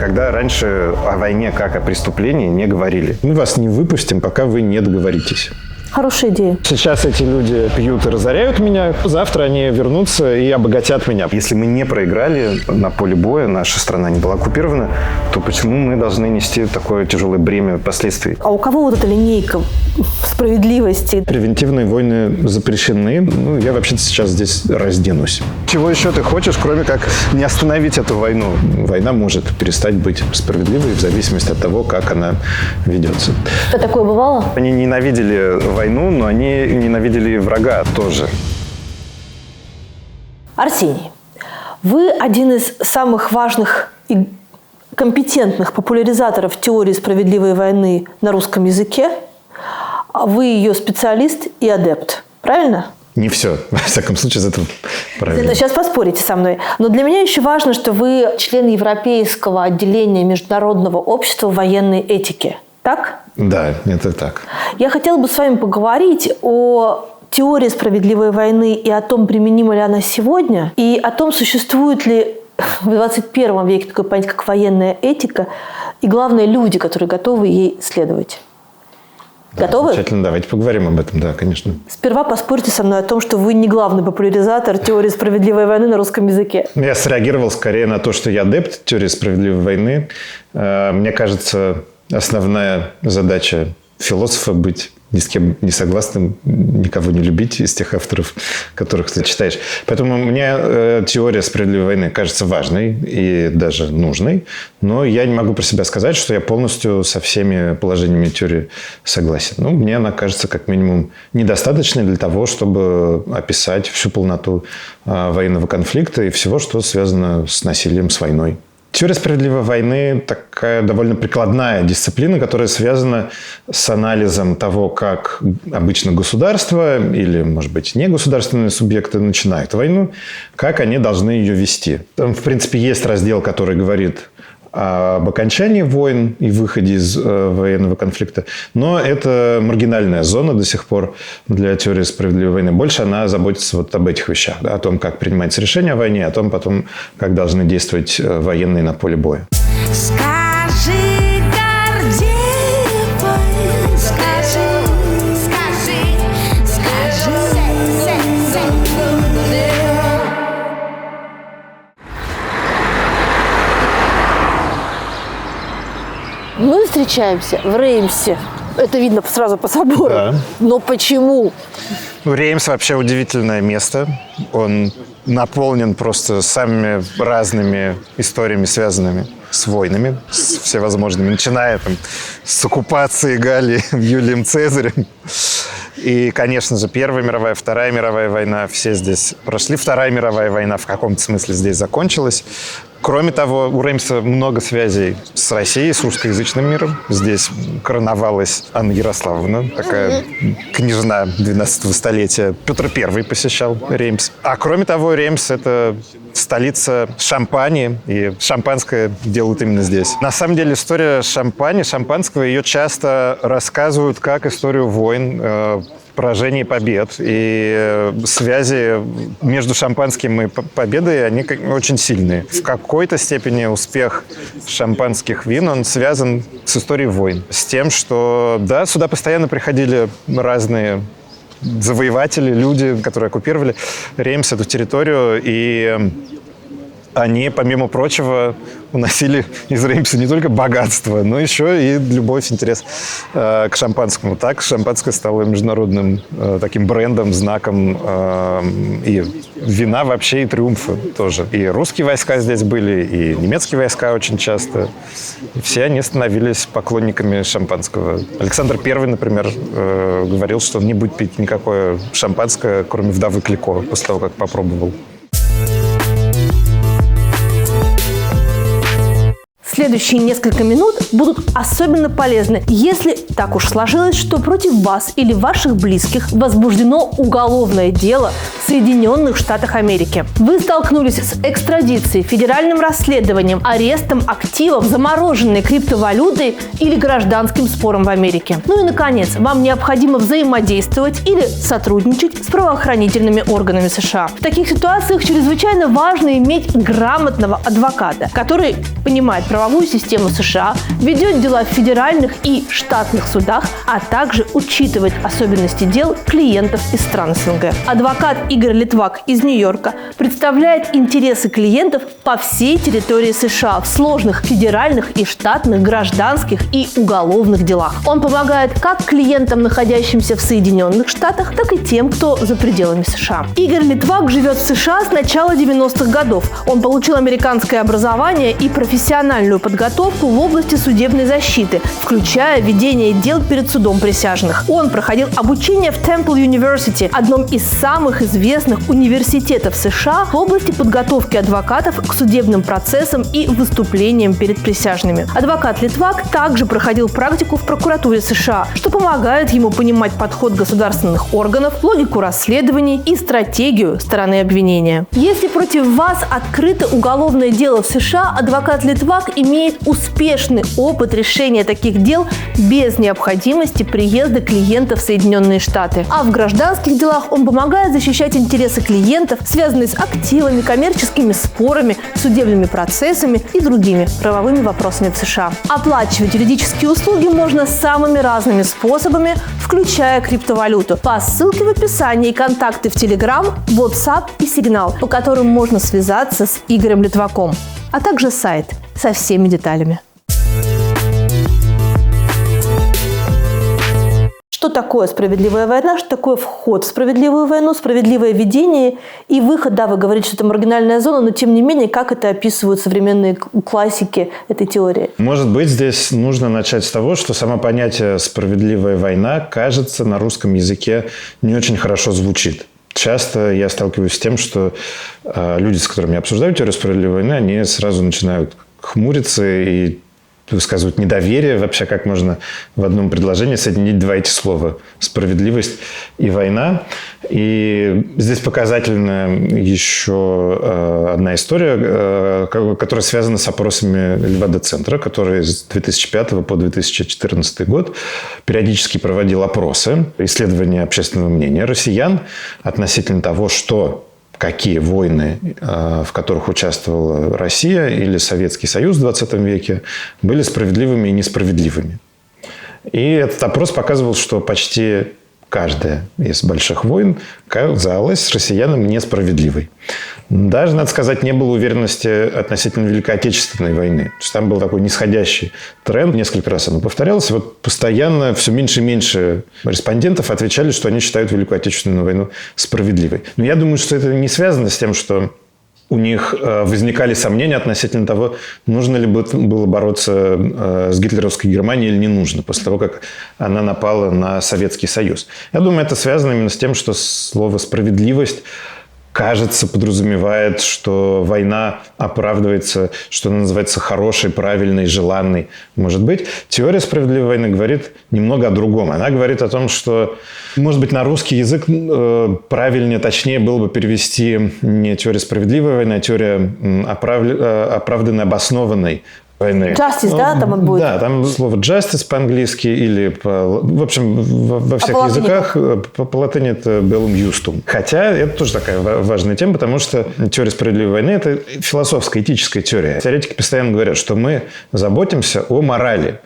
Никогда раньше о войне как о преступлении не говорили. Мы вас не выпустим, пока вы не договоритесь. Хорошая идея. Сейчас эти люди пьют и разоряют меня, завтра они вернутся и обогатят меня. Если мы не проиграли на поле боя, наша страна не была оккупирована, то почему мы должны нести такое тяжелое бремя последствий? А у кого вот эта линейка справедливости? Превентивные войны запрещены. Я вообще-то сейчас здесь разденусь. Чего еще ты хочешь, кроме как не остановить эту войну? Война может перестать быть справедливой в зависимости от того, как она ведется. Что такое бывало? Они ненавидели войну, но они ненавидели врага тоже. Арсений, вы один из самых важных и компетентных популяризаторов теории справедливой войны на русском языке. Вы ее специалист и адепт. Правильно? Не все. Во всяком случае, из этого правильно. Сейчас поспорите со мной. Но для меня еще важно, что вы член Европейского отделения Международного общества военной этики. Так? Да, это так. Я хотела бы с вами поговорить о теории справедливой войны и о том, применима ли она сегодня, и о том, существует ли в 21 веке такое понятие, как военная этика, и, главное, люди, которые готовы ей следовать. Да, готовы? Замечательно, давайте поговорим об этом, да, конечно. Сперва поспорьте со мной о том, что вы не главный популяризатор теории справедливой войны на русском языке. Я среагировал скорее на то, что я адепт теории справедливой войны. Мне кажется, основная задача философа — быть ни с кем не согласным, никого не любить из тех авторов, которых ты читаешь. Поэтому мне теория справедливой войны кажется важной и даже нужной, но я не могу про себя сказать, что я полностью со всеми положениями теории согласен. Мне она кажется как минимум недостаточной для того, чтобы описать всю полноту военного конфликта и всего, что связано с насилием, с войной. Теория справедливой войны – такая довольно прикладная дисциплина, которая связана с анализом того, как обычно государства или, может быть, негосударственные субъекты начинают войну, как они должны ее вести. Там, в принципе, есть раздел, который говорит об окончании войн и выходе из военного конфликта. Но это маргинальная зона до сих пор для теории справедливой войны. Больше она заботится вот об этих вещах. Да, о том, как принимается решение о войне, о том, потом, как должны действовать военные на поле боя. Мы встречаемся в Реймсе. Это видно сразу по собору. Да. Но почему? Реймс вообще удивительное место. Он наполнен просто самыми разными историями, связанными с войнами, с всевозможными, начиная с оккупации Галлии Юлием Цезарем. И, конечно же, Первая мировая, Вторая мировая война, все здесь прошли. Вторая мировая война в каком-то смысле здесь закончилась. Кроме того, у Реймса много связей с Россией, с русскоязычным миром. Здесь короновалась Анна Ярославовна, такая княжна 12-го столетия. Петр I посещал Реймс. А кроме того, Реймс – это столица Шампании, и шампанское делают именно здесь. На самом деле история шампанского, ее часто рассказывают как историю войн, поражений и побед. И связи между шампанским и победой, они очень сильные. В какой-то степени успех шампанских вин, он связан с историей войн. С тем, что, да, сюда постоянно приходили разные завоеватели, люди, которые оккупировали Реймс, эту территорию, и они, помимо прочего, уносили из Реймса не только богатство, но еще и любовь, интерес к шампанскому. Так шампанское стало международным таким брендом, знаком и вина вообще, и триумфа тоже. И русские войска здесь были, и немецкие войска очень часто. И все они становились поклонниками шампанского. Александр I, например, говорил, что он не будет пить никакое шампанское, кроме вдовы Клико, после того, как попробовал. Следующие несколько минут будут особенно полезны, если так уж сложилось, что против вас или ваших близких возбуждено уголовное дело с Соединенных Штатах Америки. Вы столкнулись с экстрадицией, федеральным расследованием, арестом активов, замороженной криптовалютой или гражданским спором в Америке. Ну и, наконец, вам необходимо взаимодействовать или сотрудничать с правоохранительными органами США. В таких ситуациях чрезвычайно важно иметь грамотного адвоката, который понимает правовую систему США, ведет дела в федеральных и штатных судах, а также учитывает особенности дел клиентов из стран СНГ. Адвокат Игорь Литвак из Нью-Йорка представляет интересы клиентов по всей территории США в сложных федеральных и штатных гражданских и уголовных делах. Он помогает как клиентам, находящимся в Соединенных Штатах, так и тем, кто за пределами США. Игорь Литвак живет в США с начала 90-х годов. Он получил американское образование и профессиональную подготовку в области судебной защиты, включая ведение дел перед судом присяжных. Он проходил обучение в Temple University, одном из самых известных университетов США в области подготовки адвокатов к судебным процессам и выступлениям перед присяжными. Адвокат Литвак также проходил практику в прокуратуре США, что помогает ему понимать подход государственных органов, логику расследований и стратегию стороны обвинения. Если против вас открыто уголовное дело в США, адвокат Литвак имеет успешный опыт решения таких дел без необходимости приезда клиента в Соединенные Штаты. А в гражданских делах он помогает защищать интересы клиентов, связанные с активами, коммерческими спорами, судебными процессами и другими правовыми вопросами в США. Оплачивать юридические услуги можно самыми разными способами, включая криптовалюту. По ссылке в описании контакты в Telegram, WhatsApp и Signal, по которым можно связаться с Игорем Литваком, а также сайт со всеми деталями. Что такое справедливая война, что такое вход в справедливую войну, справедливое ведение и выход. Да, вы говорите, что это маргинальная зона, но тем не менее, как это описывают современные классики этой теории? Может быть, здесь нужно начать с того, что само понятие «справедливая война», кажется, на русском языке не очень хорошо звучит. Часто я сталкиваюсь с тем, что люди, с которыми я обсуждаю теорию справедливой войны, они сразу начинают хмуриться и высказывают недоверие вообще, как можно в одном предложении соединить два эти слова – справедливость и война. И здесь показательна еще одна история, которая связана с опросами Левада-центра, который с 2005 по 2014 год периодически проводил опросы, исследования общественного мнения россиян относительно того, какие войны, в которых участвовала Россия или Советский Союз в 20 веке, были справедливыми и несправедливыми. И этот опрос показывал, что почти каждая из больших войн казалась россиянам несправедливой. Даже, надо сказать, не было уверенности относительно Великой Отечественной войны. То есть там был такой нисходящий тренд. Несколько раз оно повторялось. Вот постоянно все меньше и меньше респондентов отвечали, что они считают Великую Отечественную войну справедливой. Но я думаю, что это не связано с тем, что у них возникали сомнения относительно того, нужно ли было бороться с гитлеровской Германией или не нужно, после того, как она напала на Советский Союз. Я думаю, это связано именно с тем, что слово «справедливость» кажется, подразумевает, что война оправдывается, что она называется хорошей, правильной, желанной. Может быть, теория справедливой войны говорит немного о другом. Она говорит о том, что, может быть, на русский язык правильнее, точнее было бы перевести не теория справедливой войны, а теория оправданной, обоснованной войны. Justice, да, там он будет? Да, там слово justice по-английски или, в общем, во всех языках по латыни это bellum justum. Хотя это тоже такая важная тема, потому что теория справедливой войны – это философская, этическая теория. Теоретики постоянно говорят, что мы заботимся о морали.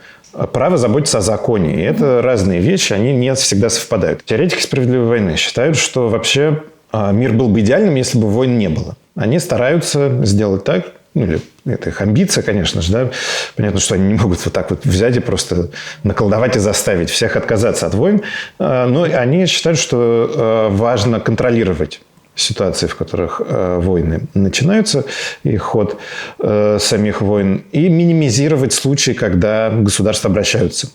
Право заботиться о законе. И это разные вещи, они не всегда совпадают. Теоретики справедливой войны считают, что вообще мир был бы идеальным, если бы войн не было. Они стараются сделать так, или это их амбиция, конечно же, да. Понятно, что они не могут вот так вот взять и просто наколдовать и заставить всех отказаться от войн. Но они считают, что важно контролировать ситуации, в которых войны начинаются, и ход самих войн, и минимизировать случаи, когда государства обращаются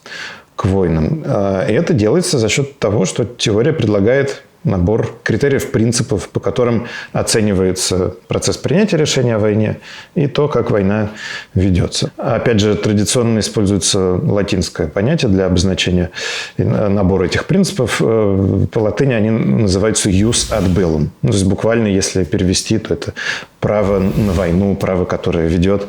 к войнам. И это делается за счет того, что теория предлагает набор критериев, принципов, по которым оценивается процесс принятия решения о войне и то, как война ведется. Опять же, традиционно используется латинское понятие для обозначения набора этих принципов. По латыни они называются «jus ad bellum». То есть буквально, если перевести, то это право на войну, право, которое ведет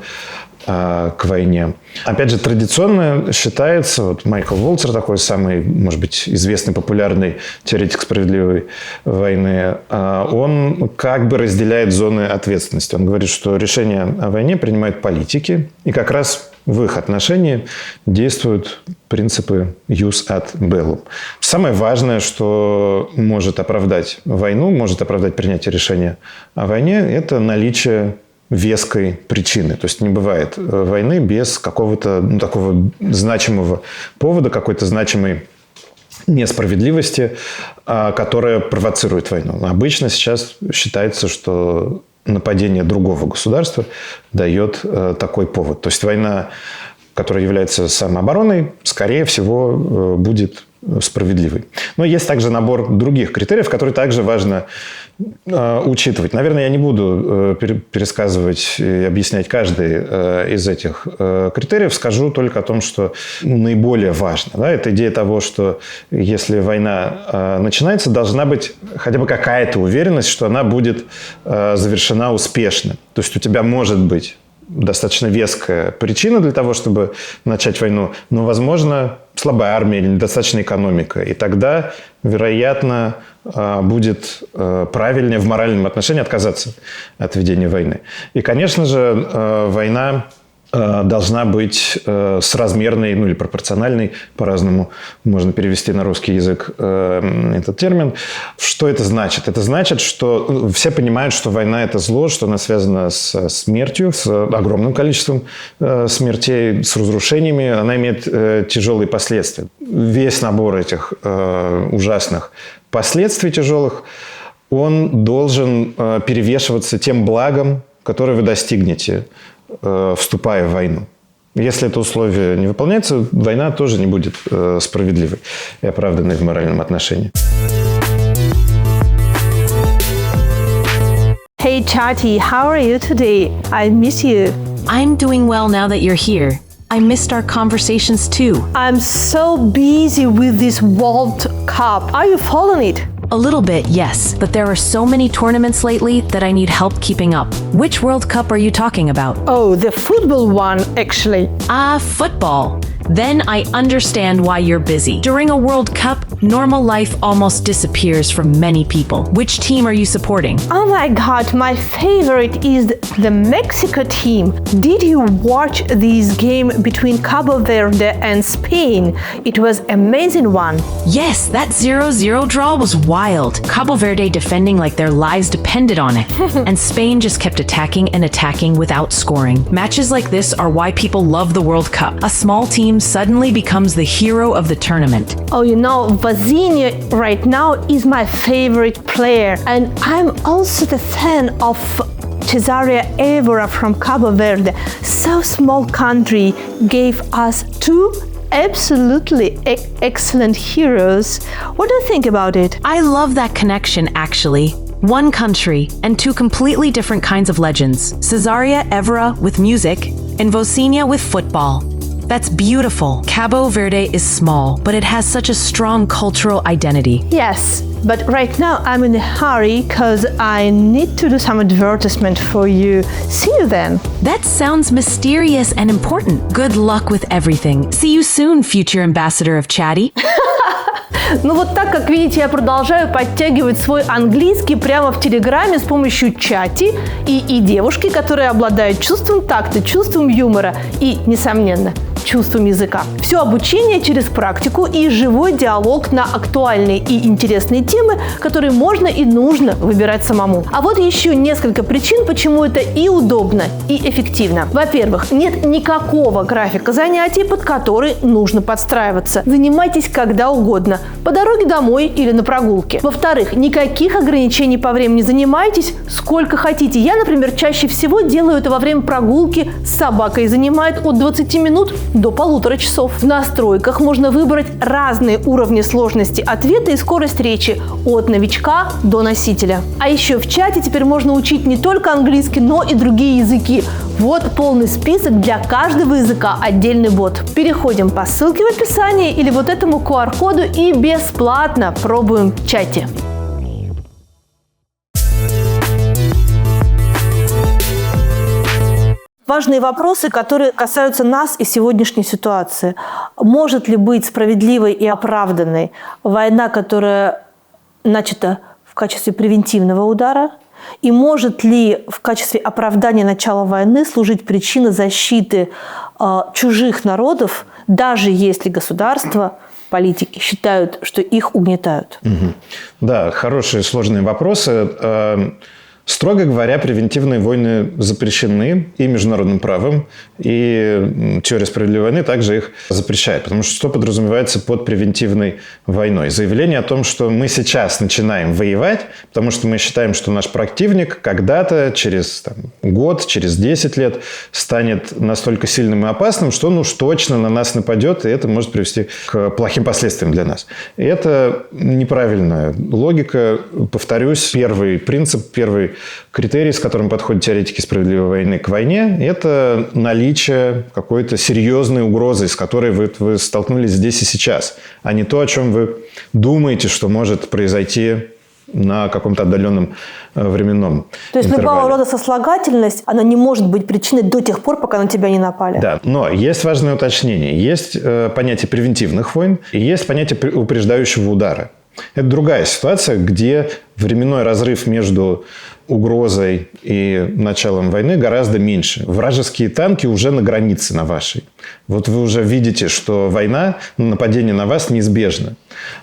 к войне. Опять же, традиционно считается, вот Майкл Волцер, такой самый, может быть, известный, популярный теоретик справедливой войны, он как бы разделяет зоны ответственности. Он говорит, что решения о войне принимают политики, и как раз в их отношении действуют принципы «jus ad bellum». Самое важное, что может оправдать войну, может оправдать принятие решения о войне, это наличие веской причины. То есть не бывает войны без какого-то такого значимого повода, какой-то значимой несправедливости, которая провоцирует войну. Обычно сейчас считается, что нападение другого государства дает такой повод. То есть война, которая является самообороной, скорее всего, будет справедливой. Но есть также набор других критериев, которые также важно учитывать. Наверное, я не буду пересказывать и объяснять каждый из этих критериев. Скажу только о том, что наиболее важно. Да, это идея того, что если война начинается, должна быть хотя бы какая-то уверенность, что она будет завершена успешно. То есть у тебя может быть достаточно веская причина для того, чтобы начать войну, но, возможно, слабая армия или недостаточная экономика. И тогда, вероятно, будет правильнее в моральном отношении отказаться от ведения войны. И, конечно же, война должна быть соразмерной, ну или пропорциональной, по-разному можно перевести на русский язык этот термин. Что это значит? Это значит, что все понимают, что война – это зло, что она связана со смертью, с огромным количеством смертей, с разрушениями, она имеет тяжелые последствия. Весь набор этих ужасных последствий тяжелых, он должен перевешиваться тем благом, которое вы достигнете, вступая в войну. Если это условие не выполняется, война тоже не будет справедливой и оправданной в моральном отношении. Hey Chati, how are you today? I miss you. I'm doing well now that you're here. I missed our conversations too. I'm so busy with this World Cup. Are you following it? A little bit, yes, but there are so many tournaments lately that I need help keeping up. Which World Cup are you talking about? Oh, the football one, actually. Football. Then I understand why you're busy. During a World Cup, normal life almost disappears for many people. Which team are you supporting? Oh my god, my favorite is the Mexico team. Did you watch this game between Cabo Verde and Spain? It was amazing one. Yes, that 0-0 draw was wild. Cabo Verde defending like their lives depended on it. And Spain just kept attacking and attacking without scoring. Matches like this are why people love the World Cup. A small team suddenly becomes the hero of the tournament. Oh, you know, Vozinha right now is my favorite player. And I'm also the fan of Cesaria Évora from Cabo Verde. So small country gave us two absolutely excellent heroes. What do you think about it? I love that connection, actually. One country and two completely different kinds of legends. Cesaria Évora with music and Vozinha with football. That's beautiful. Cabo Verde is small, but it has such a strong cultural identity. Yes, but right now I'm in a hurry because I need to do some advertisement for you. See you then. That sounds mysterious and important. Good luck with everything. See you soon, future ambassador of Chatty. Ну вот так, как видите, я продолжаю подтягивать свой английский прямо в Телеграме с помощью чати и девушки, которые обладают чувством такта, чувством юмора и, несомненно, чувством языка. Все обучение через практику и живой диалог на актуальные и интересные темы, которые можно и нужно выбирать самому. А вот еще несколько причин, почему это и удобно, и эффективно. Во-первых, нет никакого графика занятий, под который нужно подстраиваться. Занимайтесь когда угодно. по дороге домой или на прогулке. Во-вторых, никаких ограничений по времени, занимайтесь сколько хотите. Я, например, чаще всего делаю это во время прогулки с собакой. Занимает от 20 минут до 1,5 часов. В настройках можно выбрать разные уровни сложности ответа и скорость речи от новичка до носителя. А еще в чате теперь можно учить не только английский, но и другие языки. Вот полный список для каждого языка, отдельный бот. Переходим по ссылке в описании или вот этому QR-коду и бесплатно пробуем в чате. Важные вопросы, которые касаются нас и сегодняшней ситуации. Может ли быть справедливой и оправданной война, которая начата в качестве превентивного удара? И может ли в качестве оправдания начала войны служить причина защиты чужих народов, даже если государства, политики считают, что их угнетают? Да, хорошие сложные вопросы. Строго говоря, превентивные войны запрещены и международным правом, и теория справедливой войны также их запрещает. Потому что подразумевается под превентивной войной? Заявление о том, что мы сейчас начинаем воевать, потому что мы считаем, что наш противник когда-то, через год, через 10 лет, станет настолько сильным и опасным, что он уж точно на нас нападет, и это может привести к плохим последствиям для нас. И это неправильная логика. Повторюсь, первый принцип, первый критерий, с которым подходят теоретики справедливой войны к войне, это наличие какой-то серьезной угрозы, с которой вы столкнулись здесь и сейчас, а не то, о чем вы думаете, что может произойти на каком-то отдаленном временном То есть интервале. любого рода сослагательность, она не может быть причиной до тех пор, пока на тебя не напали. Да, но есть важное уточнение. Есть понятие превентивных войн и есть понятие упреждающего удара. Это другая ситуация, где временной разрыв между угрозой и началом войны гораздо меньше. Вражеские танки уже на границе на вашей. Вот вы уже видите, что война, нападение на вас неизбежно.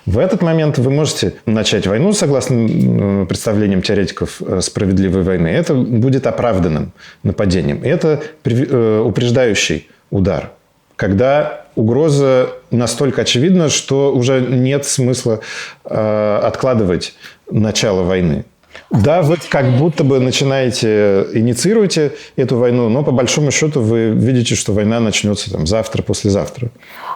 В этот момент вы можете начать войну, согласно представлениям теоретиков справедливой войны. Это будет оправданным нападением. Это упреждающий удар. Когда угроза настолько очевидна, что уже нет смысла откладывать начало войны. Да, вы как будто бы инициируете эту войну, но по большому счету вы видите, что война начнется завтра, послезавтра.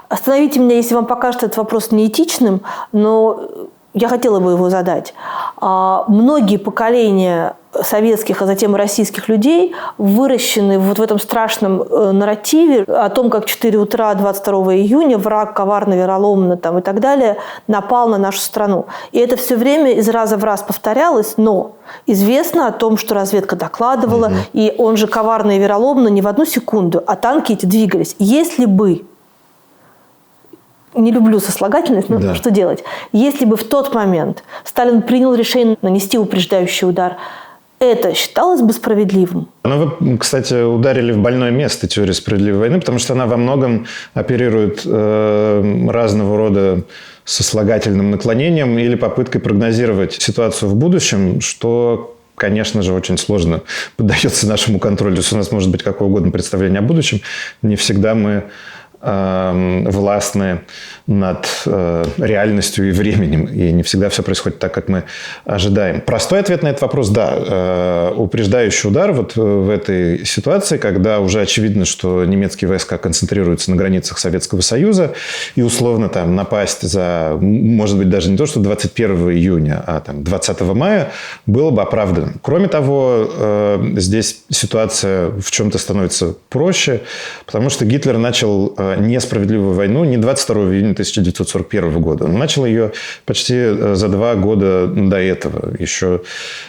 Остановите меня, если вам покажется этот вопрос неэтичным, но я хотела бы его задать. Многие поколения советских, а затем и российских людей выращены вот в этом страшном нарративе о том, как в 4 утра 22 июня враг коварно, вероломно и так далее напал на нашу страну. И это все время из раза в раз повторялось, но известно о том, что разведка докладывала, и он же коварно и вероломно не в одну секунду, а танки эти двигались. Если бы, не люблю сослагательность, но да. Что делать? Если бы в тот момент Сталин принял решение нанести упреждающий удар, это считалось бы справедливым? Вы, кстати, ударили в больное место теории справедливой войны, потому что она во многом оперирует разного рода сослагательным наклонением или попыткой прогнозировать ситуацию в будущем, что, конечно же, очень сложно поддается нашему контролю. То есть у нас может быть какое угодно представление о будущем. Не всегда мы властны над реальностью и временем. И не всегда все происходит так, как мы ожидаем. Простой ответ на этот вопрос – да. Упреждающий удар вот в этой ситуации, когда уже очевидно, что немецкие войска концентрируются на границах Советского Союза и условно напасть за, может быть, даже не то, что 21 июня, а 20 мая, было бы оправданным. Кроме того, здесь ситуация в чем-то становится проще, потому что Гитлер начал несправедливую войну не 22 июня 1941 года. Он начал ее почти за 2 года до этого, еще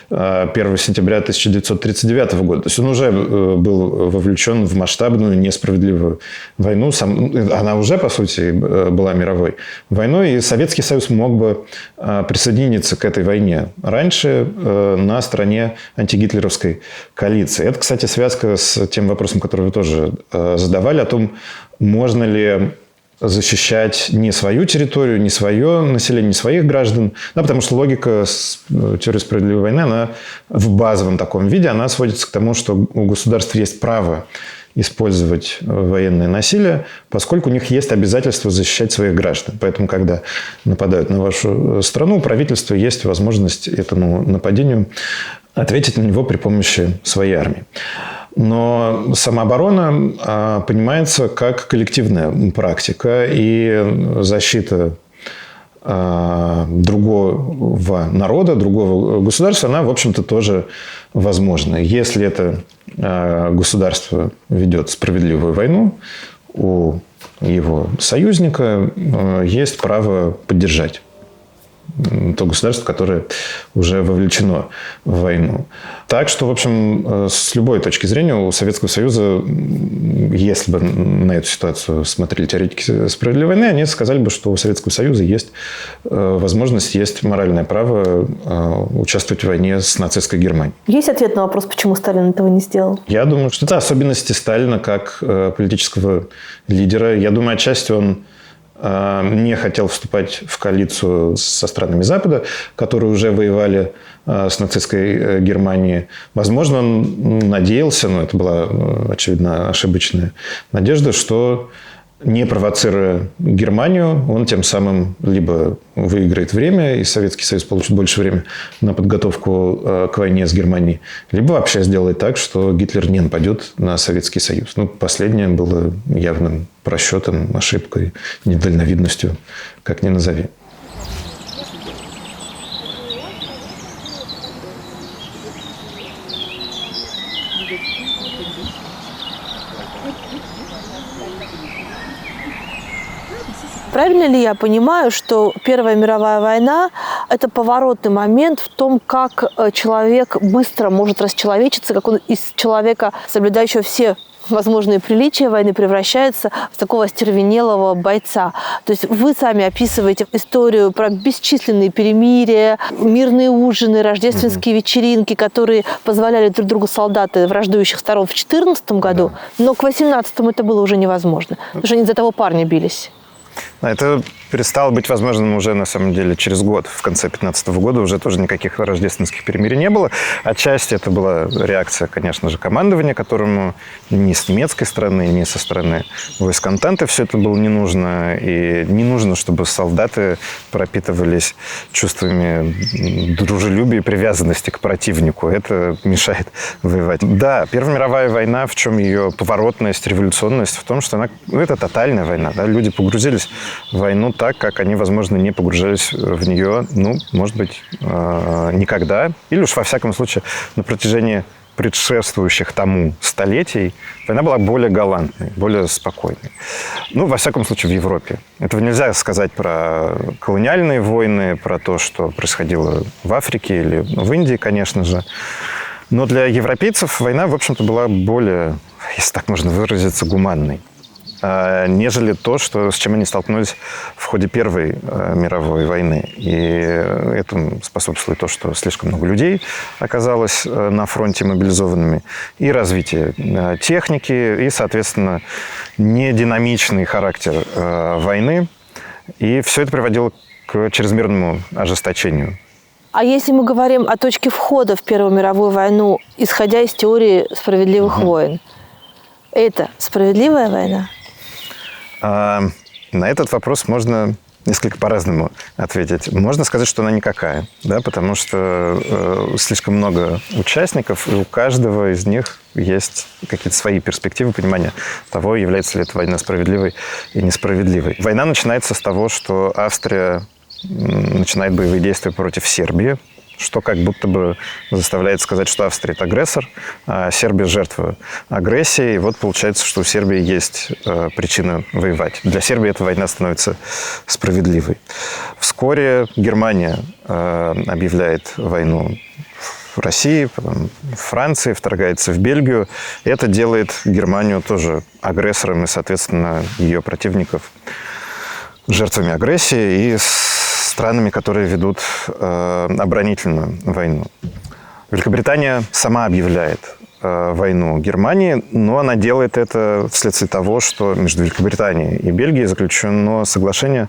1 сентября 1939 года. То есть он уже был вовлечен в масштабную несправедливую войну. Она уже, по сути, была мировой войной, и Советский Союз мог бы присоединиться к этой войне раньше на стороне антигитлеровской коалиции. Это, кстати, связка с тем вопросом, который вы тоже задавали, о том, можно ли защищать не свою территорию, не свое население, не своих граждан. Да, потому что логика теории справедливой войны, она в базовом таком виде, она сводится к тому, что у государства есть право использовать военное насилие, поскольку у них есть обязательство защищать своих граждан. Поэтому, когда нападают на вашу страну, у правительства есть возможность этому нападению ответить на него при помощи своей армии. Но самооборона понимается как коллективная практика, и защита другого народа, другого государства, она, в общем-то, тоже возможна. Если это государство ведет справедливую войну, у его союзника есть право поддержать то государство, которое уже вовлечено в войну. Так что, в общем, с любой точки зрения у Советского Союза, если бы на эту ситуацию смотрели теоретики справедливой войны, они сказали бы, что у Советского Союза есть возможность, есть моральное право участвовать в войне с нацистской Германией. Есть ответ на вопрос, почему Сталин этого не сделал? Я думаю, что это особенности Сталина как политического лидера. Я думаю, отчасти он не хотел вступать в коалицию со странами Запада, которые уже воевали с нацистской Германией. Возможно, он надеялся, но это была, очевидно, ошибочная надежда, что, не провоцируя Германию, он тем самым либо выиграет время, и Советский Союз получит больше времени на подготовку к войне с Германией, либо вообще сделает так, что Гитлер не нападет на Советский Союз. Ну, последнее было явным просчетом, ошибкой, недальновидностью, как ни назови. Правильно ли я понимаю, что Первая мировая война – это поворотный момент в том, как человек быстро может расчеловечиться, как он из человека, соблюдающего все возможные приличия войны, превращается в такого остервенелого бойца? То есть вы сами описываете историю про бесчисленные перемирия, мирные ужины, рождественские вечеринки, которые позволяли друг другу солдаты враждующих сторон в 2014 году, но к 2018 это было уже невозможно, потому что они за того парня бились. Это перестало быть возможным уже, на самом деле, через год. В конце 2015 года уже тоже никаких рождественских перемирий не было. Отчасти это была реакция, конечно же, командования, которому ни с немецкой стороны, ни со стороны войск Антанты все это было не нужно. И не нужно, чтобы солдаты пропитывались чувствами дружелюбия и привязанности к противнику. Это мешает воевать. Да, Первая мировая война, в чем ее поворотность, революционность? В том, что она, это тотальная война. Да? Люди погрузились в войну так, как они, возможно, не погружались в нее, может быть, никогда. Или уж, во всяком случае, на протяжении предшествующих тому столетий война была более галантной, более спокойной. Во всяком случае, в Европе. Этого нельзя сказать про колониальные войны, про то, что происходило в Африке или в Индии, конечно же. Но для европейцев война, в общем-то, была более, если так можно выразиться, гуманной, нежели то, с чем они столкнулись в ходе Первой мировой войны. И этому способствует то, что слишком много людей оказалось на фронте мобилизованными, и развитие техники, и, соответственно, нединамичный характер войны. И все это приводило к чрезмерному ожесточению. А если мы говорим о точке входа в Первую мировую войну, исходя из теории справедливых войн, это справедливая война? На этот вопрос можно несколько по-разному ответить. Можно сказать, что она никакая, да, потому что слишком много участников, и у каждого из них есть какие-то свои перспективы, понимания того, является ли эта война справедливой и несправедливой. Война начинается с того, что Австрия начинает боевые действия против Сербии, что как будто бы заставляет сказать, что Австрия – это агрессор, а Сербия – жертва агрессии. И вот получается, что у Сербии есть причина воевать. Для Сербии эта война становится справедливой. Вскоре Германия объявляет войну в России, потом в Франции, вторгается в Бельгию. И это делает Германию тоже агрессором и, соответственно, ее противников жертвами агрессии и странами, которые ведут оборонительную войну. Великобритания сама объявляет войну Германии, но она делает это вследствие того, что между Великобританией и Бельгией заключено соглашение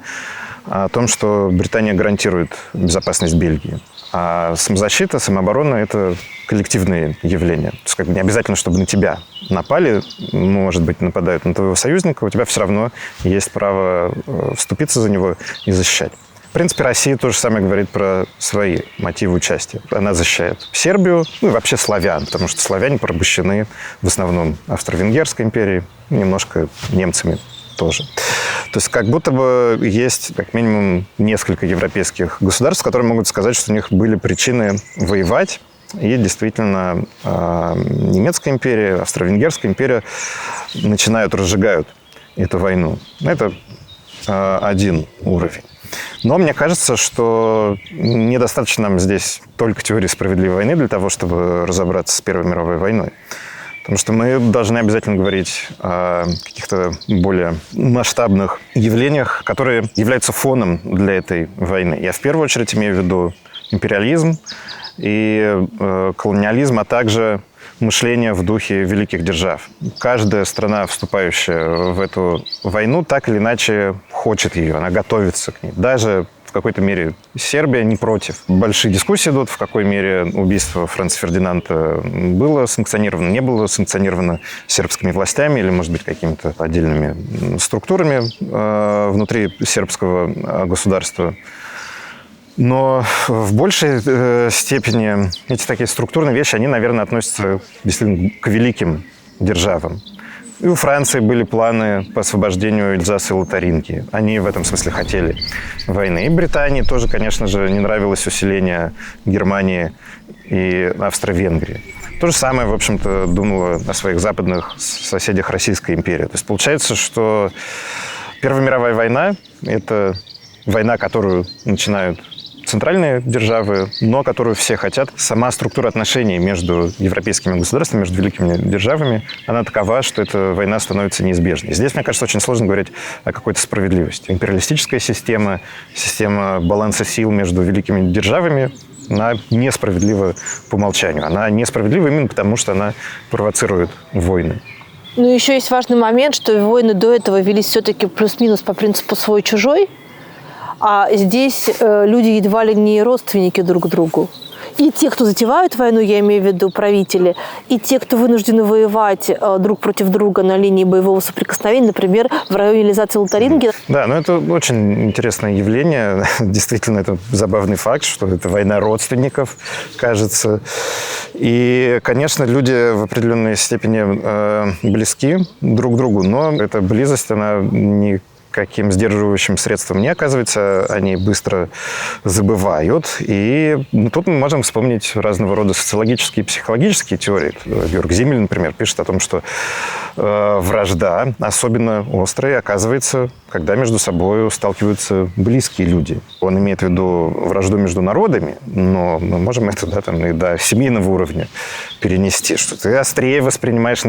о том, что Британия гарантирует безопасность Бельгии. А самозащита, самооборона – это коллективные явления. То есть как бы не обязательно, чтобы на тебя напали, может быть, нападают на твоего союзника, у тебя все равно есть право вступиться за него и защищать. В принципе, Россия то же самое говорит про свои мотивы участия. Она защищает Сербию, ну и вообще славян, потому что славяне порабощены в основном Австро-Венгерской империей, немножко немцами тоже. То есть как будто бы есть как минимум несколько европейских государств, которые могут сказать, что у них были причины воевать. И действительно немецкая империя, Австро-Венгерская империя разжигают эту войну. Это один уровень. Но мне кажется, что недостаточно нам здесь только теории справедливой войны для того, чтобы разобраться с Первой мировой войной. Потому что мы должны обязательно говорить о каких-то более масштабных явлениях, которые являются фоном для этой войны. Я в первую очередь имею в виду империализм и колониализм, а также мышление в духе великих держав. Каждая страна, вступающая в эту войну, так или иначе хочет ее, она готовится к ней. Даже в какой-то мере Сербия не против. Большие дискуссии идут, в какой мере убийство Франца Фердинанда было санкционировано, не было санкционировано сербскими властями или, может быть, какими-то отдельными структурами внутри сербского государства. Но в большей степени эти такие структурные вещи, они, наверное, относятся действительно к великим державам. И у Франции были планы по освобождению Эльзаса и Лотарингии. Они в этом смысле хотели войны. И Британии тоже, конечно же, не нравилось усиление Германии и Австро-Венгрии. То же самое, в общем-то, думала о своих западных соседях Российская империя. То есть получается, что Первая мировая война – это война, которую начинают центральные державы, но которую все хотят. Сама структура отношений между европейскими государствами, между великими державами, она такова, что эта война становится неизбежной. Здесь, мне кажется, очень сложно говорить о какой-то справедливости. Империалистическая система, система баланса сил между великими державами, она несправедлива по умолчанию. Она несправедлива именно потому, что она провоцирует войны. Ну, еще есть важный момент, что войны до этого велись все-таки плюс-минус по принципу свой-чужой. А здесь люди едва ли не родственники друг другу. И те, кто затевают войну, я имею в виду правители, и те, кто вынуждены воевать друг против друга на линии боевого соприкосновения, например, в районе Эльзаса и Лотарингии. Да, но это очень интересное явление. Действительно, это забавный факт, что это война родственников, кажется. И, конечно, люди в определенной степени близки друг к другу, но эта близость, она не каким сдерживающим средством не оказывается, они быстро забывают. И тут мы можем вспомнить разного рода социологические и психологические теории. Георг Зиммель, например, пишет о том, что вражда особенно острая оказывается, когда между собой сталкиваются близкие люди. Он имеет в виду вражду между народами, но мы можем это и до семейного уровня перенести, что ты острее воспринимаешь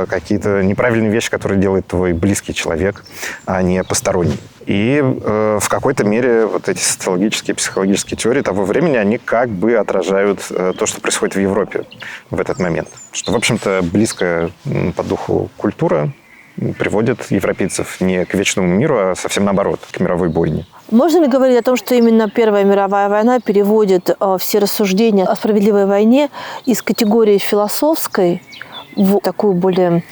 какие-то неправильные вещи, которые делает твой близкий человек, а не посторонний. И в какой-то мере вот эти социологические, психологические теории того времени, они как бы отражают то, что происходит в Европе в этот момент. Что, в общем-то, близкая по духу культура приводит европейцев не к вечному миру, а совсем наоборот, к мировой бойне. Можно ли говорить о том, что именно Первая мировая война переводит все рассуждения о справедливой войне из категории философской в такую более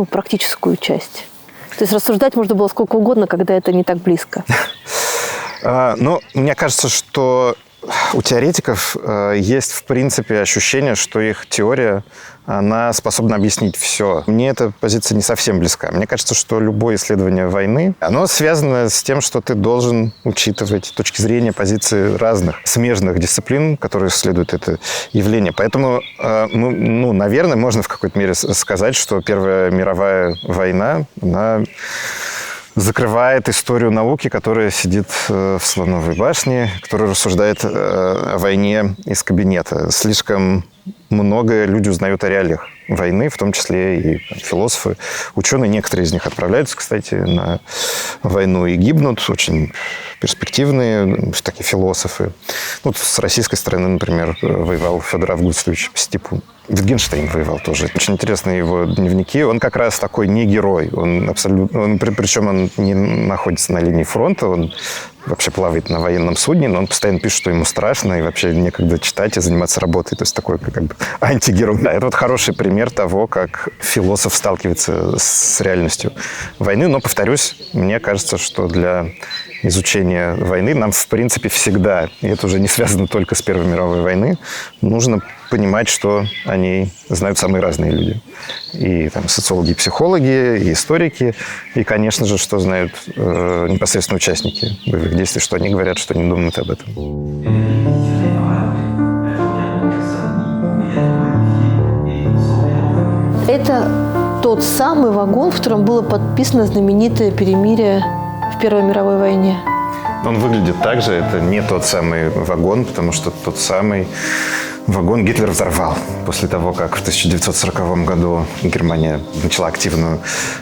практическую часть? То есть рассуждать можно было сколько угодно, когда это не так близко. Мне кажется, что у теоретиков есть, в принципе, ощущение, что их теория, она способна объяснить все. Мне эта позиция не совсем близка. Мне кажется, что любое исследование войны, оно связано с тем, что ты должен учитывать точки зрения, позиции разных смежных дисциплин, которые исследуют это явление. Поэтому, наверное, можно в какой-то мере сказать, что Первая мировая война, она закрывает историю науки, которая сидит в слоновой башне, которая рассуждает о войне из кабинета. Слишком много люди узнают о реалиях войны, в том числе и философы, ученые. Некоторые из них отправляются, кстати, на войну и гибнут. Очень перспективные такие философы. Вот с российской стороны, например, воевал Федор Августович Степун. Wittgenstein воевал тоже. Очень интересные его дневники. Он как раз такой не герой. Причем он не находится на линии фронта, он вообще плавает на военном судне, но он постоянно пишет, что ему страшно, и вообще некогда читать и заниматься работой. То есть такой как бы антигерой. Да, это вот хороший пример того, как философ сталкивается с реальностью войны. Но, повторюсь, мне кажется, что для изучения войны нам, в принципе, всегда, и это уже не связано только с Первой мировой войной, нужно понимать, что о ней знают самые разные люди. И там, социологи, и психологи, и историки, и, конечно же, что знают непосредственно участники боевых действий, что они говорят, что они думают об этом. Это тот самый вагон, в котором было подписано знаменитое перемирие в Первой мировой войне. Он выглядит так же. Это не тот самый вагон, потому что тот самый вагон Гитлер взорвал после того, как в 1940 году Германия начала активную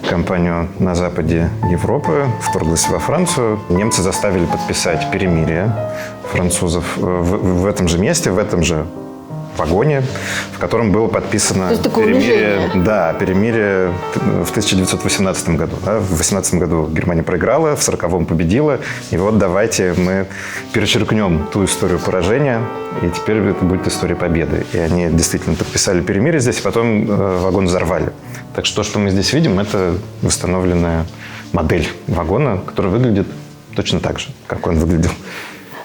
кампанию на западе Европы, вторглась во Францию. Немцы заставили подписать перемирие французов в этом же месте, в этом же вагоне, в котором было подписано перемирие, перемирие в 1918 году. Да? В 1918 году Германия проиграла, в 1940-м победила. И вот давайте мы перечеркнем ту историю поражения, и теперь это будет история победы. И они действительно подписали перемирие здесь, и потом вагон взорвали. Так что то, что мы здесь видим, это восстановленная модель вагона, которая выглядит точно так же, как он выглядел.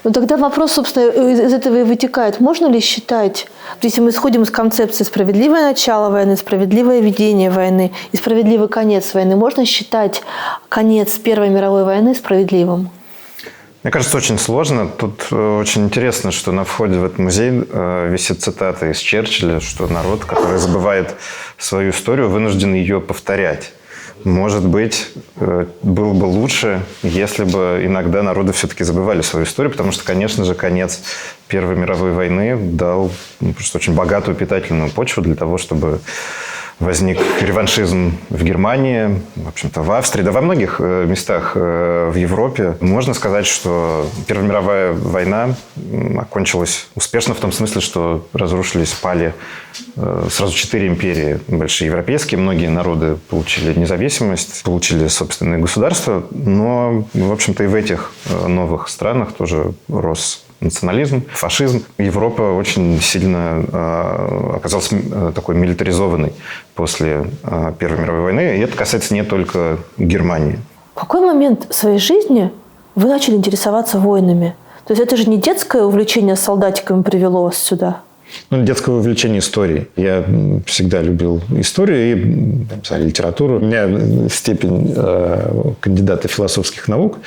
Ну, тогда вопрос, собственно, из этого и вытекает. Можно ли считать, если мы исходим из концепции справедливое начало войны, справедливое ведение войны и справедливый конец войны, можно считать конец Первой мировой войны справедливым? Мне кажется, очень сложно. Тут очень интересно, что на входе в этот музей висит цитата из Черчилля, что народ, который забывает свою историю, вынужден ее повторять. Может быть, было бы лучше, если бы иногда народы все-таки забывали свою историю, потому что, конечно же, конец Первой мировой войны дал просто очень богатую питательную почву для того, чтобы возник реваншизм в Германии, в общем-то, в Австрии, да во многих местах в Европе. Можно сказать, что Первая мировая война окончилась успешно в том смысле, что разрушились, пали сразу 4 империи большие европейские. Многие народы получили независимость, получили собственные государства. Но, в общем-то, и в этих новых странах тоже рос национализм, фашизм. Европа очень сильно оказалась такой милитаризованной после Первой мировой войны. И это касается не только Германии. В какой момент своей жизни вы начали интересоваться войнами? То есть это же не детское увлечение солдатиками привело вас сюда? Детское увлечение историей. Я всегда любил историю и литературу. У меня степень кандидата философских наук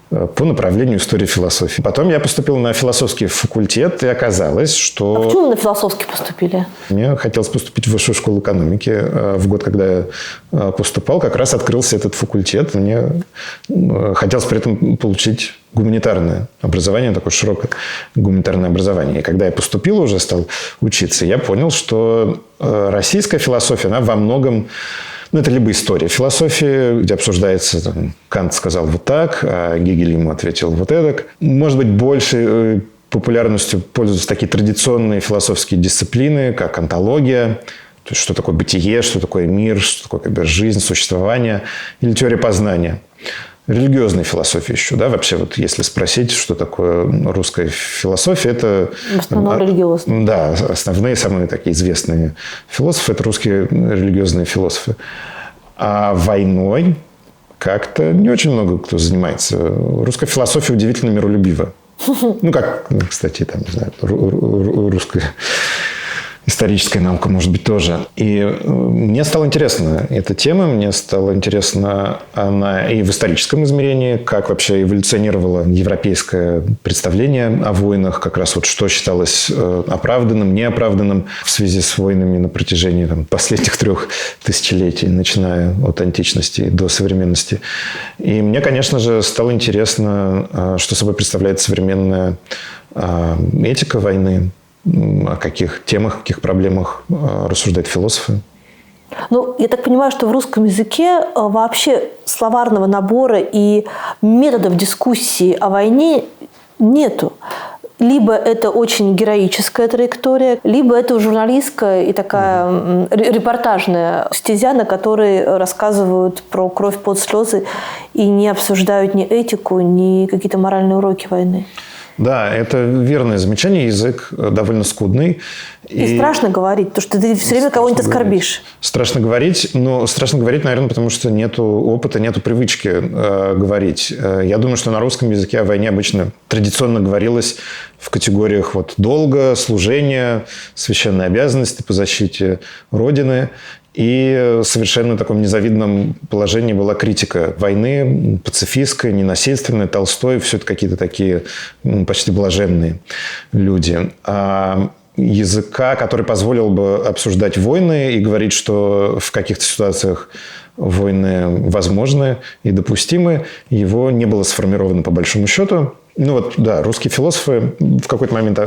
по направлению истории философии. Потом я поступил на философский факультет, и оказалось, что... А почему вы на философский поступили? Мне хотелось поступить в Высшую школу экономики. В год, когда я поступал, как раз открылся этот факультет. Мне хотелось при этом получить гуманитарное образование, такое широкое гуманитарное образование. И когда я поступил, уже стал учиться, я понял, что российская философия, она во многом... это либо история философии, где обсуждается, Кант сказал вот так, а Гегель ему ответил вот эдак. Может быть, большей популярностью пользуются такие традиционные философские дисциплины, как онтология, то есть что такое бытие, что такое мир, что такое жизнь, существование, или теория познания. Религиозная философия еще, да, вообще вот если спросить, что такое русская философия, это... В основном религиозная. Да, основные, самые такие известные философы – это русские религиозные философы. А войной как-то не очень много кто занимается. Русская философия удивительно миролюбива. Как, кстати, там, не знаю, русская... историческая наука, может быть, тоже. И мне стала интересна эта тема, мне стала интересна она и в историческом измерении, как вообще эволюционировало европейское представление о войнах, как раз вот что считалось оправданным, неоправданным в связи с войнами на протяжении последних 3 тысячелетий, начиная от античности до современности. И мне, конечно же, стало интересно, что собой представляет современная этика войны, о каких темах, о каких проблемах рассуждают философы. Ну, я так понимаю, что в русском языке вообще словарного набора и методов дискуссии о войне нету. Либо это очень героическая траектория, либо это журналистская и такая репортажная стезя, на которой рассказывают про кровь, пот, слезы и не обсуждают ни этику, ни какие-то моральные уроки войны. Да, это верное замечание. Язык довольно скудный. И страшно говорить, потому что ты все время кого-нибудь оскорбишь. Страшно говорить, наверное, потому что нету опыта, нету привычки говорить. Я думаю, что на русском языке о войне обычно традиционно говорилось в категориях долга, служения, священной обязанности по защите Родины. И совершенно в таком незавидном положении была критика войны, пацифистская, ненасильственная. Толстой, все это какие-то такие почти блаженные люди. А языка, который позволил бы обсуждать войны и говорить, что в каких-то ситуациях войны возможны и допустимы, его не было сформировано по большому счету. Русские философы в какой-то момент,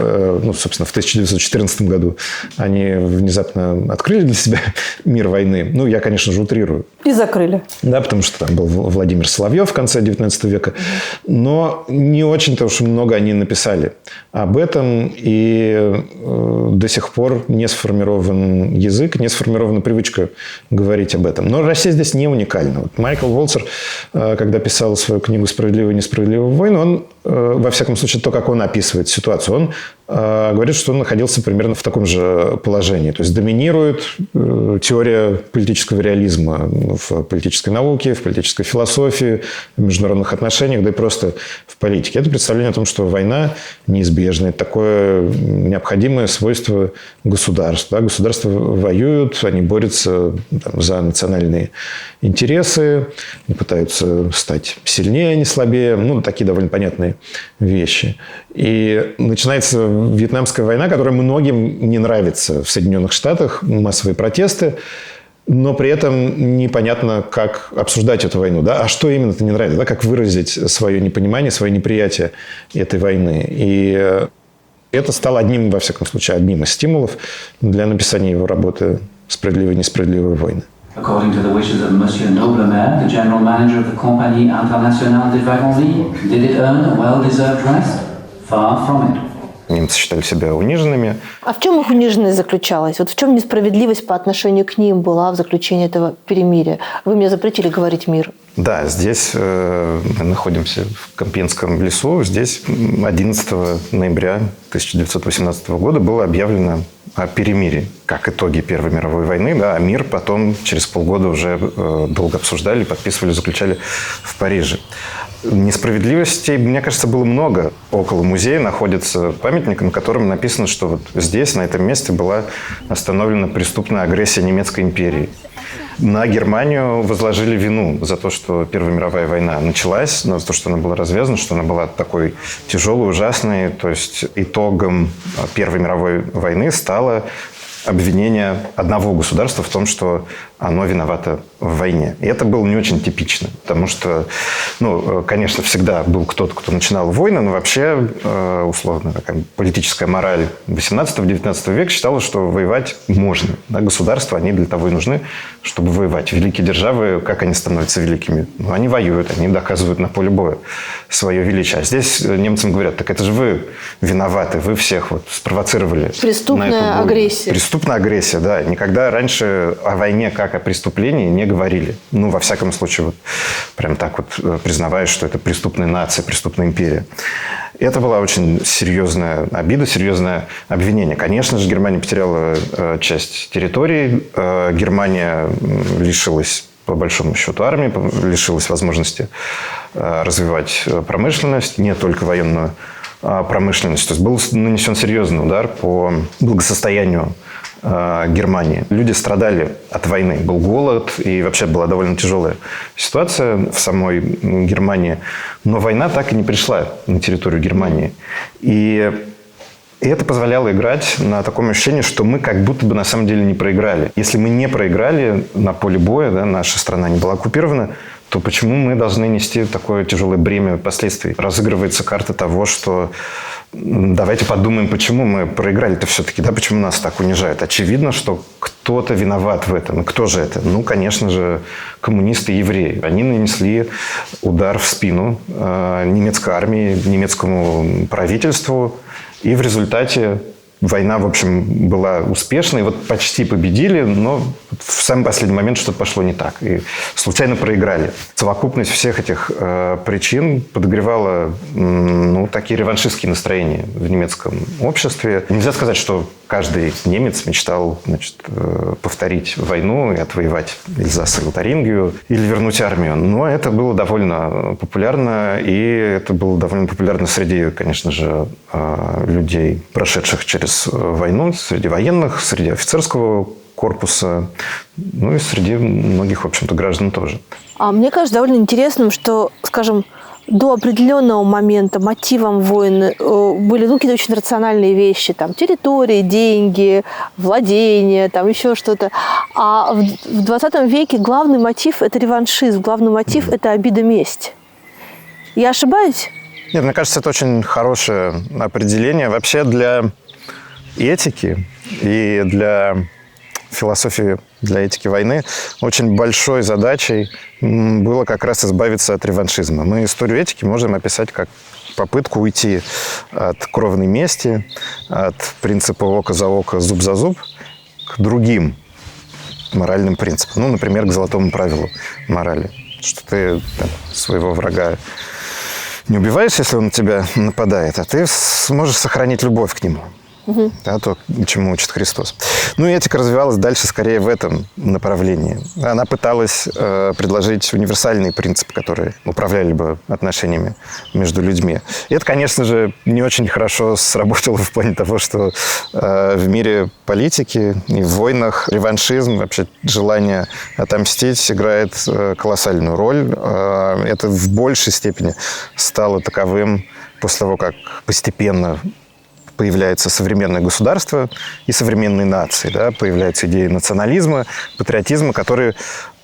собственно, в 1914 году, они внезапно открыли для себя мир войны. Я, конечно же, утрирую. И закрыли. Да, потому что там был Владимир Соловьев в конце 19 века. Но не очень-то уж много они написали об этом. И до сих пор не сформирован язык, не сформирована привычка говорить об этом. Но Россия здесь не уникальна. Майкл Волцер, когда писал свою книгу «Справедливая и несправедливая война», он, во всяком случае, то, как он описывает ситуацию, он говорит, что он находился примерно в таком же положении. То есть доминирует теория политического реализма в политической науке, в политической философии, в международных отношениях, да и просто в политике. Это представление о том, что война неизбежна. Это такое необходимое свойство государств. Да? Государства воюют, они борются за национальные интересы, они пытаются стать сильнее, а не слабее. Такие довольно понятные вещи. И начинается Вьетнамская война, которая многим не нравится в Соединенных Штатах, массовые протесты, но при этом непонятно, как обсуждать эту войну. Да? А что именно-то не нравится? Да? Как выразить свое непонимание, свое неприятие этой войны? И это стало во всяком случае, одним из стимулов для написания его работы «Справедливые и несправедливые войны». According to the wishes of Monsieur Noblemer, the general manager of the Compagnie Internationale de Wagonville, did it earn a well-deserved rest? Far from it. Немцы считали себя униженными. А в чем их униженность заключалась? В чем несправедливость по отношению к ним была в заключении этого перемирия? Вы мне запретили говорить «мир». Да, здесь мы находимся в Кампенском лесу. Здесь 11 ноября 1918 года было объявлено о перемирии, как итоги Первой мировой войны. Да, а мир потом через полгода уже долго обсуждали, подписывали, заключали в Париже. Несправедливостей, мне кажется, было много. Около музея находится памятник, на котором написано, что здесь, на этом месте, была остановлена преступная агрессия немецкой империи. На Германию возложили вину за то, что Первая мировая война началась, за то, что она была развязана, что она была такой тяжелой, ужасной. То есть итогом Первой мировой войны стало обвинение одного государства в том, что оно виновато в войне. И это было не очень типично, потому что, конечно, всегда был кто-то, кто начинал войны, но вообще, условно, такая политическая мораль 18-19 века считала, что воевать можно. Да, государства, они для того и нужны, чтобы воевать. Великие державы, как они становятся великими? Они воюют, они доказывают на поле боя свое величие. А здесь немцам говорят, так это же вы виноваты, вы всех спровоцировали. Преступная агрессия. Преступная агрессия, да. Никогда раньше о войне как о преступлении не говорили. Во всяком случае, прям так признавая, что это преступная нация, преступная империя. Это была очень серьезная обида, серьезное обвинение. Конечно же, Германия потеряла часть территорий. Германия лишилась, по большому счету, армии, лишилась возможности развивать промышленность, не только военную промышленность. То есть был нанесен серьезный удар по благосостоянию Германии. Люди страдали от войны. Был голод, и вообще была довольно тяжелая ситуация в самой Германии. Но война так и не пришла на территорию Германии. И И это позволяло играть на таком ощущении, что мы как будто бы на самом деле не проиграли. Если мы не проиграли на поле боя, да, наша страна не была оккупирована, то почему мы должны нести такое тяжелое бремя последствий? Разыгрывается карта того, что давайте подумаем, почему мы проиграли-то все-таки, да, почему нас так унижают. Очевидно, что кто-то виноват в этом. И кто же это? Ну, конечно же, коммунисты и евреи. Они нанесли удар в спину немецкой армии, немецкому правительству. И в результате война, в общем, была успешной. Вот почти победили, но в самый последний момент что-то пошло не так. И случайно проиграли. Совокупность всех этих причин подогревала такие реваншистские настроения в немецком обществе. Нельзя сказать, что каждый немец мечтал, повторить войну и отвоевать Эльзас и Лотарингию или вернуть армию. Но это было довольно популярно, и это было довольно популярно среди, конечно же, людей, прошедших через войну, среди военных, среди офицерского корпуса, ну и среди многих, в общем-то, граждан тоже. Мне кажется довольно интересным, что, скажем, до определенного момента мотивом войны были какие-то очень рациональные вещи, там, территории, деньги, владения, там, еще что-то. А в 20 веке главный мотив – это реваншизм, главный мотив – это обида-месть. Я ошибаюсь? Нет, мне кажется, это очень хорошее определение. Вообще для этики и для философии, для этики войны очень большой задачей было как раз избавиться от реваншизма. Мы историю этики можем описать как попытку уйти от кровной мести, от принципа око за око, зуб за зуб к другим моральным принципам. Ну, например, к золотому правилу морали. Что ты своего врага не убиваешь, если он на тебя нападает, а ты сможешь сохранить любовь к нему. Да, то, чему учит Христос. Ну и этика развивалась дальше скорее в этом направлении. Она пыталась предложить универсальные принципы, которые управляли бы отношениями между людьми. И это, конечно же, не очень хорошо сработало в плане того, что в мире политики и в войнах реваншизм, вообще желание отомстить играет колоссальную роль. Это в большей степени стало таковым после того, как постепенно появляется современное государство и современные нации. Да? Появляются идеи национализма, патриотизма, которые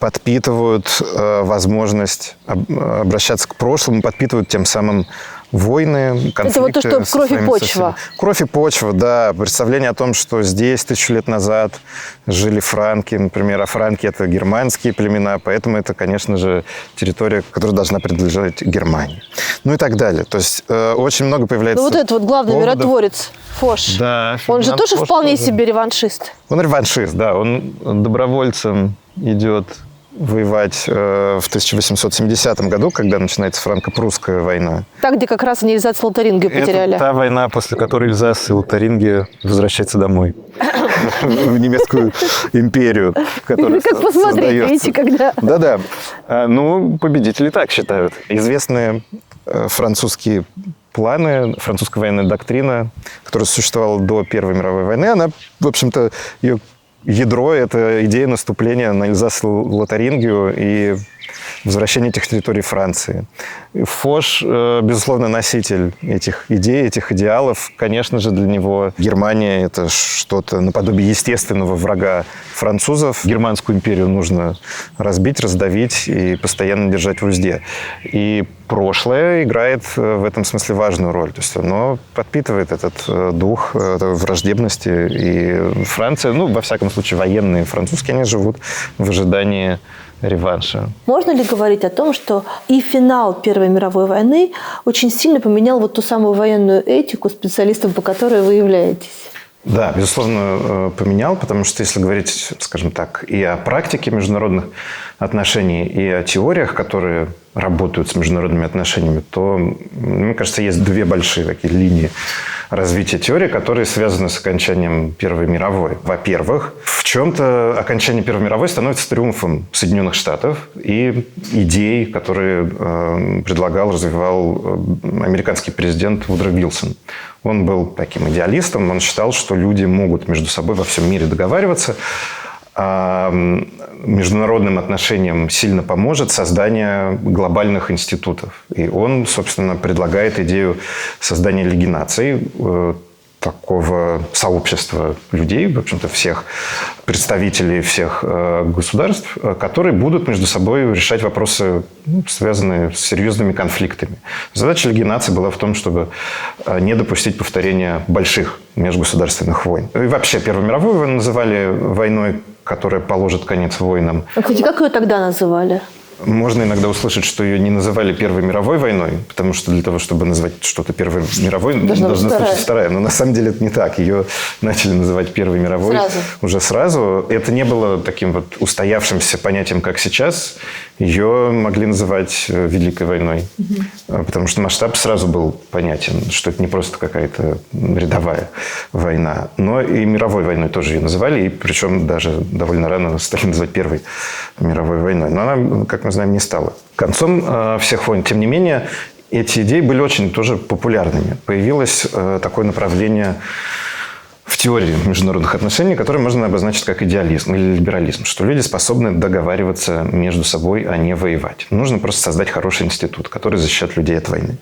подпитывают возможность обращаться к прошлому, подпитывают тем самым войны, конфликты. Это вот то, что кровь и почва. Кровь и почва, да. Представление о том, что здесь 1000 лет назад жили франки, например, а франки – это германские племена, поэтому это, конечно же, территория, которая должна принадлежать Германии. Ну и так далее. То есть очень много появляется... Ну вот этот вот главный миротворец Фош. Да. Он же тоже Фош вполне тоже себе реваншист. Он реваншист, да. Он добровольцем идет воевать в 1870 году, когда начинается франко-прусская война. Так, где как раз они Эльзас и Лотарингию потеряли. Это та война, после которой Эльзас и Лотарингия возвращаются домой. В немецкую империю, которая как посмотреть, видите, когда... Да-да. Ну, победители так считают. Известные французские планы, французская военная доктрина, которая существовала до Первой мировой войны, она, в общем-то, ее ядро – это идея наступления на Эльзас и Лотарингию и возвращения этих территорий Франции. Фош, безусловно, носитель этих идей, этих идеалов. Конечно же, для него Германия – это что-то наподобие естественного врага французов. Германскую империю нужно разбить, раздавить и постоянно держать в узде. И прошлое играет в этом смысле важную роль. То есть оно подпитывает этот дух враждебности. И Франция, ну, во всяком случае, военные французские, они живут в ожидании реванша. Можно ли говорить о том, что и финал Первой мировой войны очень сильно поменял вот ту самую военную этику, специалистом по которой вы являетесь? Да, безусловно, поменял, потому что если говорить, скажем так, и о практике международных отношений, и о теориях, которые работают с международными отношениями, то, мне кажется, есть две большие такие линии развития теории, которые связаны с окончанием Первой мировой. Во-первых, в чем-то окончание Первой мировой становится триумфом Соединенных Штатов и идей, которые предлагал, развивал американский президент Вудро Вилсон. Он был таким идеалистом, он считал, что люди могут между собой во всем мире договариваться, а международным отношениям сильно поможет создание глобальных институтов. И он, собственно, предлагает идею создания Лиги наций, такого сообщества людей, в общем-то, всех представителей всех государств, которые будут между собой решать вопросы, связанные с серьезными конфликтами. Задача Лиги наций была в том, чтобы не допустить повторения больших межгосударственных войн. И вообще Первую мировую войну называли войной, которая положит конец войнам. Кстати, как ее тогда называли? Можно иногда услышать, что ее не называли Первой мировой войной, потому что для того, чтобы назвать что-то Первой мировой, должна случиться вторая. Но на самом деле это не так. Ее начали называть Первой мировой уже сразу. Это не было таким вот устоявшимся понятием, как сейчас. Ее могли называть Великой войной. Потому что масштаб сразу был понятен, что это не просто какая-то рядовая война, но и мировой войной тоже ее называли. И причем даже довольно рано стали называть Первой мировой войной. Но она, как мы знаем, не стала концом всех войн. Тем не менее, эти идеи были очень тоже популярными. Появилось такое направление в теории международных отношений, которое можно обозначить как идеализм или либерализм, что люди способны договариваться между собой, а не воевать. Нужно просто создать хороший институт, который защищает людей от войны.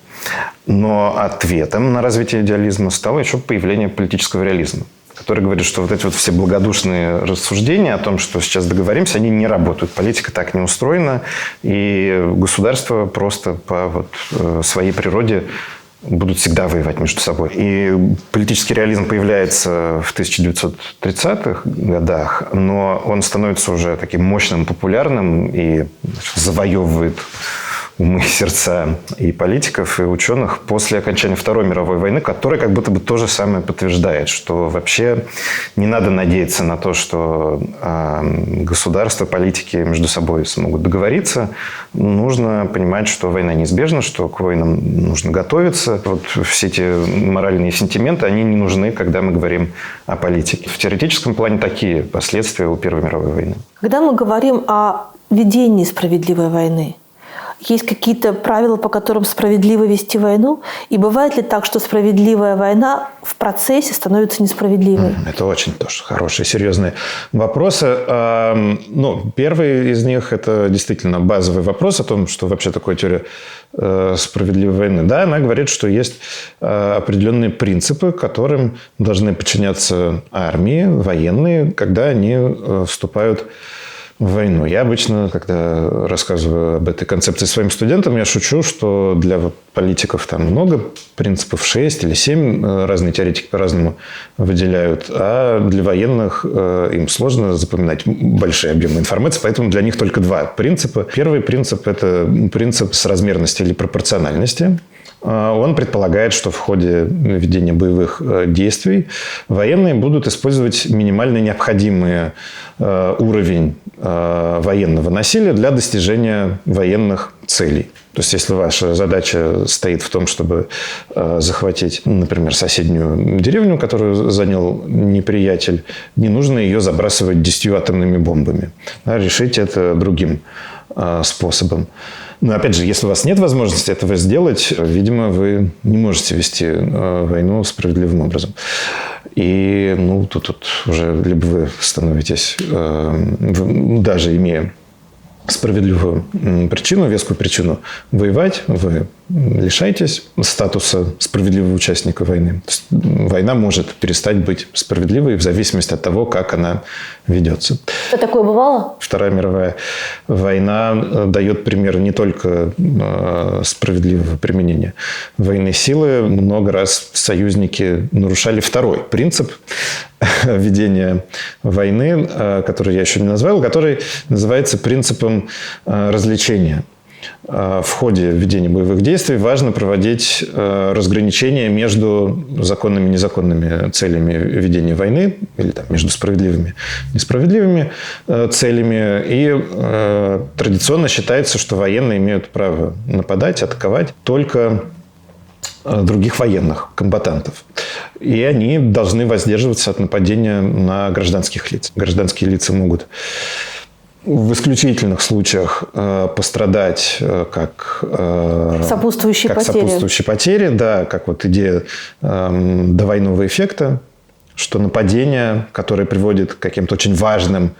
Но ответом на развитие идеализма стало еще появление политического реализма, который говорит, что вот эти вот все благодушные рассуждения о том, что сейчас договоримся, они не работают. Политика так не устроена, и государство просто по вот своей природе будут всегда воевать между собой. И политический реализм появляется в 1930-х годах, но он становится уже таким мощным, популярным и завоевывает умы, сердца и политиков, и ученых после окончания Второй мировой войны, которая как будто бы то же самое подтверждает, что вообще не надо надеяться на то, что государства, политики между собой смогут договориться. Нужно понимать, что война неизбежна, что к войнам нужно готовиться. Вот все эти моральные сентименты, они не нужны, когда мы говорим о политике. В теоретическом плане такие последствия у Первой мировой войны. Когда мы говорим о ведении справедливой войны, есть какие-то правила, по которым справедливо вести войну? И бывает ли так, что справедливая война в процессе становится несправедливой? Это очень тоже хорошие, серьезные вопросы. Первый из них – это действительно базовый вопрос о том, что вообще такое теория справедливой войны. Да, она говорит, что есть определенные принципы, которым должны подчиняться армии, военные, когда они вступают в войну. Я обычно, когда рассказываю об этой концепции своим студентам, я шучу, что для политиков там много принципов, 6 или 7, разные теоретики по-разному выделяют, а для военных им сложно запоминать большие объемы информации, поэтому для них только 2 принципа. Первый принцип – это принцип соразмерности или пропорциональности. Он предполагает, что в ходе ведения боевых действий военные будут использовать минимально необходимый уровень военного насилия для достижения военных целей. То есть, если ваша задача стоит в том, чтобы захватить, например, соседнюю деревню, которую занял неприятель, не нужно ее забрасывать 10 атомными бомбами. Решить это другим способом. Но, опять же, если у вас нет возможности этого сделать, видимо, вы не можете вести войну справедливым образом. И тут уже либо вы становитесь, даже имея справедливую причину, вескую причину воевать, вы лишаетесь статуса справедливого участника войны. То есть война может перестать быть справедливой в зависимости от того, как она ведется. Что такое бывало? Вторая мировая война дает пример не только справедливого применения военной силы. Много раз союзники нарушали второй принцип ведения войны, который я еще не назвал, который называется принципом развлечения. В ходе ведения боевых действий важно проводить разграничение между законными и незаконными целями ведения войны, или между справедливыми и несправедливыми целями. И традиционно считается, что военные имеют право нападать, атаковать только других военных, комбатантов. И они должны воздерживаться от нападения на гражданских лиц. Гражданские лица могут в исключительных случаях пострадать как сопутствующие потери, да, как вот идея довойного эффекта, что нападение, которое приводит к каким-то очень важным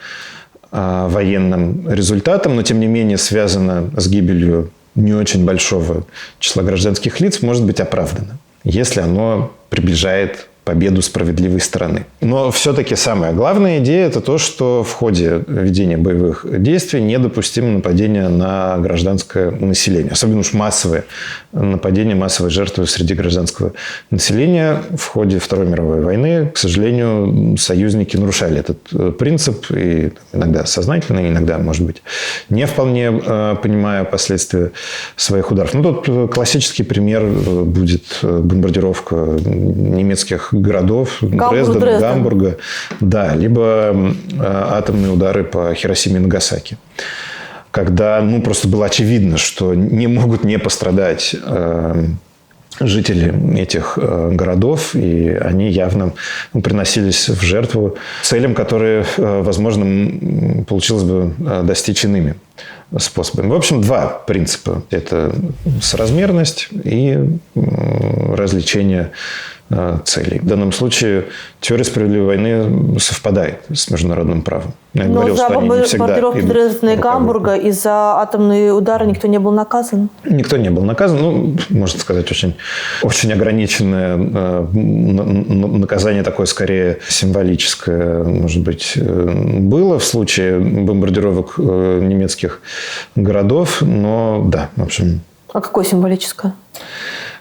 военным результатам, но тем не менее связано с гибелью не очень большого числа гражданских лиц, может быть оправдано, если оно приближает победу справедливой стороны. Но все-таки самая главная идея – это то, что в ходе ведения боевых действий недопустимо нападение на гражданское население. Особенно уж массовые нападения, массовые жертвы среди гражданского населения. В ходе Второй мировой войны, к сожалению, союзники нарушали этот принцип. И иногда сознательно, иногда, может быть, не вполне понимая последствия своих ударов. Ну, тут классический пример будет бомбардировка немецких городов, Дрездена, Гамбурга, да, либо атомные удары по Хиросиме и Нагасаки. Когда просто было очевидно, что не могут не пострадать жители этих городов, и они явно приносились в жертву целям, которые, возможно, получилось бы достичь иными способами. В общем, два принципа. Это соразмерность и развлечение целей. В данном случае теория справедливой войны совпадает с международным правом. Но за бомбардировки Дрездена и Гамбурга и за атомные удары никто не был наказан? Никто не был наказан. Можно сказать, очень ограниченное наказание, такое скорее символическое, может быть, было в случае бомбардировок немецких городов. Но да, в общем... А какое символическое?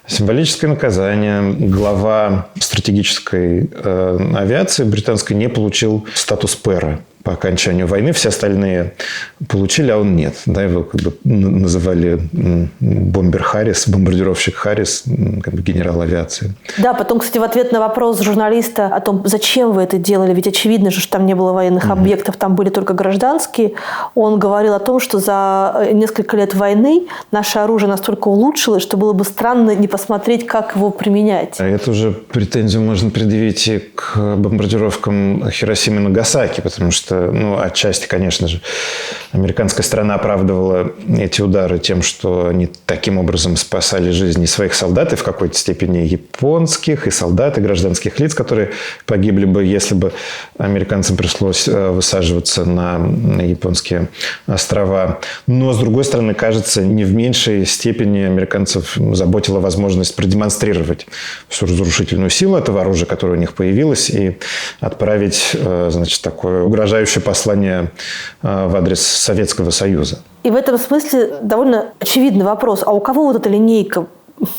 Символическое наказание. Глава стратегической авиации британской не получил статус пэра по окончанию войны. Все остальные получили, а он нет. Да, его называли бомбер Харрис, бомбардировщик Харрис, генерал авиации. Да, потом, кстати, в ответ на вопрос журналиста о том, зачем вы это делали, ведь очевидно же, что там не было военных объектов, там были только гражданские, он говорил о том, что за несколько лет войны наше оружие настолько улучшилось, что было бы странно не посмотреть, как его применять. Эту же претензию можно предъявить и к бомбардировкам Хиросимы и Нагасаки, потому что отчасти, конечно же, американская сторона оправдывала эти удары тем, что они таким образом спасали жизни своих солдат, и в какой-то степени японских, и солдат, и гражданских лиц, которые погибли бы, если бы американцам пришлось высаживаться на японские острова. Но, с другой стороны, кажется, не в меньшей степени американцев заботила возможность продемонстрировать всю разрушительную силу этого оружия, которое у них появилось, и отправить, такое угрожающее послание в адрес Советского Союза. И в этом смысле довольно очевидный вопрос. А у кого вот эта линейка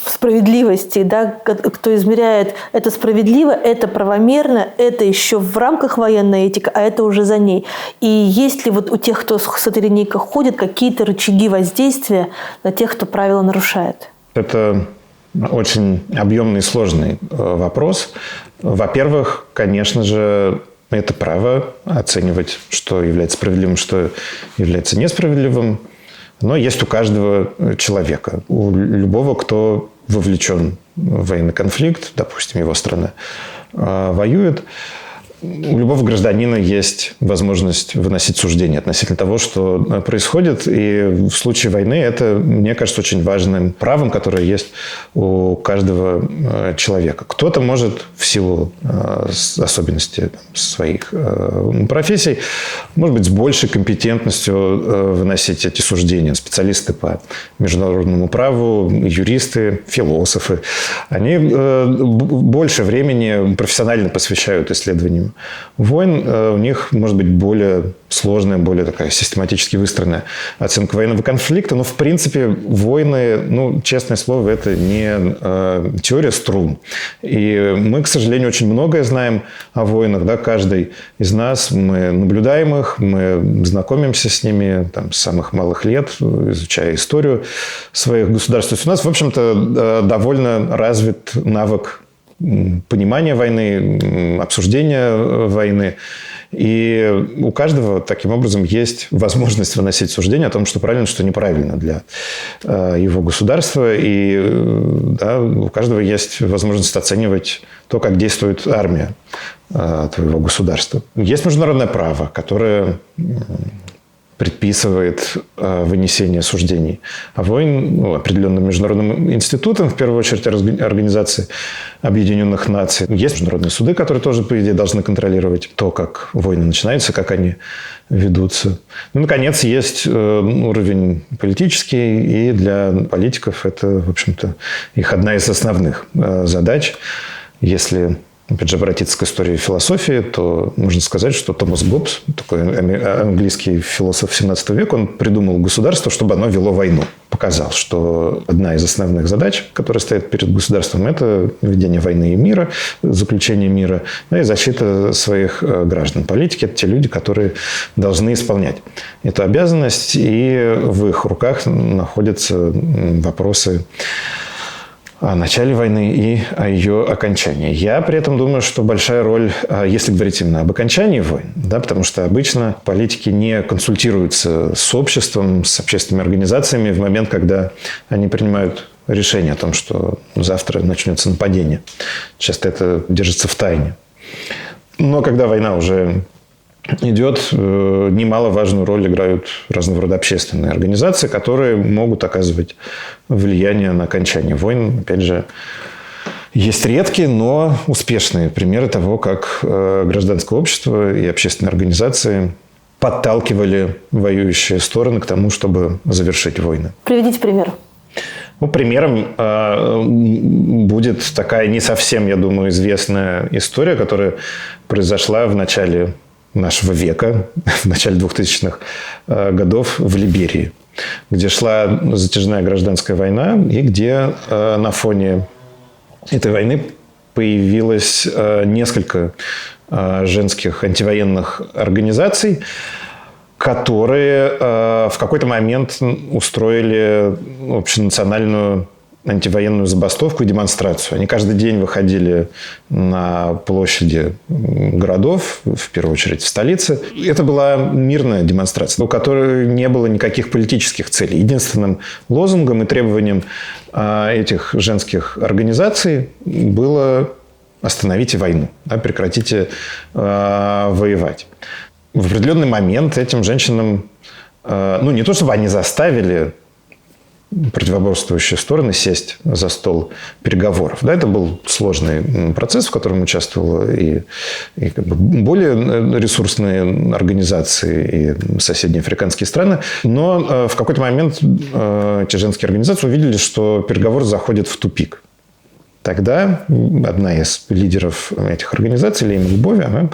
справедливости, да, кто измеряет это справедливо, это правомерно, это еще в рамках военной этики, а это уже за ней. И есть ли вот у тех, кто с этой линейкой ходит, какие-то рычаги воздействия на тех, кто правила нарушает? Это очень объемный и сложный вопрос. Во-первых, конечно же, это право оценивать, что является справедливым, что является несправедливым. Но есть у каждого человека, у любого, кто вовлечен в военный конфликт, допустим, его страна воюет, у любого гражданина есть возможность выносить суждение относительно того, что происходит. И в случае войны это, мне кажется, очень важным правом, которое есть у каждого человека. Кто-то может в силу особенностей своих профессий, может быть, с большей компетентностью выносить эти суждения. Специалисты по международному праву, юристы, философы. Они больше времени профессионально посвящают исследованиям войн. У них может быть более сложная, более такая систематически выстроенная оценка военного конфликта. Но, в принципе, войны, честное слово, это не теория струн. И мы, к сожалению, очень многое знаем о войнах. Да? Каждый из нас, мы наблюдаем их, мы знакомимся с ними с самых малых лет, изучая историю своих государств. То есть у нас, в общем-то, довольно развит навык понимания войны, обсуждения войны. И у каждого таким образом есть возможность выносить суждение о том, что правильно, что неправильно для его государства. И у каждого есть возможность оценивать то, как действует армия твоего государства. Есть международное право, которое предписывает вынесение суждений о войне определенным международным институтам, в первую очередь Организации Объединенных Наций. Есть международные суды, которые тоже, по идее, должны контролировать то, как войны начинаются, как они ведутся. Наконец, есть уровень политический, и для политиков это, в общем-то, их одна из основных задач. Если опять же, обратиться к истории философии, то можно сказать, что Томас Гоббс, такой английский философ 17 века, он придумал государство, чтобы оно вело войну. Показал, что одна из основных задач, которая стоит перед государством, это ведение войны и мира, заключение мира, и защита своих граждан. Политики – это те люди, которые должны исполнять эту обязанность, и в их руках находятся вопросы о начале войны и о ее окончании. Я при этом думаю, что большая роль, если говорить именно об окончании войн, да, потому что обычно политики не консультируются с обществом, с общественными организациями в момент, когда они принимают решение о том, что завтра начнется нападение. Часто это держится в тайне. Но когда война уже идет, немаловажную роль играют разного рода общественные организации, которые могут оказывать влияние на окончание войн. Опять же, есть редкие, но успешные примеры того, как гражданское общество и общественные организации подталкивали воюющие стороны к тому, чтобы завершить войны. Приведите пример. Ну, примером будет такая не совсем, я думаю, известная история, которая произошла в начале нашего века, в начале 2000-х годов в Либерии, где шла затяжная гражданская война, и где на фоне этой войны появилось несколько женских антивоенных организаций, которые в какой-то момент устроили общенациональную антивоенную забастовку и демонстрацию. Они каждый день выходили на площади городов, в первую очередь в столице. Это была мирная демонстрация, у которой не было никаких политических целей. Единственным лозунгом и требованием этих женских организаций было «остановите войну», прекратите воевать. В определенный момент этим женщинам, ну, не то чтобы они заставили противоборствующие стороны сесть за стол переговоров. Да, это был сложный процесс, в котором участвовали и как бы более ресурсные организации и соседние африканские страны. Но в какой-то момент эти женские организации увидели, что переговоры заходят в тупик. Тогда одна из лидеров этих организаций, Лейма Любови, она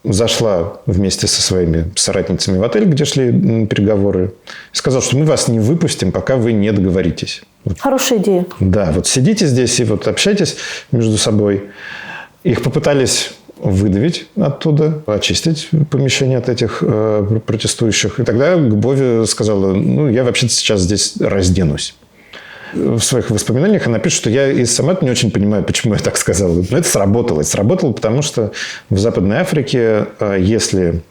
зашла вместе со своими соратницами в отель, где шли переговоры, и сказала, что мы вас не выпустим, пока вы не договоритесь. Хорошая идея. Да, вот сидите здесь и вот общайтесь между собой. Их попытались выдавить оттуда, очистить помещение от этих протестующих. И тогда Любови сказала, ну, я вообще-то сейчас здесь разденусь. В своих воспоминаниях она пишет, что я и сама не очень понимаю, почему я так сказала. Но это сработало. Это сработало, потому что в Западной Африке, если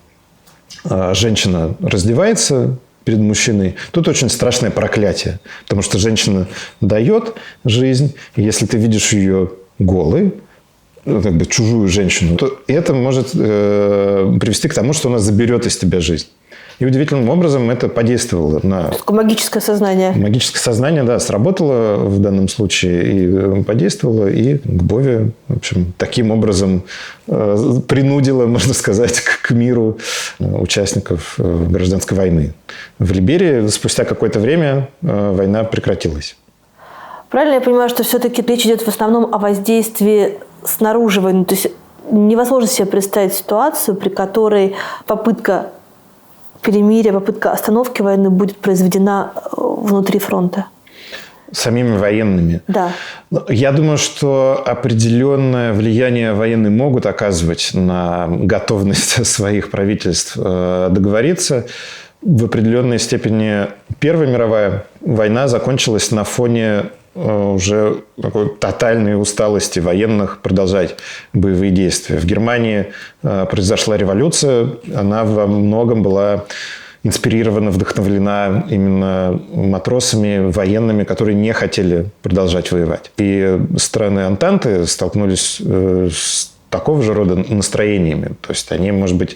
женщина раздевается перед мужчиной, тут очень страшное проклятие. Потому что женщина дает жизнь, и если ты видишь ее голой, как бы чужую женщину, то это может привести к тому, что она заберет из тебя жизнь. И удивительным образом это подействовало на... Такое магическое сознание. Магическое сознание, да, сработало в данном случае и подействовало. И Любови, в общем, таким образом принудила, можно сказать, к миру участников гражданской войны. В Либерии спустя какое-то время война прекратилась. Правильно я понимаю, что все-таки речь идет в основном о воздействии снаружи войны? То есть невозможно себе представить ситуацию, при которой попытка перемирия, попытка остановки войны будет произведена внутри фронта? Самими военными? Да. Я думаю, что определенное влияние военные могут оказывать на готовность своих правительств договориться. В определенной степени Первая мировая война закончилась на фоне уже такой тотальной усталости военных продолжать боевые действия. В Германии произошла революция. Она во многом была инспирирована, вдохновлена именно матросами, военными, которые не хотели продолжать воевать. И страны Антанты столкнулись с такого же рода настроениями. То есть они, может быть,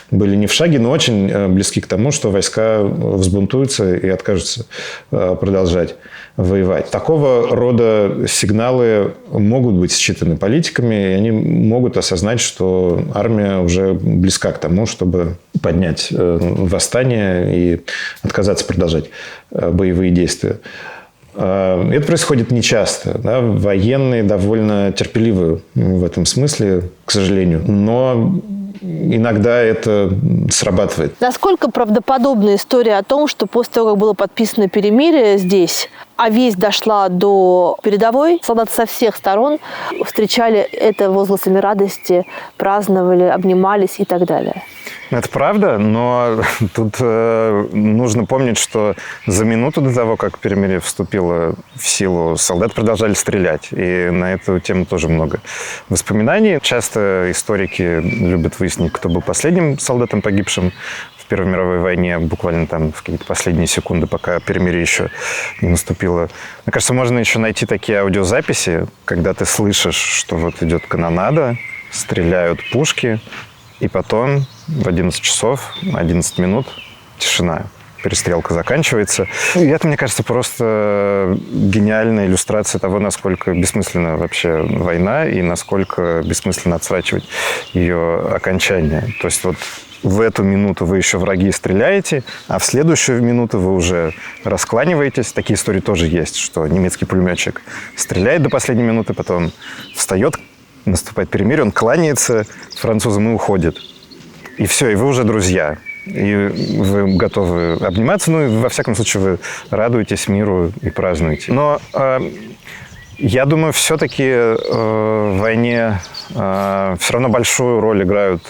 были не в шаге, но очень близки к тому, что войска взбунтуются и откажутся продолжать воевать. Такого рода сигналы могут быть считаны политиками, и они могут осознать, что армия уже близка к тому, чтобы поднять восстание и отказаться продолжать боевые действия. Это происходит нечасто. Да? Военные довольно терпеливы в этом смысле, к сожалению. Но иногда это срабатывает. Насколько правдоподобна история о том, что после того, как было подписано перемирие здесь, а весть дошла до передовой, солдаты со всех сторон встречали это возгласами радости, праздновали, обнимались и так далее? Это правда, но тут нужно помнить, что за минуту до того, как перемирие вступило в силу, солдаты продолжали стрелять. И на эту тему тоже много воспоминаний. Часто историки любят выяснить, кто был последним солдатом, погибшим в Первой мировой войне, буквально там в какие-то последние секунды, пока перемирие еще не наступило. Мне кажется, можно еще найти такие аудиозаписи, когда ты слышишь, что вот идет канонада, стреляют пушки, и потом в 11 часов, 11 минут тишина. Перестрелка заканчивается. И это, мне кажется, просто гениальная иллюстрация того, насколько бессмысленна вообще война и насколько бессмысленно отсрачивать ее окончание. То есть вот в эту минуту вы еще враги стреляете, а в следующую минуту вы уже раскланиваетесь. Такие истории тоже есть, что немецкий пулеметчик стреляет до последней минуты, потом встает, наступает перемирие, он кланяется французам и уходит. И все, и вы уже друзья. И вы готовы обниматься. Ну, и во всяком случае, вы радуетесь миру и празднуете. Но я думаю, все-таки в войне все равно большую роль играют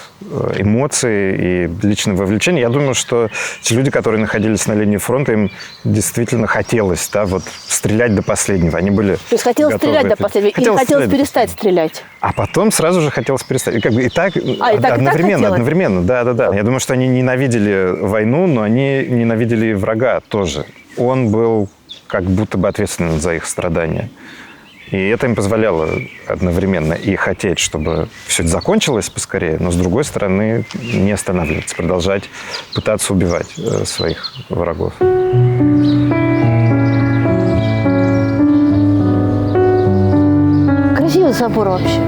эмоции и личное вовлечение. Я думаю, что те люди, которые находились на линии фронта, им действительно хотелось, да, вот, стрелять до последнего. Они были То есть хотелось стрелять до последнего, или хотелось перестать стрелять? А потом сразу же хотелось перестать. И как бы и так одновременно. Да. Я думаю, что они ненавидели войну, но они ненавидели и врага тоже. Он был как будто бы ответственен за их страдания. И это им позволяло одновременно и хотеть, чтобы все это закончилось поскорее, но, с другой стороны, не останавливаться, продолжать пытаться убивать своих врагов. Красивый собор вообще.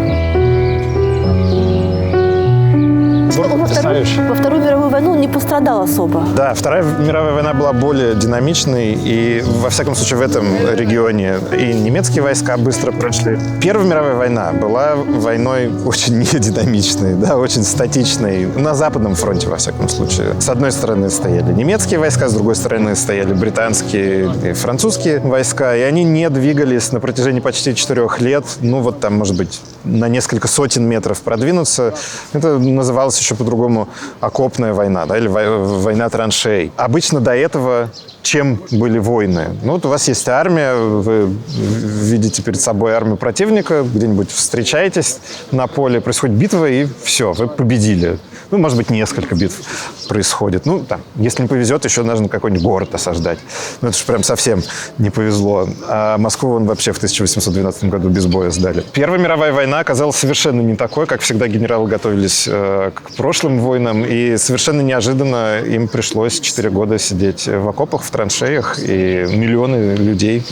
Во Вторую мировую войну он не пострадал особо. Да, Вторая мировая война была более динамичной, и, во всяком случае, в этом регионе и немецкие войска быстро прошли. Первая мировая война была войной очень нединамичной, да, очень статичной. На Западном фронте, во всяком случае. С одной стороны стояли немецкие войска, с другой стороны стояли британские и французские войска, и они не двигались на протяжении почти 4 лет. Ну, вот там, может быть, на несколько сотен метров продвинуться. Это называлось еще по-другому окопная война, да, или война траншей. Обычно до этого чем были войны? Ну, вот у вас есть армия, вы видите перед собой армию противника, где-нибудь встречаетесь на поле, происходит битва, и все, вы победили. Ну, может быть, несколько битв происходит. Ну, там, если не повезет, еще нужно какой-нибудь город осаждать. Ну, это же прям совсем не повезло. А Москву он вообще в 1812 году без боя сдали. Первая мировая война оказалась совершенно не такой, как всегда генералы готовились к прошлым войнам, и совершенно неожиданно им пришлось 4 года сидеть в окопах, в траншеях, и миллионы людей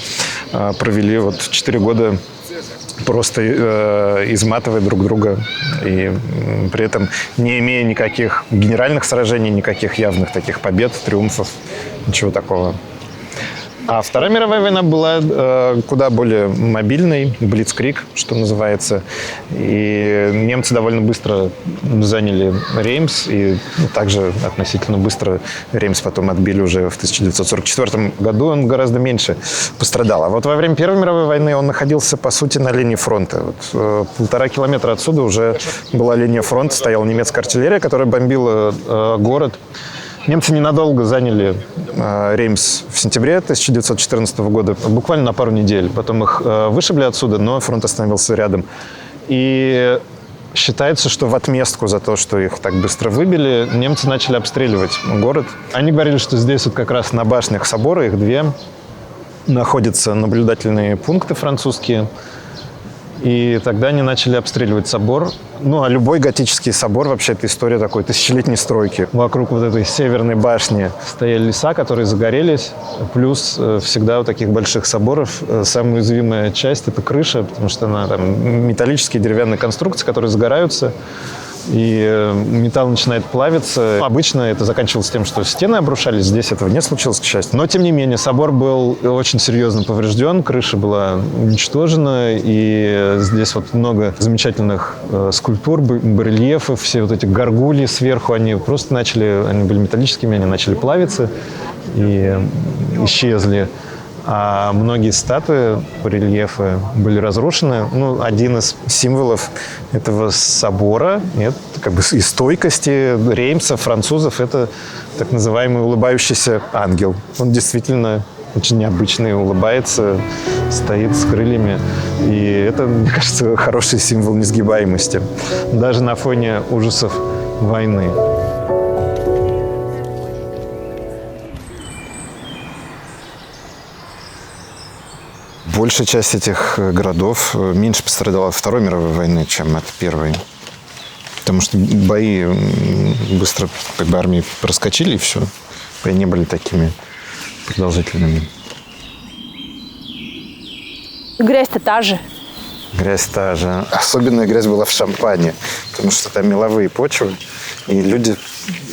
провели вот 4 года просто изматывая друг друга и при этом не имея никаких генеральных сражений, никаких явных таких побед, триумфов, ничего такого. А Вторая мировая война была куда более мобильной, блицкриг, что называется. И немцы довольно быстро заняли Реймс, и также относительно быстро Реймс потом отбили уже в 1944 году. Он гораздо меньше пострадал. А вот во время Первой мировой войны он находился, по сути, на линии фронта. Вот, 1,5 километра отсюда уже была линия фронта, стояла немецкая артиллерия, которая бомбила город. Немцы ненадолго заняли Реймс в сентябре 1914 года, буквально на пару недель. Потом их вышибли отсюда, но фронт остановился рядом. И считается, что в отместку за то, что их так быстро выбили, немцы начали обстреливать город. Они говорили, что здесь вот как раз на башнях собора, их 2, находятся наблюдательные пункты французские. И тогда они начали обстреливать собор. Ну, а любой готический собор, вообще, это история такой тысячелетней стройки. Вокруг вот этой северной башни стояли леса, которые загорелись. Плюс всегда у таких больших соборов самая уязвимая часть – это крыша, потому что она там металлические деревянные конструкции, которые загораются. и металл начинает плавиться. Обычно это заканчивалось тем, что стены обрушались. Здесь этого не случилось, к счастью. Но, тем не менее, собор был очень серьезно поврежден, крыша была уничтожена, и здесь вот много замечательных скульптур, барельефов, все вот эти горгульи сверху, они были металлическими, они начали плавиться и исчезли. А многие статуи, барельефы были разрушены. Один из символов этого собора, это как бы и стойкости реймсов, французов, это так называемый улыбающийся ангел. Он действительно очень необычный, улыбается, стоит с крыльями. И это, мне кажется, хороший символ несгибаемости, даже на фоне ужасов войны. Большая часть этих городов меньше пострадала от Второй мировой войны, чем от Первой. Потому что бои быстро армии проскочили, и все. Бои не были такими продолжительными. Грязь-то та же. Грязь та же. Особенная грязь была в Шампане, потому что там меловые почвы, и люди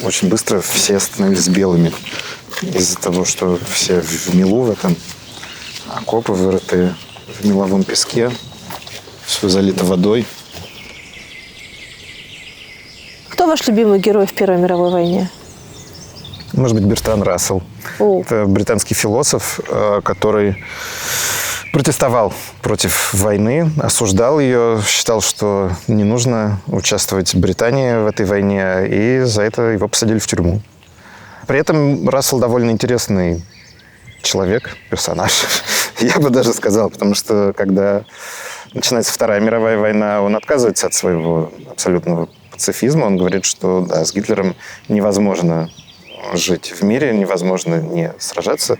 очень быстро все становились белыми из-за того, что все в мелу в этом. Окопы вырытые в меловом песке, все залито водой. Кто ваш любимый герой в Первой мировой войне? Может быть, Бертран Рассел. Это британский философ, который протестовал против войны, осуждал ее, считал, что не нужно участвовать Британии в этой войне, и за это его посадили в тюрьму. При этом Рассел довольно интересный человек, персонаж, я бы даже сказал, потому что когда начинается Вторая мировая война, он отказывается от своего абсолютного пацифизма, он говорит, что да, с Гитлером невозможно жить в мире, невозможно не сражаться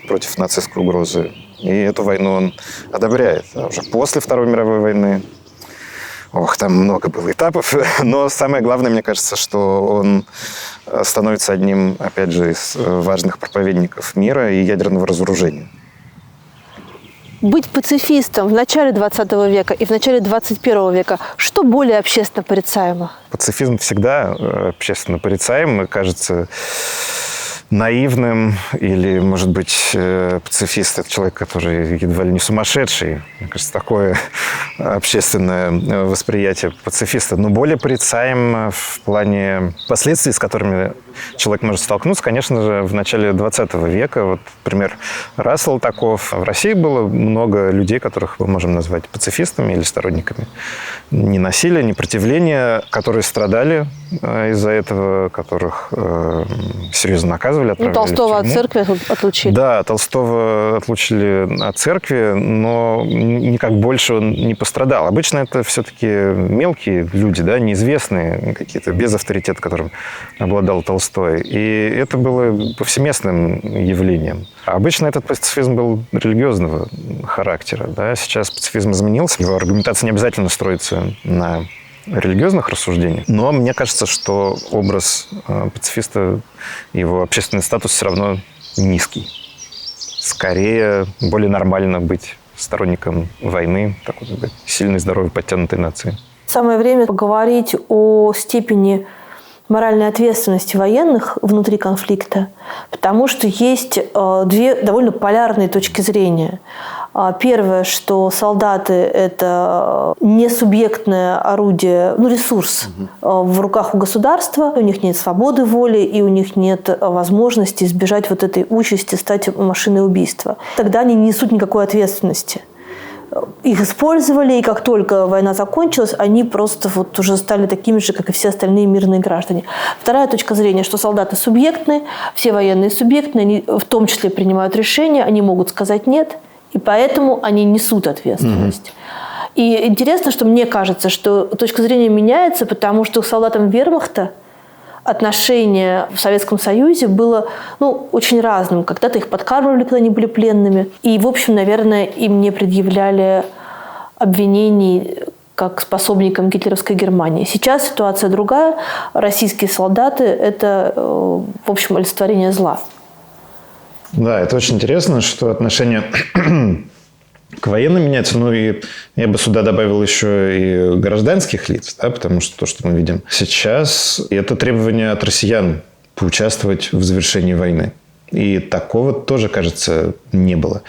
против нацистской угрозы, и эту войну он одобряет. А уже после Второй мировой войны, там много было этапов, но самое главное, мне кажется, что он становится одним, опять же, из важных проповедников мира и ядерного разоружения. Быть пацифистом в начале 20 века и в начале 21 века, что более общественно порицаемо? Пацифизм всегда общественно порицаем и кажется наивным, или, может быть, пацифист – это человек, который едва ли не сумасшедший. Мне кажется, такое общественное восприятие пацифиста. Но более порицаем в плане последствий, с которыми человек может столкнуться, конечно же, в начале 20 века. Вот, например, Рассел таков. В России было много людей, которых мы можем назвать пацифистами или сторонниками ненасилия, непротивления, которые страдали из-за этого, которых серьезно наказывали. Толстого от церкви отлучили. Да, Толстого отлучили от церкви, но никак больше он не пострадал. Обычно это все-таки мелкие люди, да, неизвестные какие-то, без авторитета, которым обладал Толстой. И это было повсеместным явлением. А обычно этот пацифизм был религиозного характера. Да. Сейчас пацифизм изменился. Его аргументация не обязательно строится на религиозных рассуждениях. Но мне кажется, что образ пацифиста, его общественный статус все равно низкий. Скорее, более нормально быть сторонником войны, такой сильной, здоровой, подтянутой нации. Самое время поговорить о степени моральной ответственности военных внутри конфликта, потому что есть две довольно полярные точки зрения. Первое, что солдаты – это не субъектное орудие, ресурс в руках у государства, у них нет свободы воли, и у них нет возможности избежать вот этой участи, стать машиной убийства. Тогда они не несут никакой ответственности. Их использовали, и как только война закончилась, они просто уже стали такими же, как и все остальные мирные граждане. Вторая точка зрения, что солдаты субъектны, все военные субъектны, они в том числе принимают решения, они могут сказать «нет», и поэтому они несут ответственность. И интересно, что мне кажется, что точка зрения меняется, потому что к солдатам вермахта отношение в Советском Союзе было очень разным. Когда-то их подкармливали, когда они были пленными. И, в общем, наверное, им не предъявляли обвинений как способникам гитлеровской Германии. Сейчас ситуация другая. Российские солдаты – это, в общем, олицетворение зла. Да, это очень интересно, что отношение к военным меняется. Ну и я бы сюда добавил еще и гражданских лиц, да, потому что то, что мы видим сейчас, это требование от россиян поучаствовать в завершении войны. И такого тоже, кажется, не было.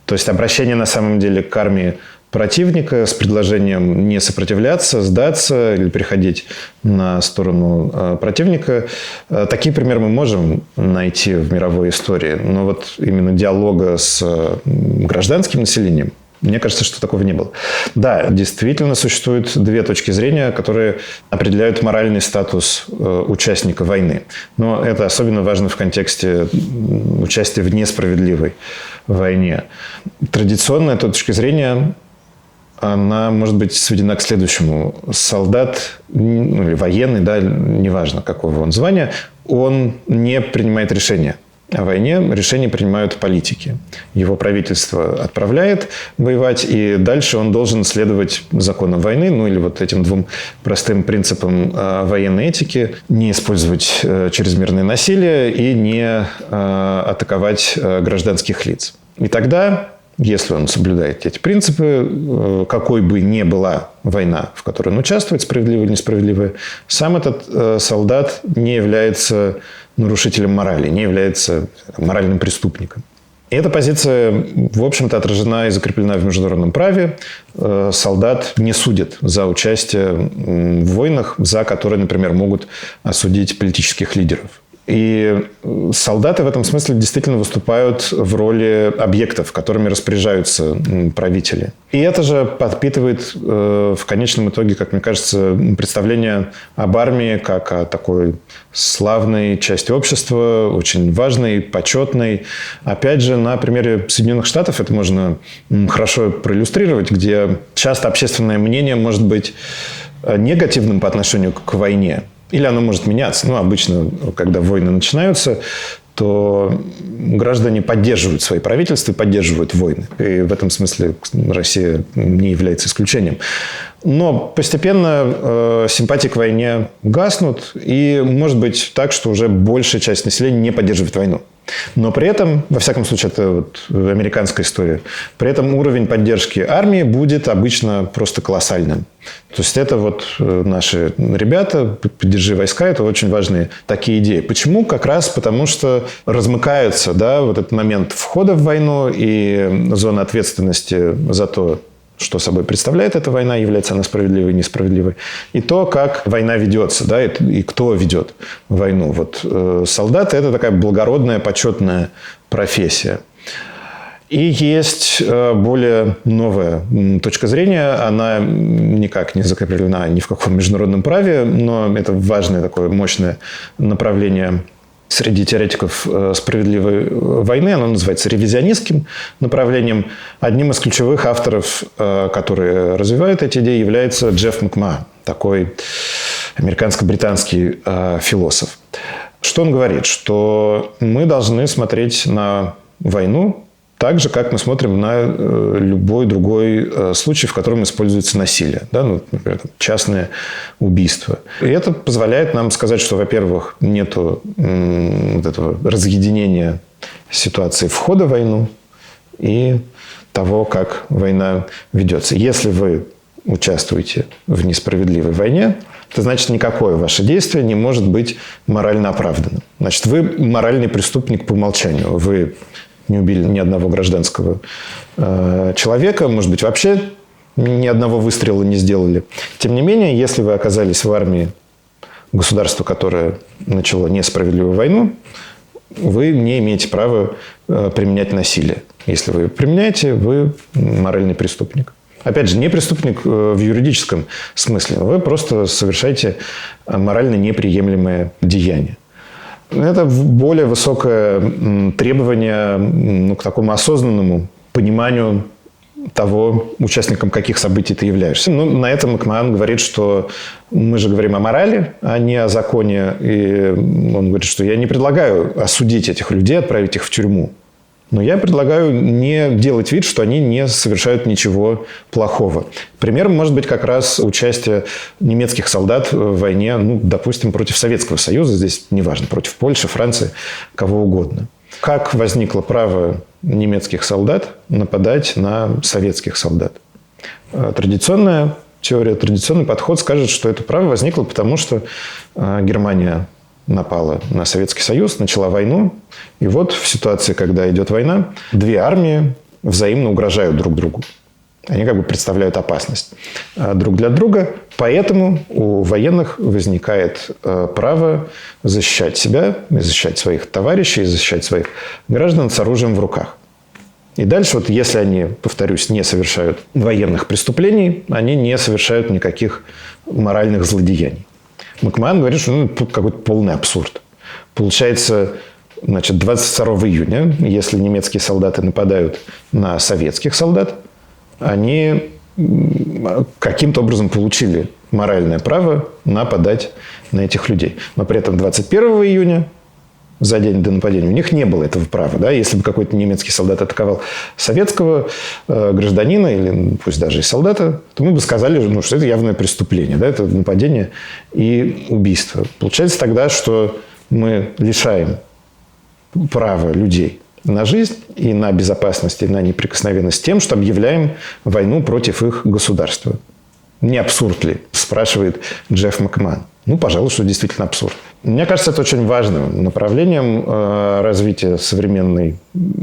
То есть обращение на самом деле к армии противника с предложением не сопротивляться, сдаться или переходить на сторону противника. Такие примеры мы можем найти в мировой истории. Но вот именно диалога с гражданским населением, мне кажется, что такого не было. Да, действительно существуют две точки зрения, которые определяют моральный статус участника войны. Но это особенно важно в контексте участия в несправедливой войне. Традиционная точка зрения, она может быть сведена к следующему. Солдат, ну, или военный, да, неважно, какого он звания, он не принимает решения о войне. Решения принимают политики. Его правительство отправляет воевать, и дальше он должен следовать законам войны, ну или вот этим двум простым принципам военной этики. Не использовать чрезмерное насилие и не атаковать гражданских лиц. И тогда, если он соблюдает эти принципы, какой бы ни была война, в которой он участвует, справедливая или несправедливая, сам этот солдат не является нарушителем морали, не является моральным преступником. И эта позиция, в общем-то, отражена и закреплена в международном праве. Солдат не судит за участие в войнах, за которые, например, могут осудить политических лидеров. И солдаты в этом смысле действительно выступают в роли объектов, которыми распоряжаются правители. И это же подпитывает в конечном итоге, как мне кажется, представление об армии как о такой славной части общества, очень важной, почетной. Опять же, на примере Соединенных Штатов это можно хорошо проиллюстрировать, где часто общественное мнение может быть негативным по отношению к войне. Или оно может меняться. Ну, обычно, когда войны начинаются, то граждане поддерживают свои правительства и поддерживают войны. И в этом смысле Россия не является исключением. Но постепенно симпатии к войне гаснут. И может быть так, что уже большая часть населения не поддерживает войну. Но при этом, во всяком случае, это вот американская история, при этом уровень поддержки армии будет обычно просто колоссальным. То есть это вот наши ребята, поддержи войска, это очень важные такие идеи. Почему? Как раз потому, что размыкается, да, вот этот момент входа в войну и зона ответственности за то, что собой представляет эта война, является она справедливой, несправедливой, и то, как война ведется, да, и кто ведет войну. Вот солдаты – это такая благородная, почетная профессия. И есть более новая точка зрения, она никак не закреплена ни в каком международном праве, но это важное такое мощное направление среди теоретиков справедливой войны. Оно называется ревизионистским направлением. Одним из ключевых авторов, которые развивают эти идеи, является Джефф Макмахан, такой американско-британский философ. Что он говорит? Что мы должны смотреть на войну так же, как мы смотрим на любой другой случай, в котором используется насилие. Да? Ну, например, частное убийство. И это позволяет нам сказать, что, во-первых, нет вот этого разъединения ситуации входа в войну и того, как война ведется. Если вы участвуете в несправедливой войне, это значит, никакое ваше действие не может быть морально оправданным. Значит, вы моральный преступник по умолчанию. Вы не убили ни одного гражданского человека, может быть, вообще ни одного выстрела не сделали. Тем не менее, если вы оказались в армии государства, которое начало несправедливую войну, вы не имеете права применять насилие. Если вы применяете, вы моральный преступник. Опять же, не преступник в юридическом смысле. Вы просто совершаете морально неприемлемое деяние. Это более высокое требование к такому осознанному пониманию того, участником каких событий ты являешься. Ну, на этом Макмахан говорит, что мы же говорим о морали, а не о законе. И он говорит, что я не предлагаю осудить этих людей, отправить их в тюрьму. Но я предлагаю не делать вид, что они не совершают ничего плохого. Примером может быть как раз участие немецких солдат в войне, ну, допустим, против Советского Союза. Здесь неважно, против Польши, Франции, кого угодно. Как возникло право немецких солдат нападать на советских солдат. Традиционная теория, традиционный подход скажет, что это право возникло потому, что Германия напала на Советский Союз, начала войну. И вот в ситуации, когда идет война, две армии взаимно угрожают друг другу. Они как бы представляют опасность друг для друга. Поэтому у военных возникает право защищать себя, защищать своих товарищей, защищать своих граждан с оружием в руках. И дальше, вот если они, повторюсь, не совершают военных преступлений, они не совершают никаких моральных злодеяний. Макман говорит, что тут какой-то полный абсурд. Получается, значит, 22 июня, если немецкие солдаты нападают на советских солдат, они каким-то образом получили моральное право нападать на этих людей. Но при этом 21 июня, за день до нападения, у них не было этого права. Да? Если бы какой-то немецкий солдат атаковал советского гражданина, или пусть даже и солдата, то мы бы сказали, что это явное преступление. Да? Это нападение и убийство. Получается тогда, что мы лишаем права людей на жизнь и на безопасность, и на неприкосновенность тем, что объявляем войну против их государства. Не абсурд ли? Спрашивает Джефф Макман. Пожалуй, что действительно абсурд. Мне кажется, это очень важным направлением развития современной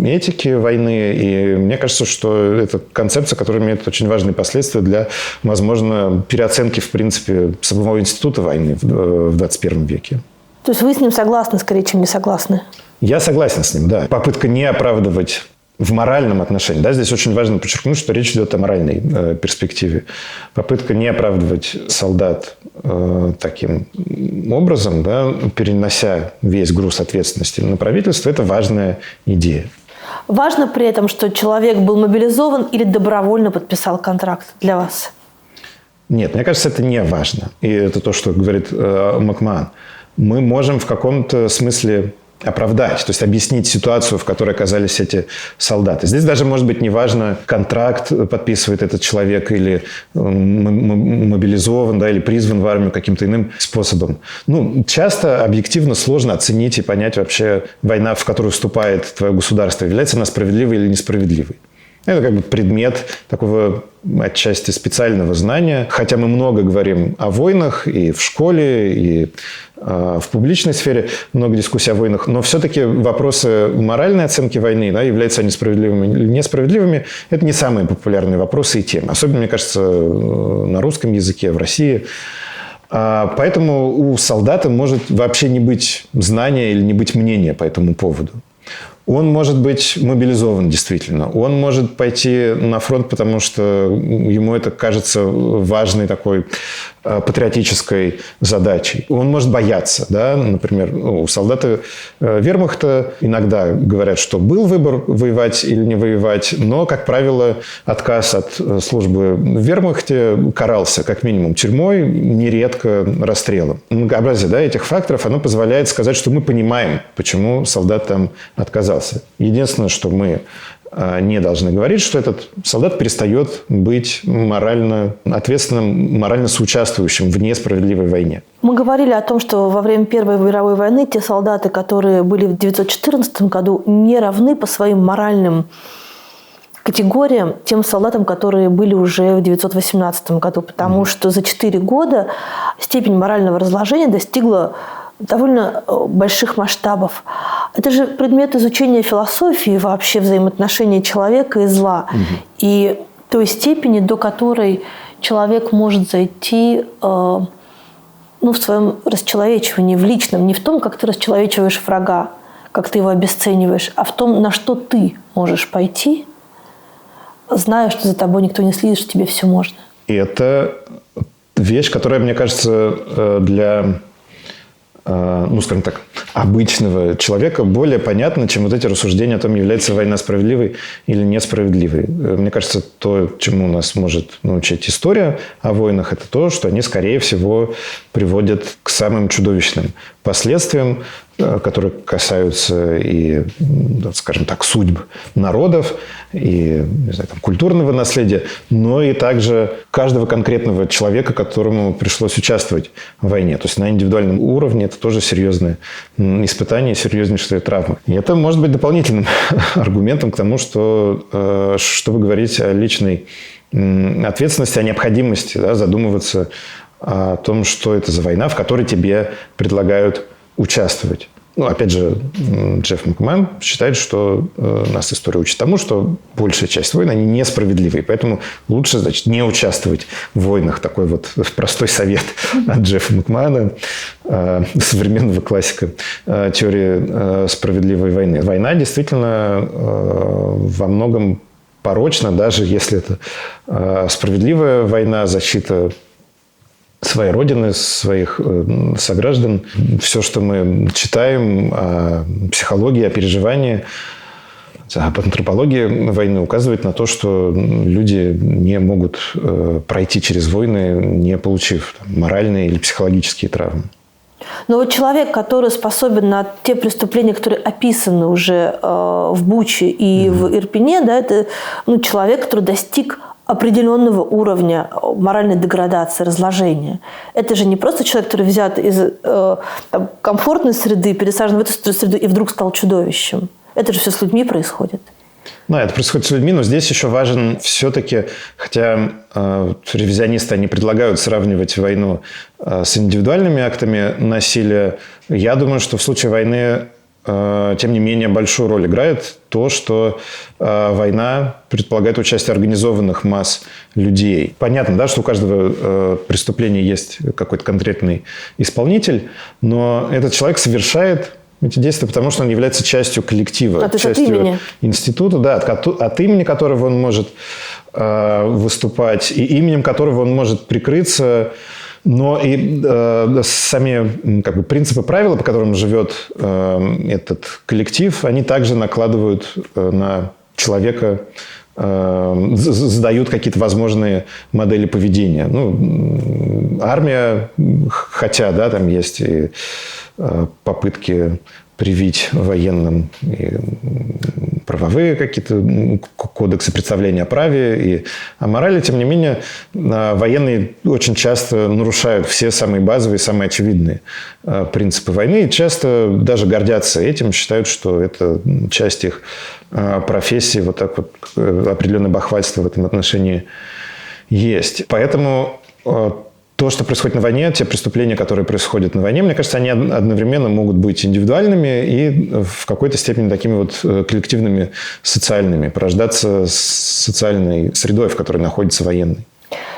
этики войны. И мне кажется, что это концепция, которая имеет очень важные последствия для, возможно, переоценки, в принципе, самого института войны в 21 веке. То есть вы с ним согласны, скорее, чем не согласны? Я согласен с ним, да. Попытка не оправдывать в моральном отношении. Да, здесь очень важно подчеркнуть, что речь идет о моральной перспективе. Попытка не оправдывать солдат таким образом, да, перенося весь груз ответственности на правительство, это важная идея. Важно при этом, что человек был мобилизован или добровольно подписал контракт для вас? Нет, мне кажется, это не важно. И это то, что говорит Макман. Мы можем в каком-то смысле оправдать, то есть объяснить ситуацию, в которой оказались эти солдаты. Здесь даже, может быть, не важно, контракт подписывает этот человек или мобилизован, да, или призван в армию каким-то иным способом. Часто объективно сложно оценить и понять вообще, война, в которую вступает твое государство, является она справедливой или несправедливой. Это как бы предмет такого отчасти специального знания. Хотя мы много говорим о войнах и в школе, и в публичной сфере, много дискуссий о войнах. Но все-таки вопросы моральной оценки войны, да, являются они справедливыми или несправедливыми, это не самые популярные вопросы и темы. Особенно, мне кажется, на русском языке, в России. Поэтому у солдата может вообще не быть знания или не быть мнения по этому поводу. Он может быть мобилизован действительно. Он может пойти на фронт, потому что ему это кажется важной такой патриотической задачей. Он может бояться. Да? Например, у солдата вермахта иногда говорят, что был выбор воевать или не воевать, но, как правило, отказ от службы в вермахте карался как минимум тюрьмой, нередко расстрелом. Многообразие, да, этих факторов, оно позволяет сказать, что мы понимаем, почему солдат там отказался. Единственное, что мы не должны говорить, что этот солдат перестает быть морально ответственным, морально соучаствующим в несправедливой войне. Мы говорили о том, что во время Первой мировой войны те солдаты, которые были в 1914 году, не равны по своим моральным категориям тем солдатам, которые были уже в 1918 году, потому что за 4 года степень морального разложения достигла довольно больших масштабов. Это же предмет изучения философии, вообще взаимоотношения человека и зла. И той степени, до которой человек может зайти в своем расчеловечивании, в личном, не в том, как ты расчеловечиваешь врага, как ты его обесцениваешь, а в том, на что ты можешь пойти, зная, что за тобой никто не следит, что тебе все можно. И это вещь, которая, мне кажется, для скажем так, обычного человека более понятно, чем вот эти рассуждения о том, является война справедливой или несправедливой. Мне кажется, то, чему нас может научить история о войнах, это то, что они, скорее всего, приводят к самым чудовищным последствиям, которые касаются и, скажем так, судьб народов, и культурного наследия, но и также каждого конкретного человека, которому пришлось участвовать в войне. То есть на индивидуальном уровне это тоже серьезное испытания, серьезнейшие травмы. И это может быть дополнительным аргументом к тому, что вы говорите о личной ответственности, о необходимости, да, задумываться о том, что это за война, в которой тебе предлагают участвовать. Ну, опять же, Джефф Макман считает, что нас история учит тому, что большая часть войн, они несправедливые. Поэтому лучше, значит, не участвовать в войнах. Такой вот простой совет от Джеффа Макмана, современного классика теории справедливой войны. Война действительно во многом порочна, даже если это справедливая война, защита своей родины, своих сограждан. Все, что мы читаем о психологии, о переживании, об антропологии войны, указывает на то, что люди не могут пройти через войны, не получив моральные или психологические травмы. Но вот человек, который способен на те преступления, которые описаны уже в Буче и в Ирпене, да, это человек, который достиг определенного уровня моральной деградации, разложения. Это же не просто человек, который взят из комфортной среды, пересажен в эту среду и вдруг стал чудовищем. Это же все с людьми происходит. Да, это происходит с людьми, но здесь еще важен все-таки, хотя ревизионисты, они предлагают сравнивать войну с индивидуальными актами насилия, я думаю, что в случае войны тем не менее, большую роль играет то, что война предполагает участие организованных масс людей. Понятно, да, что у каждого преступления есть какой-то конкретный исполнитель, но этот человек совершает эти действия, потому что он является частью коллектива, частью института, да, от имени которого он может выступать и именем которого он может прикрыться. Но и сами принципы, правила, по которым живет этот коллектив, они также накладывают на человека, задают какие-то возможные модели поведения. Ну, армия, хотя, да, там есть и попытки привить военным и правовые какие-то кодексы представления о праве и о морали. Тем не менее, военные очень часто нарушают все самые базовые, самые очевидные принципы войны. И часто даже гордятся этим, считают, что это часть их профессии. Вот так вот определенное бахвальство в этом отношении есть. Поэтому то, что происходит на войне, те преступления, которые происходят на войне, мне кажется, они одновременно могут быть индивидуальными и в какой-то степени такими вот коллективными, социальными, порождаться социальной средой, в которой находится военный.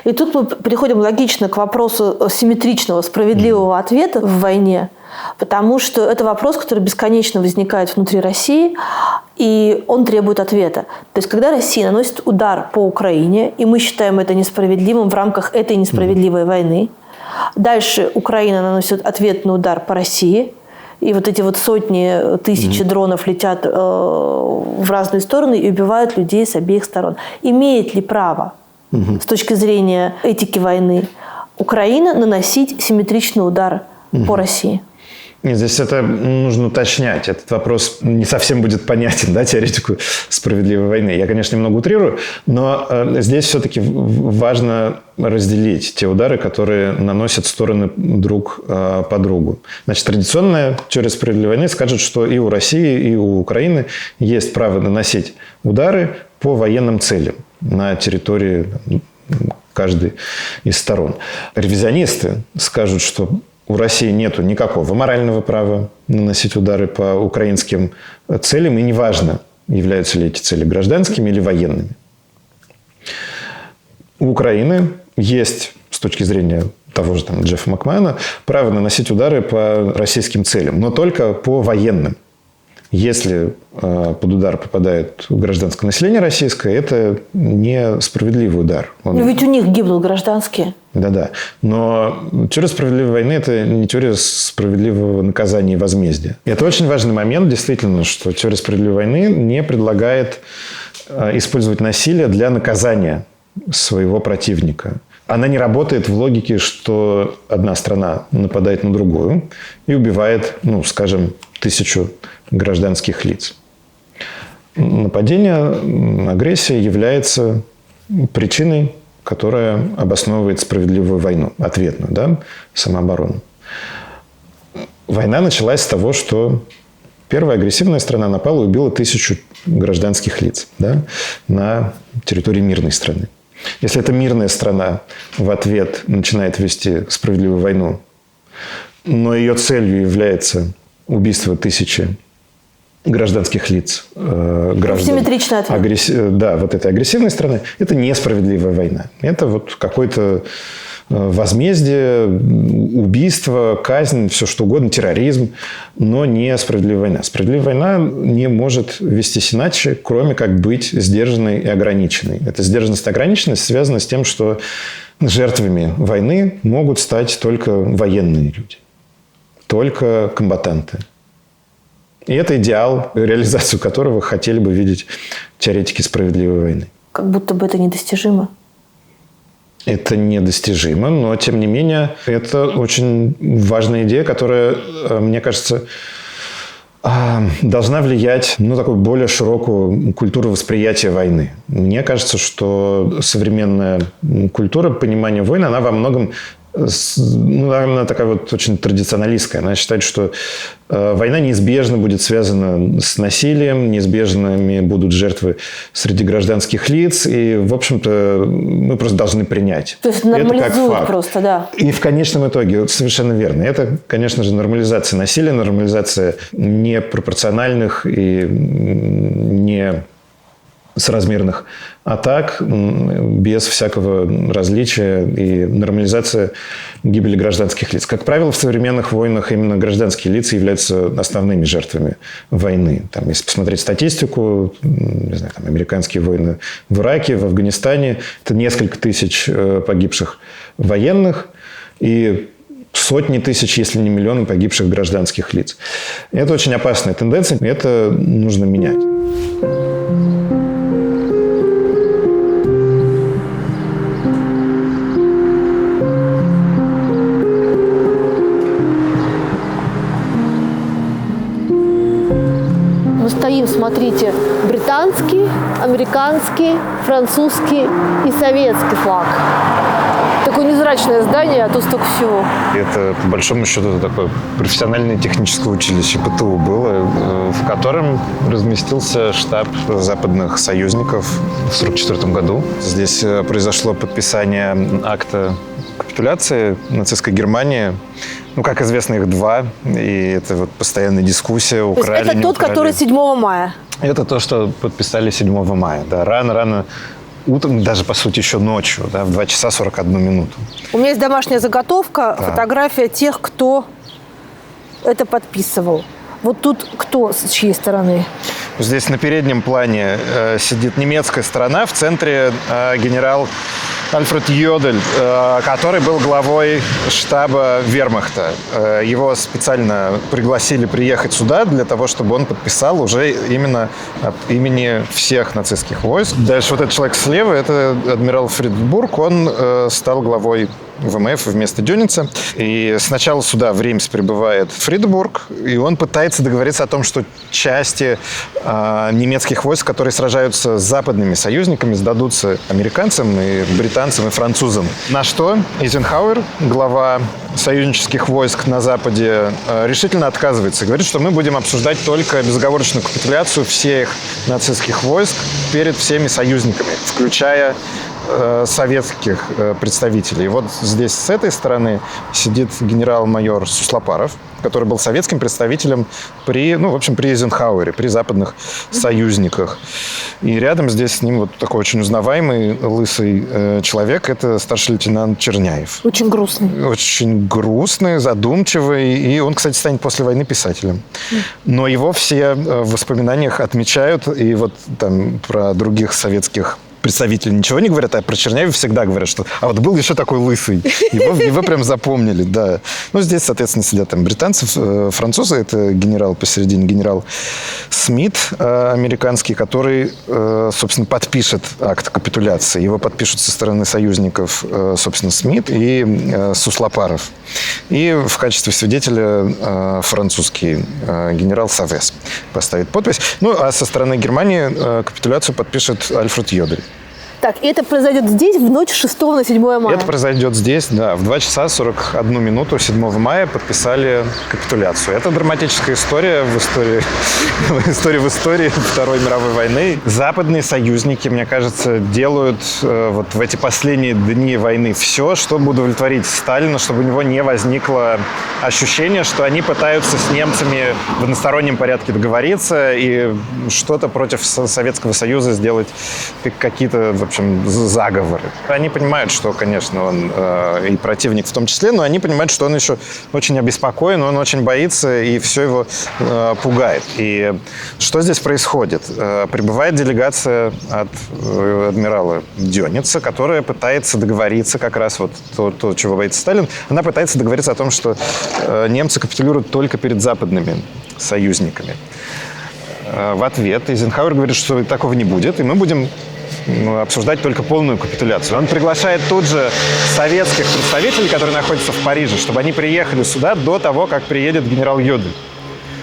И тут мы переходим логично к вопросу симметричного, справедливого ответа в войне, потому что это вопрос, который бесконечно возникает внутри России, и он требует ответа. То есть, когда Россия наносит удар по Украине, и мы считаем это несправедливым в рамках этой несправедливой войны, дальше Украина наносит ответный удар по России, и вот эти вот сотни, тысячи дронов летят в разные стороны и убивают людей с обеих сторон. Имеет ли право с точки зрения этики войны Украина наносить симметричный удар по России? Нет, здесь это нужно уточнять. Этот вопрос не совсем будет понятен, да, теоретику справедливой войны. Я, конечно, немного утрирую, но здесь все-таки важно разделить те удары, которые наносят стороны друг по другу. Значит, традиционная теория справедливой войны скажет, что и у России, и у Украины есть право наносить удары по военным целям на территории каждой из сторон. Ревизионисты скажут, что у России нет никакого морального права наносить удары по украинским целям, и неважно, являются ли эти цели гражданскими или военными. У Украины есть, с точки зрения того же Джеффа Макмана, право наносить удары по российским целям, но только по военным. Если под удар попадает гражданское население российское, это не справедливый удар. Но ведь у них гибнут гражданские. Да-да. Но теория справедливой войны – это не теория справедливого наказания и возмездия. И это очень важный момент, действительно, что теория справедливой войны не предлагает использовать насилие для наказания своего противника. Она не работает в логике, что одна страна нападает на другую и убивает, скажем, 1000 гражданских лиц. Нападение, агрессия является причиной, которая обосновывает справедливую войну, ответную, да, самооборону. Война началась с того, что первая агрессивная страна напала и убила 1000 гражданских лиц, да, на территории мирной страны. Если эта мирная страна в ответ начинает вести справедливую войну, но ее целью является убийство 1000 гражданских лиц, граждан, симметричный ответ. Да, вот этой агрессивной страны, это несправедливая война. Это вот какой-то возмездие, убийство, казнь, все что угодно, терроризм, но не справедливая война. Справедливая война не может вестись иначе, кроме как быть сдержанной и ограниченной. Эта сдержанность и ограниченность связана с тем, что жертвами войны могут стать только военные люди, только комбатанты. И это идеал, реализацию которого хотели бы видеть теоретики справедливой войны. Как будто бы это недостижимо. Это недостижимо, но, тем не менее, это очень важная идея, которая, мне кажется, должна влиять на такую более широкую культуру восприятия войны. Мне кажется, что современная культура понимания войны, она во многом, она такая вот очень традиционалистская. Она считает, что война неизбежно будет связана с насилием, неизбежными будут жертвы среди гражданских лиц, и, в общем-то, мы просто должны принять. То есть нормализуют просто, да. И в конечном итоге, совершенно верно, это, конечно же, нормализация насилия, нормализация непропорциональных и не соразмерных атак без всякого различия и нормализация гибели гражданских лиц. Как правило, в современных войнах именно гражданские лица являются основными жертвами войны. Там, если посмотреть статистику, не знаю, там, американские войны в Ираке, в Афганистане, это несколько тысяч погибших военных и сотни тысяч, если не миллионы погибших гражданских лиц. Это очень опасная тенденция, и это нужно менять. Стоим, смотрите, британский, американский, французский и советский флаг. Такое невзрачное здание, а тут столько всего. Это, по большому счету, такое профессиональное техническое училище ПТУ было, в котором разместился штаб западных союзников в 1944 году. Здесь произошло подписание акта капитуляции нацистской Германии. Ну, как известно, их два, и это вот постоянная дискуссия, украли, это не тот, украли. который 7 мая? Это то, что подписали 7 мая, да, рано утром, даже, по сути, еще ночью, да, в 2 часа 41 минуту. У меня есть домашняя заготовка, Да. фотография тех, кто это подписывал. Вот тут кто с чьей стороны? Здесь на переднем плане сидит немецкая сторона, в центре генерал Альфред Йодель, который был главой штаба Вермахта. Его специально пригласили приехать сюда для того, чтобы он подписал уже именно от имени всех нацистских войск. Дальше вот этот человек слева, это адмирал Фридбург, он стал главой ВМФ вместо Дёница. И сначала сюда в Реймс прибывает Фридбург, и он пытается договориться о том, что части немецких войск, которые сражаются с западными союзниками, сдадутся американцам и британцам и французам. На что Эйзенхауэр, глава союзнических войск на Западе, решительно отказывается. Говорит, что мы будем обсуждать только безоговорочную капитуляцию всех нацистских войск перед всеми союзниками, включая советских представителей. И вот здесь с этой стороны сидит генерал-майор Суслопаров, который был советским представителем при Эйзенхауэре, при западных союзниках. И рядом здесь с ним вот такой очень узнаваемый лысый человек, это старший лейтенант Черняев. Очень грустный. Очень грустный, задумчивый. И он, кстати, станет после войны писателем. Но его все в воспоминаниях отмечают. И вот там про других советских представители ничего не говорят, а про Черняева всегда говорят, что а вот был еще такой лысый. Его прям запомнили, да. Ну, здесь, соответственно, сидят там британцы, французы. Это генерал посередине, генерал Смит, американский, который, собственно, подпишет акт капитуляции. Его подпишут со стороны союзников, собственно, Смит и Суслопаров. И в качестве свидетеля французский генерал Савес поставит подпись. Ну, а со стороны Германии капитуляцию подпишет Альфред Йодель. Так, и это произойдет здесь в ночь с 6 на 7 мая? Это произойдет здесь, да. В 2 часа 41 минуту 7 мая подписали капитуляцию. Это драматическая история в истории Второй мировой войны. Западные союзники, мне кажется, делают вот в эти последние дни войны все, чтобы удовлетворить Сталина, чтобы у него не возникло ощущения, что они пытаются с немцами в одностороннем порядке договориться и что-то против Советского Союза сделать, какие-то, в общем, заговоры. Они понимают, что, конечно, он и противник в том числе, но они понимают, что он еще очень обеспокоен, он очень боится, и все его пугает. И что здесь происходит? Прибывает делегация от адмирала Дёница, которая пытается договориться, как раз вот то, чего боится Сталин, она пытается договориться о том, что немцы капитулируют только перед западными союзниками. В ответ Эйзенхауэр говорит, что такого не будет, и мы будем обсуждать только полную капитуляцию. Он приглашает тут же советских представителей, которые находятся в Париже, чтобы они приехали сюда до того, как приедет генерал Йодель.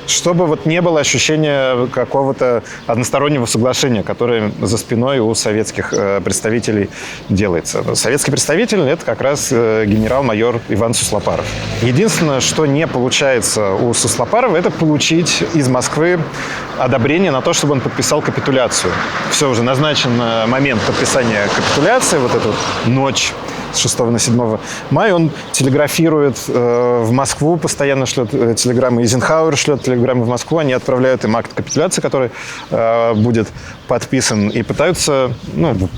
Чтобы вот не было ощущения какого-то одностороннего соглашения, которое за спиной у советских представителей делается. Советский представитель – это как раз генерал-майор Иван Суслопаров. Единственное, что не получается у Суслопарова, это получить из Москвы одобрение на то, чтобы он подписал капитуляцию. Все, уже назначен момент подписания капитуляции, вот эту ночь с 6 на 7 мая, он телеграфирует в Москву, постоянно шлет телеграммы. Эйзенхауэр шлет телеграммы в Москву, они отправляют им акт капитуляции, который будет подписан, и пытаются,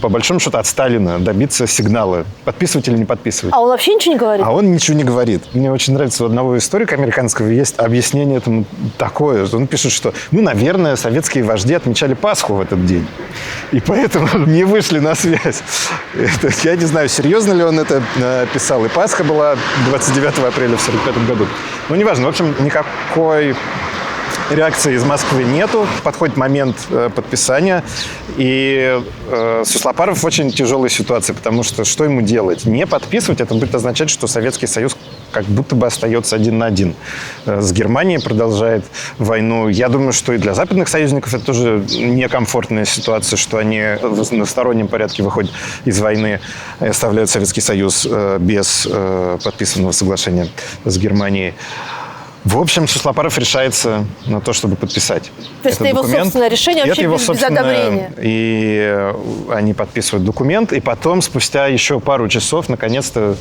по большому счету, от Сталина добиться сигнала, подписывать или не подписывать. А он вообще ничего не говорит? А он ничего не говорит. Мне очень нравится, у одного историка американского есть объяснение этому такое. Он пишет, что, наверное, советские вожди отмечали Пасху в этот день, и поэтому не вышли на связь. Я не знаю, серьезно ли он это писал. И Пасха была 29 апреля в 1945 году. Неважно. В общем, никакой реакции из Москвы нету. Подходит момент подписания. И Суслопаров в очень тяжелой ситуации, потому что ему делать? Не подписывать, это будет означать, что Советский Союз как будто бы остается один на один. С Германией продолжает войну. Я думаю, что и для западных союзников это тоже некомфортная ситуация, что они в одностороннем порядке выходят из войны и оставляют Советский Союз без подписанного соглашения с Германией. В общем, Суслопаров решается на то, чтобы подписать. То есть это его собственное решение, вообще без одобрения? И они подписывают документ, и потом, спустя еще пару часов, наконец-то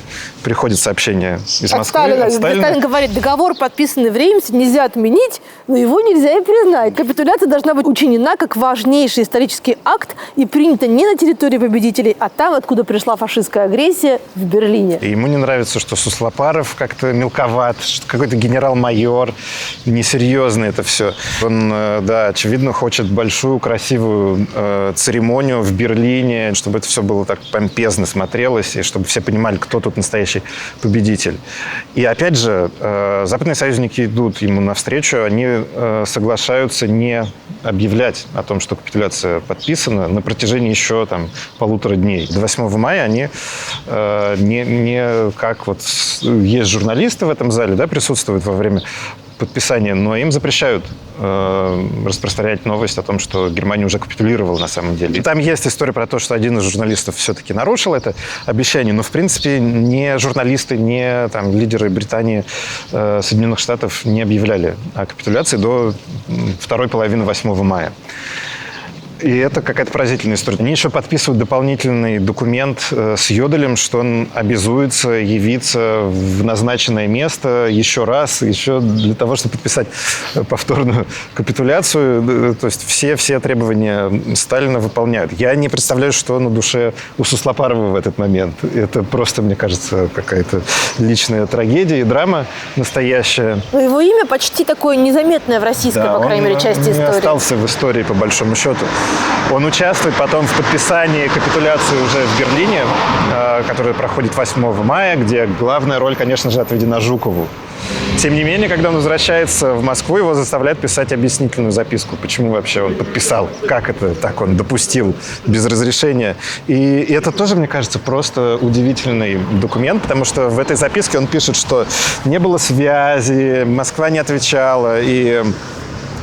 приходит сообщение из Москвы. От Сталина. Сталин говорит, договор, подписанный в Реймсе, нельзя отменить, но его нельзя и признать. Капитуляция должна быть учинена как важнейший исторический акт и принята не на территории победителей, а там, откуда пришла фашистская агрессия, в Берлине. И ему не нравится, что Суслопаров как-то мелковат, что какой-то генерал-майор, несерьезно это все. Он, очевидно, хочет большую, красивую церемонию в Берлине, чтобы это все было так помпезно смотрелось, и чтобы все понимали, кто тут настоящий победитель. И опять же, западные союзники идут ему навстречу, они соглашаются не объявлять о том, что капитуляция подписана на протяжении еще 1,5 дней. До 8 мая они не как вот есть журналисты в этом зале, присутствуют во время подписания, но им запрещают распространять новость о том, что Германия уже капитулировала на самом деле. И там есть история про то, что один из журналистов все-таки нарушил это обещание, но в принципе ни журналисты, ни лидеры Британии, Соединенных Штатов не объявляли о капитуляции до второй половины 8 мая. И это какая-то поразительная история. Они еще подписывают дополнительный документ с Йоделем, что он обязуется явиться в назначенное место еще раз, еще для того, чтобы подписать повторную капитуляцию. То есть все требования Сталина выполняют. Я не представляю, что на душе у Суслопарова в этот момент. Это просто, мне кажется, какая-то личная трагедия и драма настоящая. Но его имя почти такое незаметное в российской, по крайней мере, части истории. Он не остался в истории, по большому счету. Он участвует потом в подписании капитуляции уже в Берлине, которая проходит 8 мая, где главная роль, конечно же, отведена Жукову. Тем не менее, когда он возвращается в Москву, его заставляют писать объяснительную записку, почему вообще он подписал, как это так он допустил без разрешения. И это тоже, мне кажется, просто удивительный документ, потому что в этой записке он пишет, что не было связи, Москва не отвечала, и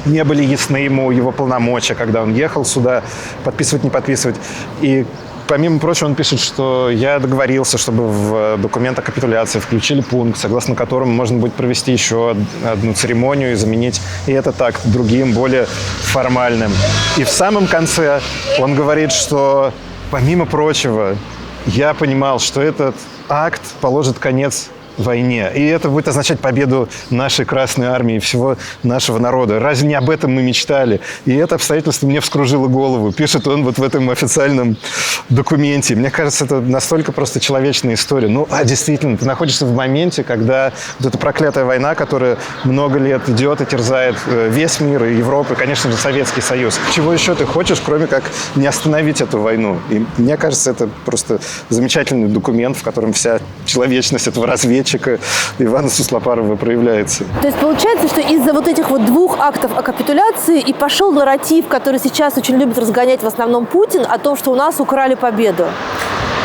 не были ясны ему его полномочия, когда он ехал сюда, подписывать, не подписывать. И помимо прочего, он пишет, что я договорился, чтобы в документ о капитуляции включили пункт, согласно которому можно будет провести еще одну церемонию и заменить и этот акт другим, более формальным. И в самом конце он говорит, что, помимо прочего, я понимал, что этот акт положит конец войне. И это будет означать победу нашей Красной Армии и всего нашего народа. Разве не об этом мы мечтали? И это обстоятельство мне вскружило голову. Пишет он вот в этом официальном документе. Мне кажется, это настолько просто человечная история. Ну, действительно, ты находишься в моменте, когда вот эта проклятая война, которая много лет идет и терзает весь мир, и Европу, и, конечно же, Советский Союз. Чего еще ты хочешь, кроме как не остановить эту войну? И мне кажется, это просто замечательный документ, в котором вся человечность этого разведчика Ивана Суслопарова проявляется. То есть получается, что из-за вот этих вот двух актов о капитуляции и пошел нарратив, который сейчас очень любит разгонять в основном Путин, о том, что у нас украли победу.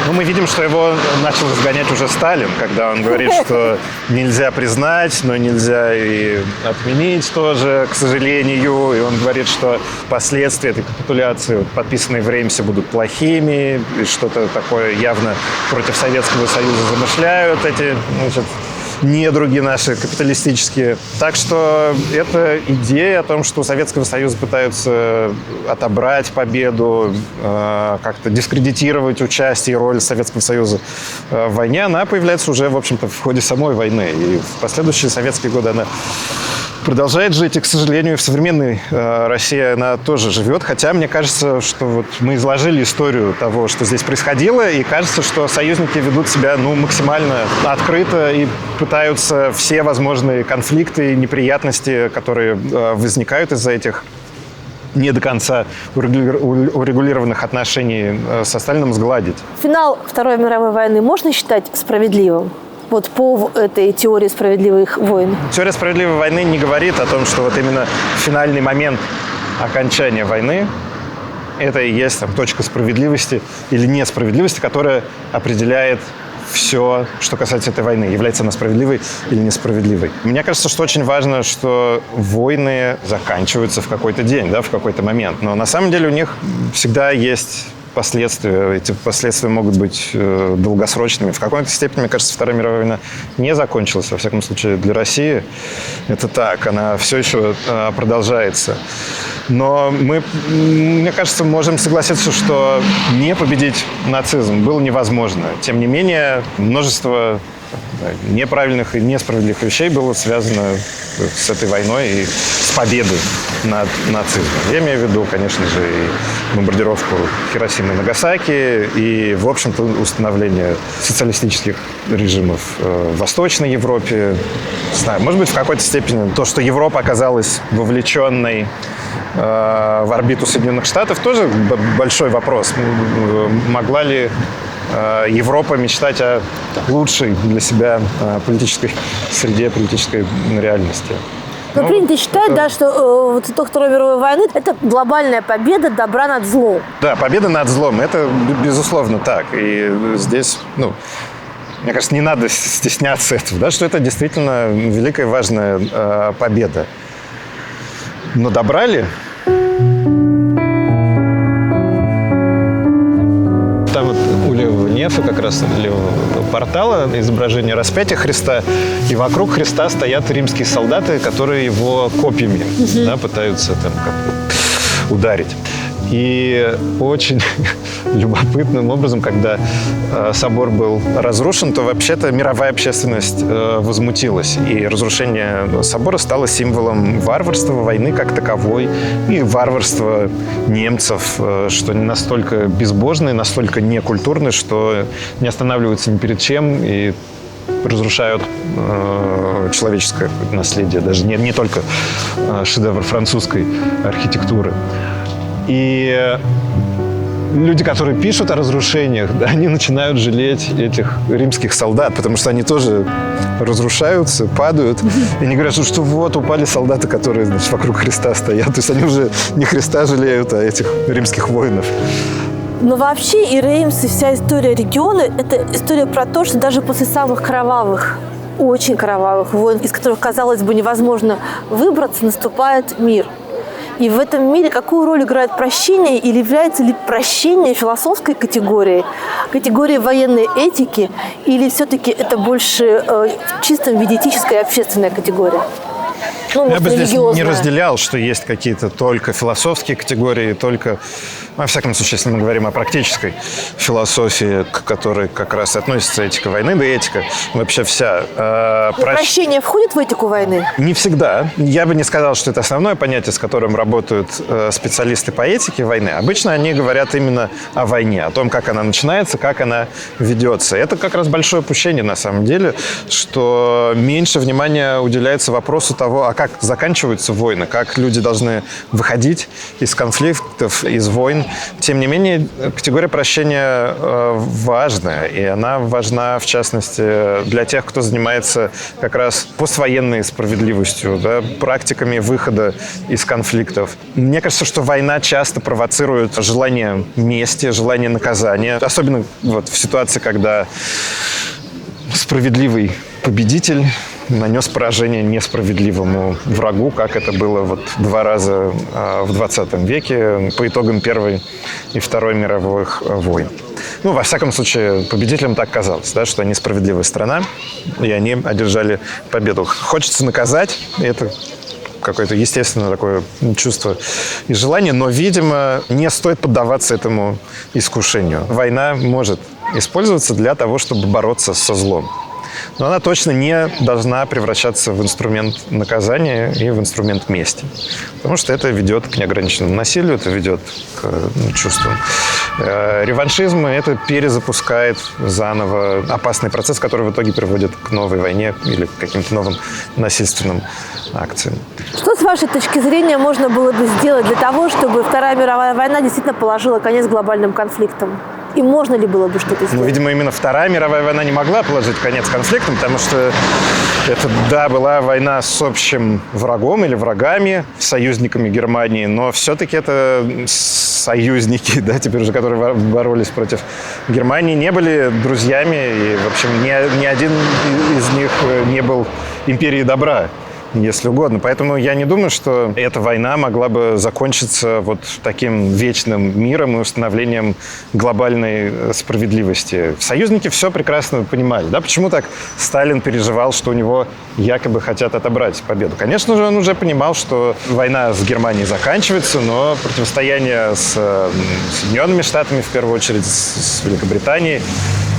Ну, мы видим, что его начал разгонять уже Сталин, когда он говорит, что нельзя признать, но нельзя и отменить тоже, к сожалению. И он говорит, что последствия этой капитуляции, подписанные в Реймсе, будут плохими, и что-то такое явно против Советского Союза замышляют эти, значит, недруги наши капиталистические. Так что эта идея о том, что у Советского Союза пытаются отобрать победу, как-то дискредитировать участие и роль Советского Союза в войне, она появляется уже, в общем-то, в ходе самой войны. И в последующие советские годы она продолжает жить, и, к сожалению, в современной России она тоже живет. Хотя мне кажется, что вот мы изложили историю того, что здесь происходило, и кажется, что союзники ведут себя максимально открыто и пытаются все возможные конфликты и неприятности, которые возникают из-за этих не до конца урегулированных отношений со Сталином, сгладить. Финал Второй мировой войны можно считать справедливым? Вот по этой теории справедливых войн. Теория справедливой войны не говорит о том, что вот именно финальный момент окончания войны это и есть там точка справедливости или несправедливости, которая определяет все, что касается этой войны, является она справедливой или несправедливой. Мне кажется, что очень важно, что войны заканчиваются в какой-то день, да, в какой-то момент. Но на самом деле у них всегда есть последствия. Эти последствия могут быть долгосрочными. В какой-то степени, мне кажется, Вторая мировая война не закончилась. Во всяком случае, для России это так. Она все еще продолжается. Но мы, мне кажется, можем согласиться, что не победить нацизм было невозможно. Тем не менее, множество неправильных и несправедливых вещей было связано с этой войной и с победой над нацизмом. Я имею в виду, конечно же, и бомбардировку Хиросимы и Нагасаки, и, в общем-то, установление социалистических режимов в Восточной Европе. Не знаю, может быть, в какой-то степени то, что Европа оказалась вовлеченной в орбиту Соединенных Штатов, тоже большой вопрос. Могла ли Европа мечтать о лучшей для себя политической среде, политической реальности? Но принято считать, да, что вот итог Второй мировой войны – это глобальная победа добра над злом. Да, победа над злом – это безусловно так. И здесь, мне кажется, не надо стесняться этого, да, что это действительно великая и важная победа. Но добра ли? Там вот у левого нефа, как раз левого портала, изображение распятия Христа, и вокруг Христа стоят римские солдаты, которые его копьями пытаются там как-то ударить. И очень любопытным образом, когда собор был разрушен, то вообще-то мировая общественность возмутилась. И разрушение собора стало символом варварства, войны как таковой, и варварства немцев, что настолько безбожные, настолько некультурные, что не останавливаются ни перед чем и разрушают человеческое наследие, даже не только шедевр французской архитектуры. И люди, которые пишут о разрушениях, да, они начинают жалеть этих римских солдат, потому что они тоже разрушаются, падают. И они говорят, что вот упали солдаты, которые, значит, вокруг Христа стоят. То есть они уже не Христа жалеют, а этих римских воинов. Но вообще и Реймс, и вся история региона – это история про то, что даже после самых кровавых, очень кровавых войн, из которых, казалось бы, невозможно выбраться, наступает мир. И в этом мире какую роль играет прощение, или является ли прощение философской категорией военной этики, или все-таки это больше в чистом виде этическая и общественная категория? Ну, Я бы здесь не религиозная. разделял, что есть какие-то только философские категории, только, во всяком случае, если мы говорим о практической философии, к которой как раз относится этика войны, да и этика вообще вся. Прощение входит в этику войны? Не всегда. Я бы не сказал, что это основное понятие, с которым работают специалисты по этике войны. Обычно они говорят именно о войне, о том, как она начинается, как она ведется. Это как раз большое упущение на самом деле, что меньше внимания уделяется вопросу того, а как заканчиваются войны, как люди должны выходить из конфликтов, из войн. Тем не менее, категория прощения важная, и она важна, в частности, для тех, кто занимается как раз поствоенной справедливостью, да, практиками выхода из конфликтов. Мне кажется, что война часто провоцирует желание мести, желание наказания, особенно вот в ситуации, когда справедливый победитель нанес поражение несправедливому врагу, как это было вот 2 раза в 20 веке по итогам Первой и Второй мировых войн. Ну, во всяком случае, победителям так казалось, да, что они справедливая страна, и они одержали победу. Хочется наказать, и это какое-то естественное такое чувство и желание, но, видимо, не стоит поддаваться этому искушению. Война может использоваться для того, чтобы бороться со злом. Но она точно не должна превращаться в инструмент наказания и в инструмент мести. Потому что это ведет к неограниченному насилию, это ведет к чувствам реваншизма, это перезапускает заново опасный процесс, который в итоге приводит к новой войне или к каким-то новым насильственным акциям. Что, с вашей точки зрения, можно было бы сделать для того, чтобы Вторая мировая война действительно положила конец глобальным конфликтам? И можно ли было бы что-то сделать? Ну, видимо, именно Вторая мировая война не могла положить конец конфликтам, потому что это, да, была война с общим врагом или врагами, союзниками Германии, но все-таки это союзники, да, теперь уже, которые боролись против Германии, не были друзьями, и, в общем, ни один из них не был империей добра, если угодно. Поэтому я не думаю, что эта война могла бы закончиться вот таким вечным миром и установлением глобальной справедливости. Союзники все прекрасно понимали. Да? Почему так Сталин переживал, что у него якобы хотят отобрать победу? Конечно же, он уже понимал, что война с Германией заканчивается, но противостояние с Соединенными Штатами, в первую очередь с Великобританией,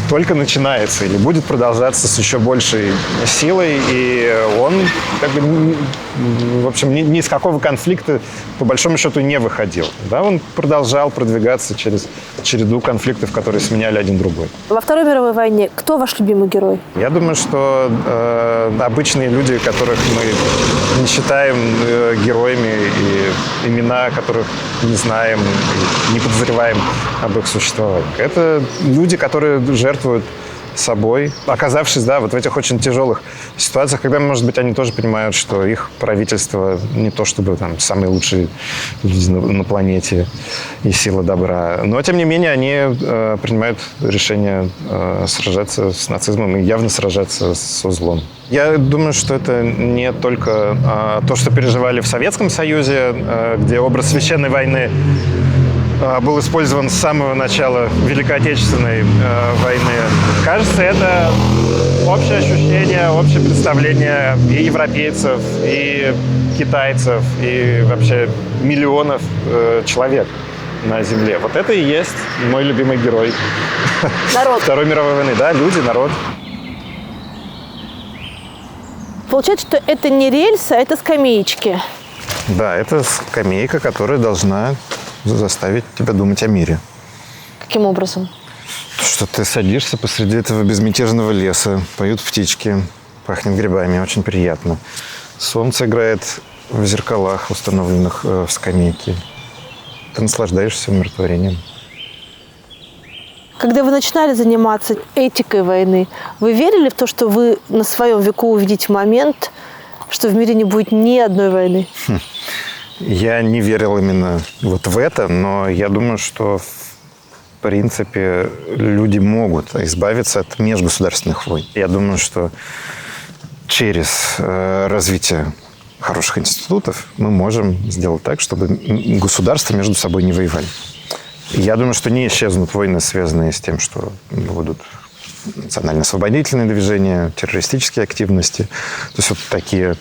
только начинается или будет продолжаться с еще большей силой, и он, как бы, в общем, ни из какого конфликта, по большому счету, не выходил. Да? Он продолжал продвигаться через череду конфликтов, которые сменяли один другой. Во Второй мировой войне кто ваш любимый герой? Я думаю, что обычные люди, которых мы не считаем героями, и имена которых не знаем, и не подозреваем об их существовании. Это люди, которые жертвуют собой, оказавшись, да, вот в этих очень тяжелых ситуациях, когда, может быть, они тоже понимают, что их правительство не то чтобы там самые лучшие люди на планете и сила добра, но, тем не менее, они принимают решение сражаться с нацизмом и явно сражаться со злом. Я думаю, что это не только то, что переживали в Советском Союзе, где образ священной войны был использован с самого начала Великой Отечественной войны. Кажется, это общее ощущение, общее представление и европейцев, и китайцев, и вообще миллионов человек на Земле. Вот это и есть мой любимый герой. Народ. Второй мировой войны. Да, люди, народ. Получается, что это не рельсы, а это скамеечки. Да, это скамейка, которая должна заставить тебя думать о мире. Каким образом? Что ты садишься посреди этого безмятежного леса, поют птички, пахнет грибами, очень приятно. Солнце играет в зеркалах, установленных в скамейке. Ты наслаждаешься умиротворением. Когда вы начинали заниматься этикой войны, вы верили в то, что вы на своем веку увидите момент, что в мире не будет ни одной войны? Я не верил именно вот в это, но я думаю, что в принципе люди могут избавиться от межгосударственных войн. Я думаю, что через развитие хороших институтов мы можем сделать так, чтобы государства между собой не воевали. Я думаю, что не исчезнут войны, связанные с тем, что будут национально-освободительные движения, террористические активности. То есть вот такие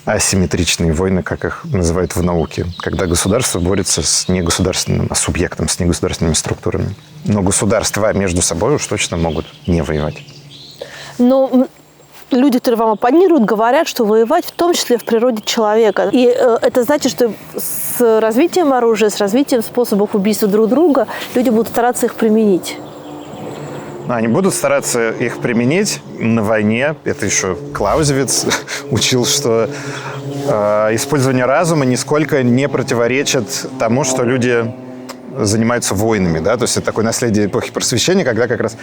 асимметричные войны, как их называют в науке, когда государство борется с негосударственным субъектом, с негосударственными структурами. Но государства между собой уж точно могут не воевать. Но люди, которые вам оппонируют, говорят, что воевать в том числе в природе человека. И это значит, что с развитием оружия, с развитием способов убийства друг друга люди будут стараться их применить. Они будут стараться их применить на войне. Это еще Клаузевиц учил, что использование разума нисколько не противоречит тому, что люди занимаются войнами, да, то есть это такое наследие эпохи Просвещения, когда как раз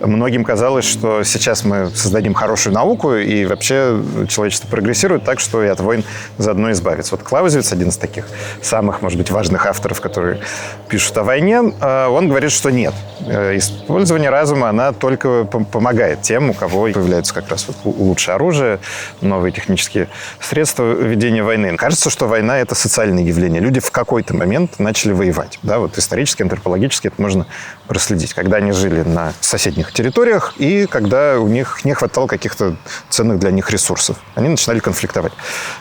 многим казалось, что сейчас мы создадим хорошую науку, и вообще человечество прогрессирует так, что и от войн заодно избавится. Вот Клаузевиц, один из таких самых, может быть, важных авторов, которые пишут о войне, он говорит, что нет. Использование разума, она только помогает тем, у кого появляется как раз вот лучшее оружие, новые технические средства ведения войны. Кажется, что война – это социальное явление. Люди в какой-то момент начали воевать, да, вот исторически, антропологически это можно проследить. Когда они жили на соседних территориях и когда у них не хватало каких-то ценных для них ресурсов. Они начинали конфликтовать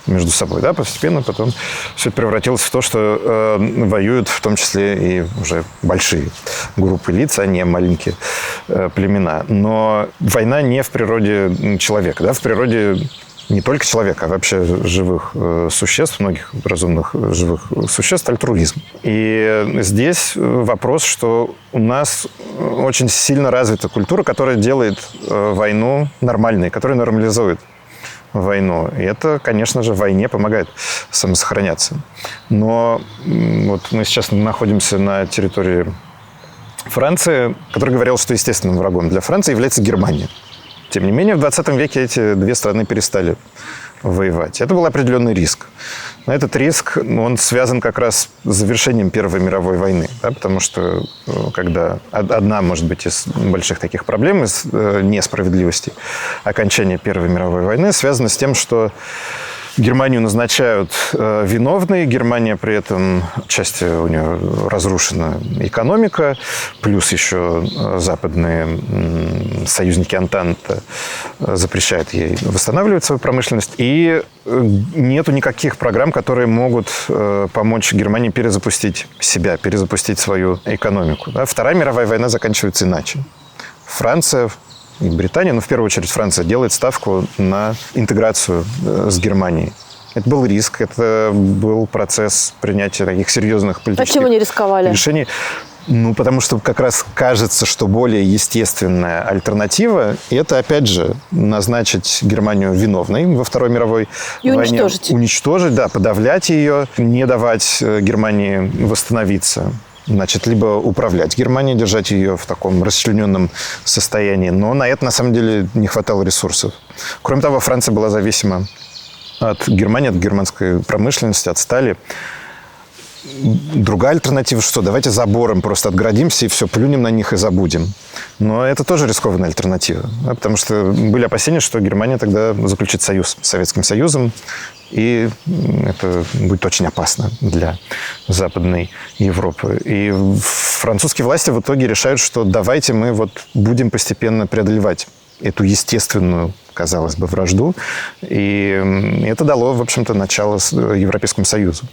между собой. Да? Постепенно потом все это превратилось в то, что воюют в том числе и уже большие группы лиц, а не маленькие племена. Но война не в природе человека. Да? В природе не только человека, а вообще живых существ, многих разумных живых существ, альтруизм. И здесь вопрос, что у нас очень сильно развита культура, которая делает войну нормальной, которая нормализует войну. И это, конечно же, войне помогает самосохраняться. Но вот мы сейчас находимся на территории Франции, которая говорила, что естественным врагом для Франции является Германия. Тем не менее, в 20 веке эти две страны перестали воевать. Это был определенный риск. Но этот риск, он связан как раз с завершением Первой мировой войны. Да, потому что когда одна, может быть, из больших таких проблем, из несправедливости окончания Первой мировой войны, связана с тем, что Германию назначают виновной. Германия при этом, отчасти у нее разрушена экономика, плюс еще западные союзники Антанты запрещают ей восстанавливать свою промышленность. И нету никаких программ, которые могут помочь Германии перезапустить себя, перезапустить свою экономику. Да? Вторая мировая война заканчивается иначе. Франция и Британия, но в первую очередь Франция, делает ставку на интеграцию с Германией. Это был риск, это был процесс принятия таких серьезных политических Почему не рисковали? решений. Ну, потому что как раз кажется, что более естественная альтернатива – это, опять же, назначить Германию виновной во Второй мировой войне. Уничтожить, да, подавлять ее, не давать Германии восстановиться. Значит, либо управлять Германией, держать ее в таком расчлененном состоянии. Но на это, на самом деле, не хватало ресурсов. Кроме того, Франция была зависима от Германии, от германской промышленности, от стали. Другая альтернатива, что давайте забором просто отгородимся и все, плюнем на них и забудем. Но это тоже рискованная альтернатива. Да, потому что были опасения, что Германия тогда заключит союз с Советским Союзом. И это будет очень опасно для Западной Европы. И французские власти в итоге решают, что давайте мы вот будем постепенно преодолевать эту естественную, казалось бы, вражду. И это дало, в общем-то, начало Европейскому Союзу.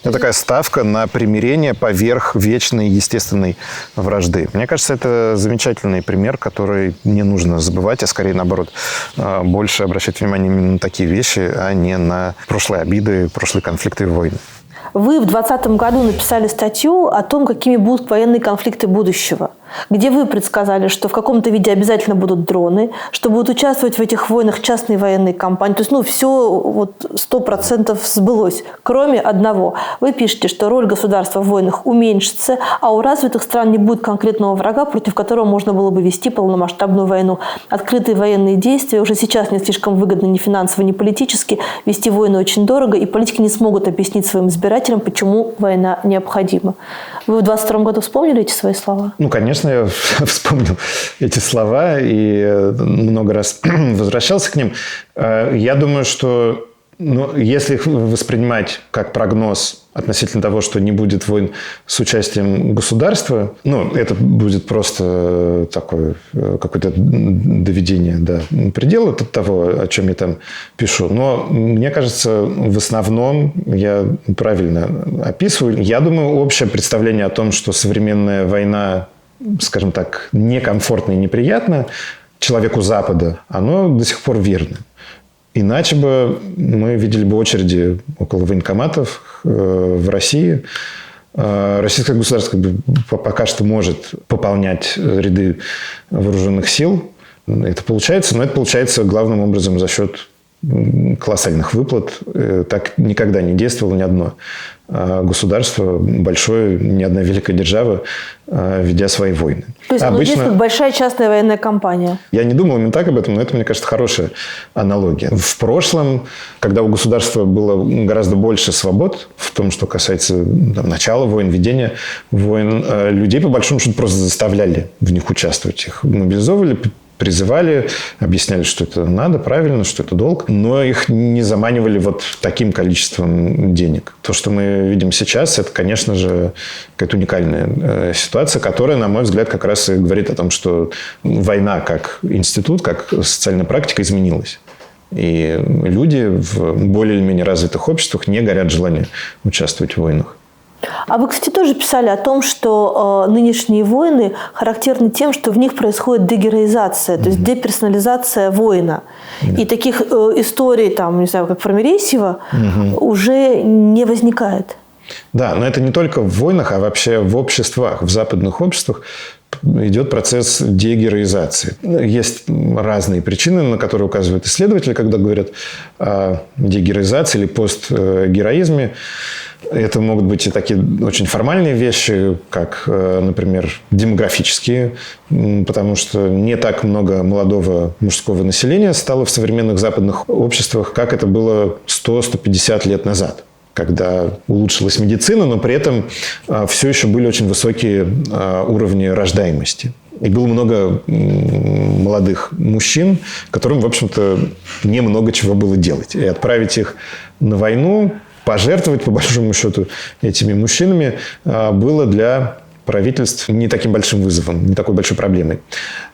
Это такая ставка на примирение поверх вечной естественной вражды. Мне кажется, это замечательный пример, который не нужно забывать, а скорее, наоборот, больше обращать внимание именно на такие вещи, а не на прошлые обиды, прошлые конфликты и войны. Вы в 2020 году написали статью о том, какими будут военные конфликты будущего, где вы предсказали, что в каком-то виде обязательно будут дроны, что будут участвовать в этих войнах частные военные компании. То есть, все вот 100% сбылось, кроме одного. Вы пишете, что роль государства в войнах уменьшится, а у развитых стран не будет конкретного врага, против которого можно было бы вести полномасштабную войну. Открытые военные действия уже сейчас не слишком выгодны ни финансово, ни политически. Вести войны очень дорого, и политики не смогут объяснить своим избирателям, почему война необходима. Вы в 2022 году вспомнили эти свои слова? Ну, конечно, я вспомнил эти слова и много раз возвращался к ним. Я думаю, что Но если их воспринимать как прогноз относительно того, что не будет войн с участием государства, это будет просто такое какое-то доведение до предела того, о чем я там пишу. Но мне кажется, в основном я правильно описываю. Я думаю, общее представление о том, что современная война, скажем так, некомфортна и неприятна человеку Запада, оно до сих пор верно. Иначе бы мы видели бы очереди около военкоматов в России. Российское государство пока что может пополнять ряды вооруженных сил. Это получается, но это получается главным образом за счет колоссальных выплат. Так никогда не действовало ни одно государство большое, ни одна великая держава, ведя свои войны. То есть здесь как большая частная военная компания. Я не думал именно так об этом, но это, мне кажется, хорошая аналогия. В прошлом, когда у государства было гораздо больше свобод в том, что касается начала войн, ведения войн, людей, по большому счету, просто заставляли в них участвовать. Их мобилизовывали, призывали, объясняли, что это надо, правильно, что это долг, но их не заманивали вот таким количеством денег. То, что мы видим сейчас, это, конечно же, какая-то уникальная ситуация, которая, на мой взгляд, как раз и говорит о том, что война как институт, как социальная практика изменилась. И люди в более или менее развитых обществах не горят желанием участвовать в войнах. А вы, кстати, тоже писали о том, что нынешние войны характерны тем, что в них происходит дегероизация, то есть деперсонализация воина. И таких историй, не знаю, как Фромересьева, уже не возникает. Да, но это не только в войнах, а вообще в обществах, в западных обществах идет процесс дегероизации. Есть разные причины, на которые указывают исследователи, когда говорят о дегероизации или постгероизме. Это могут быть и такие очень формальные вещи, как, например, демографические, потому что не так много молодого мужского населения стало в современных западных обществах, как это было 100-150 лет назад, когда улучшилась медицина, но при этом все еще были очень высокие уровни рождаемости. И было много молодых мужчин, которым, в общем-то, немного чего было делать. И отправить их на войну, пожертвовать, по большому счету, этими мужчинами было для правительств не таким большим вызовом, не такой большой проблемой.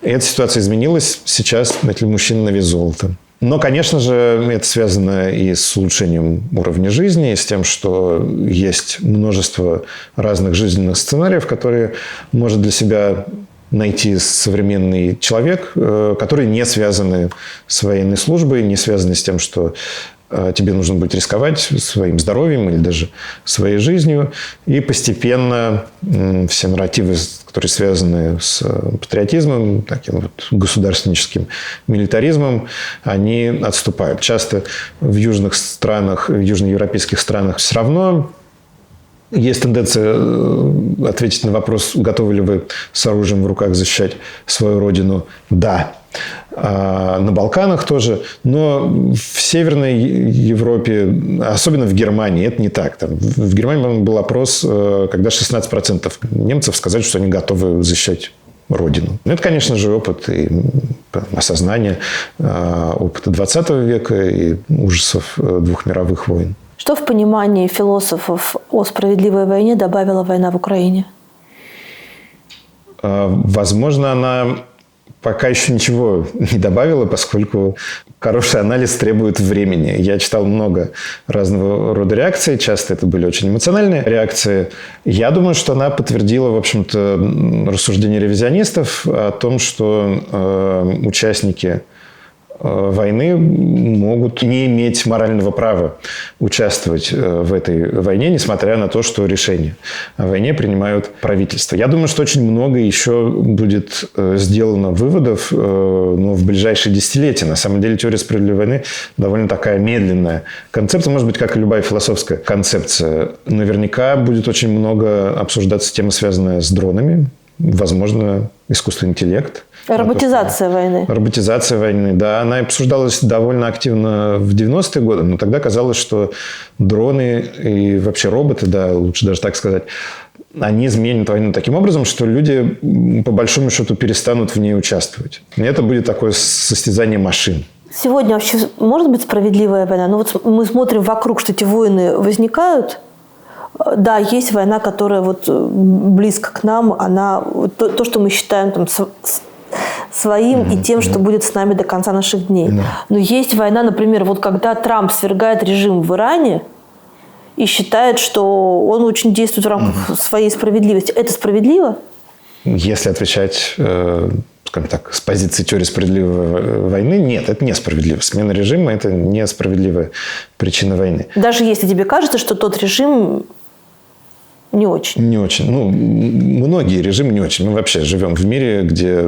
И эта ситуация изменилась. Сейчас эти мужчины на вес золота. Но, конечно же, это связано и с улучшением уровня жизни, и с тем, что есть множество разных жизненных сценариев, которые может для себя найти современный человек, которые не связаны с военной службой, не связаны с тем, что тебе нужно будет рисковать своим здоровьем или даже своей жизнью. И постепенно все нарративы, которые связаны с патриотизмом, таким вот государственническим милитаризмом, они отступают. Часто в южных странах, в южноевропейских странах все равно есть тенденция ответить на вопрос, готовы ли вы с оружием в руках защищать свою родину. Да. На Балканах тоже. Но в Северной Европе, особенно в Германии, это не так. Там, в Германии был опрос, когда 16% немцев сказали, что они готовы защищать родину. Это, конечно же, опыт и осознание опыта 20 века и ужасов двух мировых войн. Что в понимании философов о справедливой войне добавила война в Украине? Возможно, она пока еще ничего не добавила, поскольку хороший анализ требует времени. Я читал много разного рода реакций. Часто это были очень эмоциональные реакции. Я думаю, что она подтвердила, в общем-то, рассуждения ревизионистов о том, что участники войны могут не иметь морального права участвовать в этой войне, несмотря на то, что решения о войне принимают правительства. Я думаю, что очень много еще будет сделано выводов, но в ближайшие десятилетия. На самом деле теория справедливой войны довольно такая медленная концепция, может быть, как и любая философская концепция. Наверняка будет очень много обсуждаться тема, связанная с дронами, возможно, искусственный интеллект. Роботизация войны. Роботизация войны, да. Она обсуждалась довольно активно в 90-е годы, но тогда казалось, что дроны и вообще роботы, да, лучше даже так сказать, они изменят войну таким образом, что люди, по большому счету, перестанут в ней участвовать. И это будет такое состязание машин. Сегодня вообще может быть справедливая война? Ну вот мы смотрим вокруг, что эти войны возникают. Да, есть война, которая вот близко к нам, она то, что мы считаем там своим и тем, что будет с нами до конца наших дней. Но есть война, например, вот когда Трамп свергает режим в Иране и считает, что он очень действует в рамках своей справедливости. Это справедливо? Если отвечать, скажем так, с позиции теории справедливой войны, нет, это несправедливо. Смена режима – это несправедливая причина войны. Даже если тебе кажется, что тот режим не очень. Не очень. Ну, многие режимы не очень. Мы вообще живем в мире, где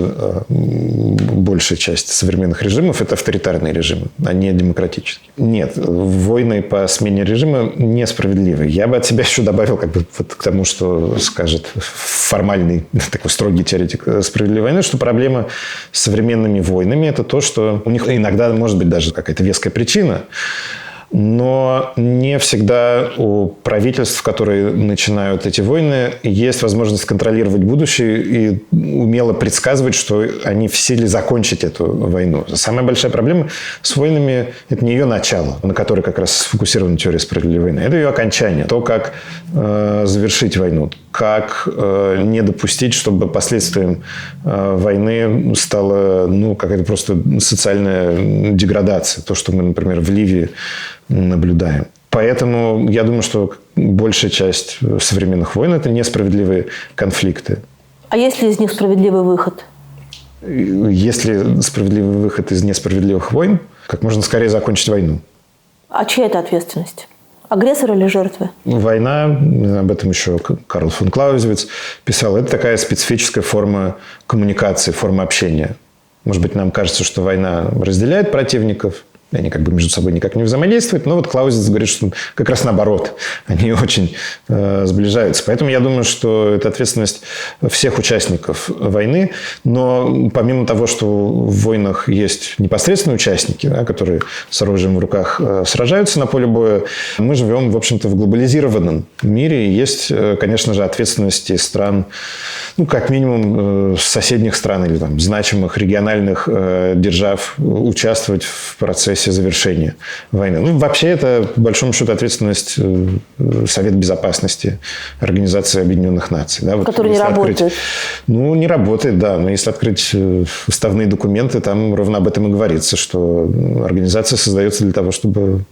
большая часть современных режимов – это авторитарные режимы, а не демократические. Нет, войны по смене режима несправедливы. Я бы от себя еще добавил вот к тому, что скажет формальный, такой строгий теоретик справедливой войны, что проблема с современными войнами – это то, что у них иногда может быть даже какая-то веская причина, но не всегда у правительств, которые начинают эти войны, есть возможность контролировать будущее и умело предсказывать, что они в силе закончить эту войну. Самая большая проблема с войнами – это не ее начало, на которой как раз сфокусирована теория справедливой войны. Это ее окончание. То, как завершить войну, как не допустить, чтобы последствием войны стала какая-то просто социальная деградация. То, что мы, например, в Ливии наблюдаем. Поэтому я думаю, что большая часть современных войн – это несправедливые конфликты. А есть ли из них справедливый выход? Если справедливый выход из несправедливых войн, как можно скорее закончить войну. А чья это ответственность? Агрессора или жертвы? Война, об этом еще Карл фон Клаузевиц писал, это такая специфическая форма коммуникации, форма общения. Может быть, нам кажется, что война разделяет противников, и они между собой никак не взаимодействуют. Но вот Клаузевиц говорит, что как раз наоборот. Они очень сближаются. Поэтому я думаю, что это ответственность всех участников войны. Но помимо того, что в войнах есть непосредственные участники, которые с оружием в руках сражаются на поле боя, мы живем, в общем-то, в глобализированном мире. И есть, конечно же, ответственности стран, как минимум, соседних стран или значимых региональных держав участвовать в процессе завершения войны. Вообще, это, по большому счету, ответственность Совета Безопасности Организации Объединенных Наций. Да? Который не работает. Не работает, да. Но если открыть уставные документы, там ровно об этом и говорится, что организация создается для того, чтобы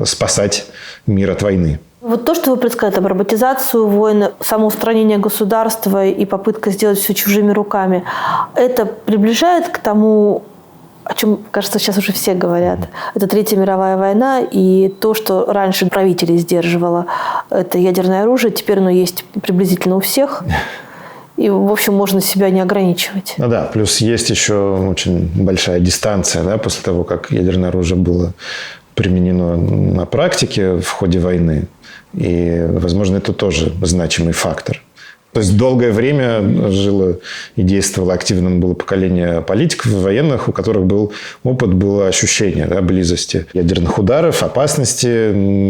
спасать мир от войны. Вот то, что вы предсказали, роботизацию войн, самоустранение государства и попытка сделать все чужими руками, это приближает к тому, о чем, кажется, сейчас уже все говорят. Это Третья мировая война, и то, что раньше правители сдерживало, это ядерное оружие, теперь оно есть приблизительно у всех. И, в общем, можно себя не ограничивать. Да, плюс есть еще очень большая дистанция, после того, как ядерное оружие было применено на практике в ходе войны. И, возможно, это тоже значимый фактор. То есть долгое время жило и действовало активно было поколение политиков, военных, у которых был опыт, было ощущение близости ядерных ударов, опасности,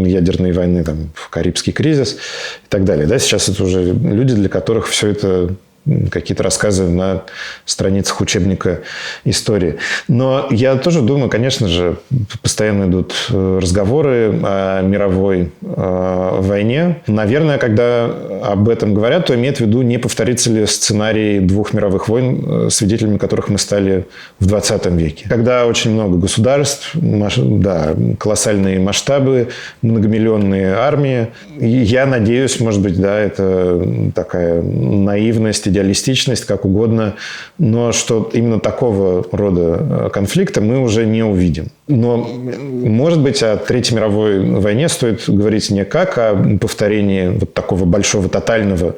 ядерной войны, Карибский кризис и так далее. Сейчас это уже люди, для которых все это какие-то рассказы на страницах учебника истории. Но я тоже думаю, конечно же, постоянно идут разговоры о мировой войне. Наверное, когда об этом говорят, то имеют в виду, не повторится ли сценарий двух мировых войн, свидетелями которых мы стали в 20 веке. Когда очень много государств, колоссальные масштабы, многомиллионные армии. И я надеюсь, может быть, это такая наивность, идеалистичность, как угодно, но что именно такого рода конфликта мы уже не увидим. Но, может быть, о Третьей мировой войне стоит говорить не как о повторении такого большого тотального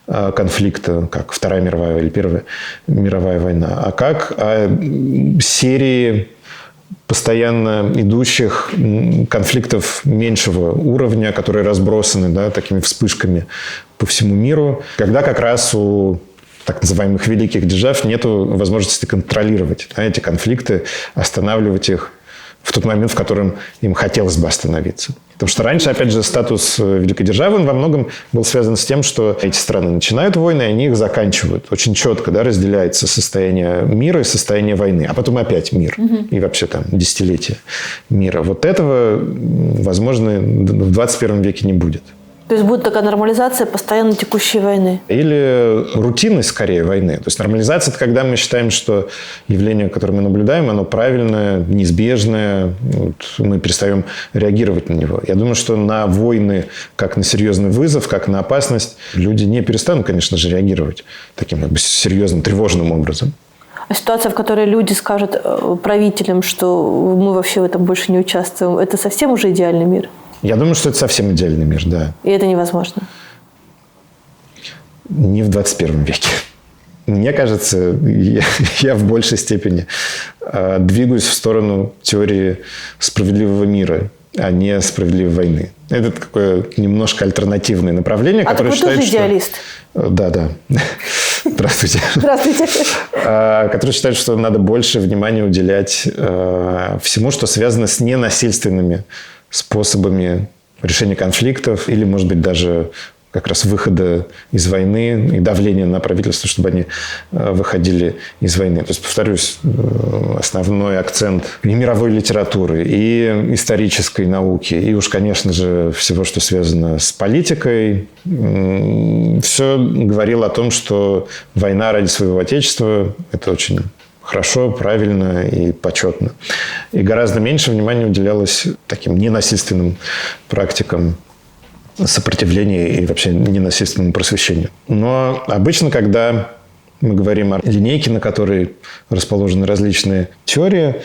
конфликта, как Вторая мировая или Первая мировая война, а как о серии постоянно идущих конфликтов меньшего уровня, которые разбросаны такими вспышками по всему миру, когда как раз у так называемых великих держав нет возможности контролировать эти конфликты, останавливать их, в тот момент, в котором им хотелось бы остановиться. Потому что раньше, опять же, статус великой державы он во многом был связан с тем, что эти страны начинают войны, и они их заканчивают. Очень четко, да, разделяется состояние мира и состояние войны. А потом опять мир. И вообще там десятилетия мира. Вот этого, возможно, в 21 веке не будет. То есть будет такая нормализация постоянно текущей войны? Или рутинность, скорее, войны. То есть нормализация – это когда мы считаем, что явление, которое мы наблюдаем, оно правильное, неизбежное, вот, мы перестаем реагировать на него. Я думаю, что на войны, как на серьезный вызов, как на опасность, люди не перестанут, конечно же, реагировать таким как бы серьезным, тревожным образом. А ситуация, в которой люди скажут правителям, что мы вообще в этом больше не участвуем, это совсем уже идеальный мир? Я думаю, что это совсем идеальный мир, да. И это невозможно? Не в 21 веке. Мне кажется, я в большей степени двигаюсь в сторону теории справедливого мира, а не справедливой войны. Это такое немножко альтернативное направление, которое считает, тоже идеалист? Да. Здравствуйте. Здравствуйте. Который считает, что надо больше внимания уделять всему, что связано с ненасильственными способами решения конфликтов или, может быть, даже как раз выхода из войны и давления на правительство, чтобы они выходили из войны. То есть, повторюсь, основной акцент и мировой литературы, и исторической науки, и уж, конечно же, всего, что связано с политикой, все говорило о том, что война ради своего отечества – это очень хорошо, правильно и почетно. И гораздо меньше внимания уделялось таким ненасильственным практикам сопротивления и вообще ненасильственному просвещению. Но обычно, когда мы говорим о линейке, на которой расположены различные теории,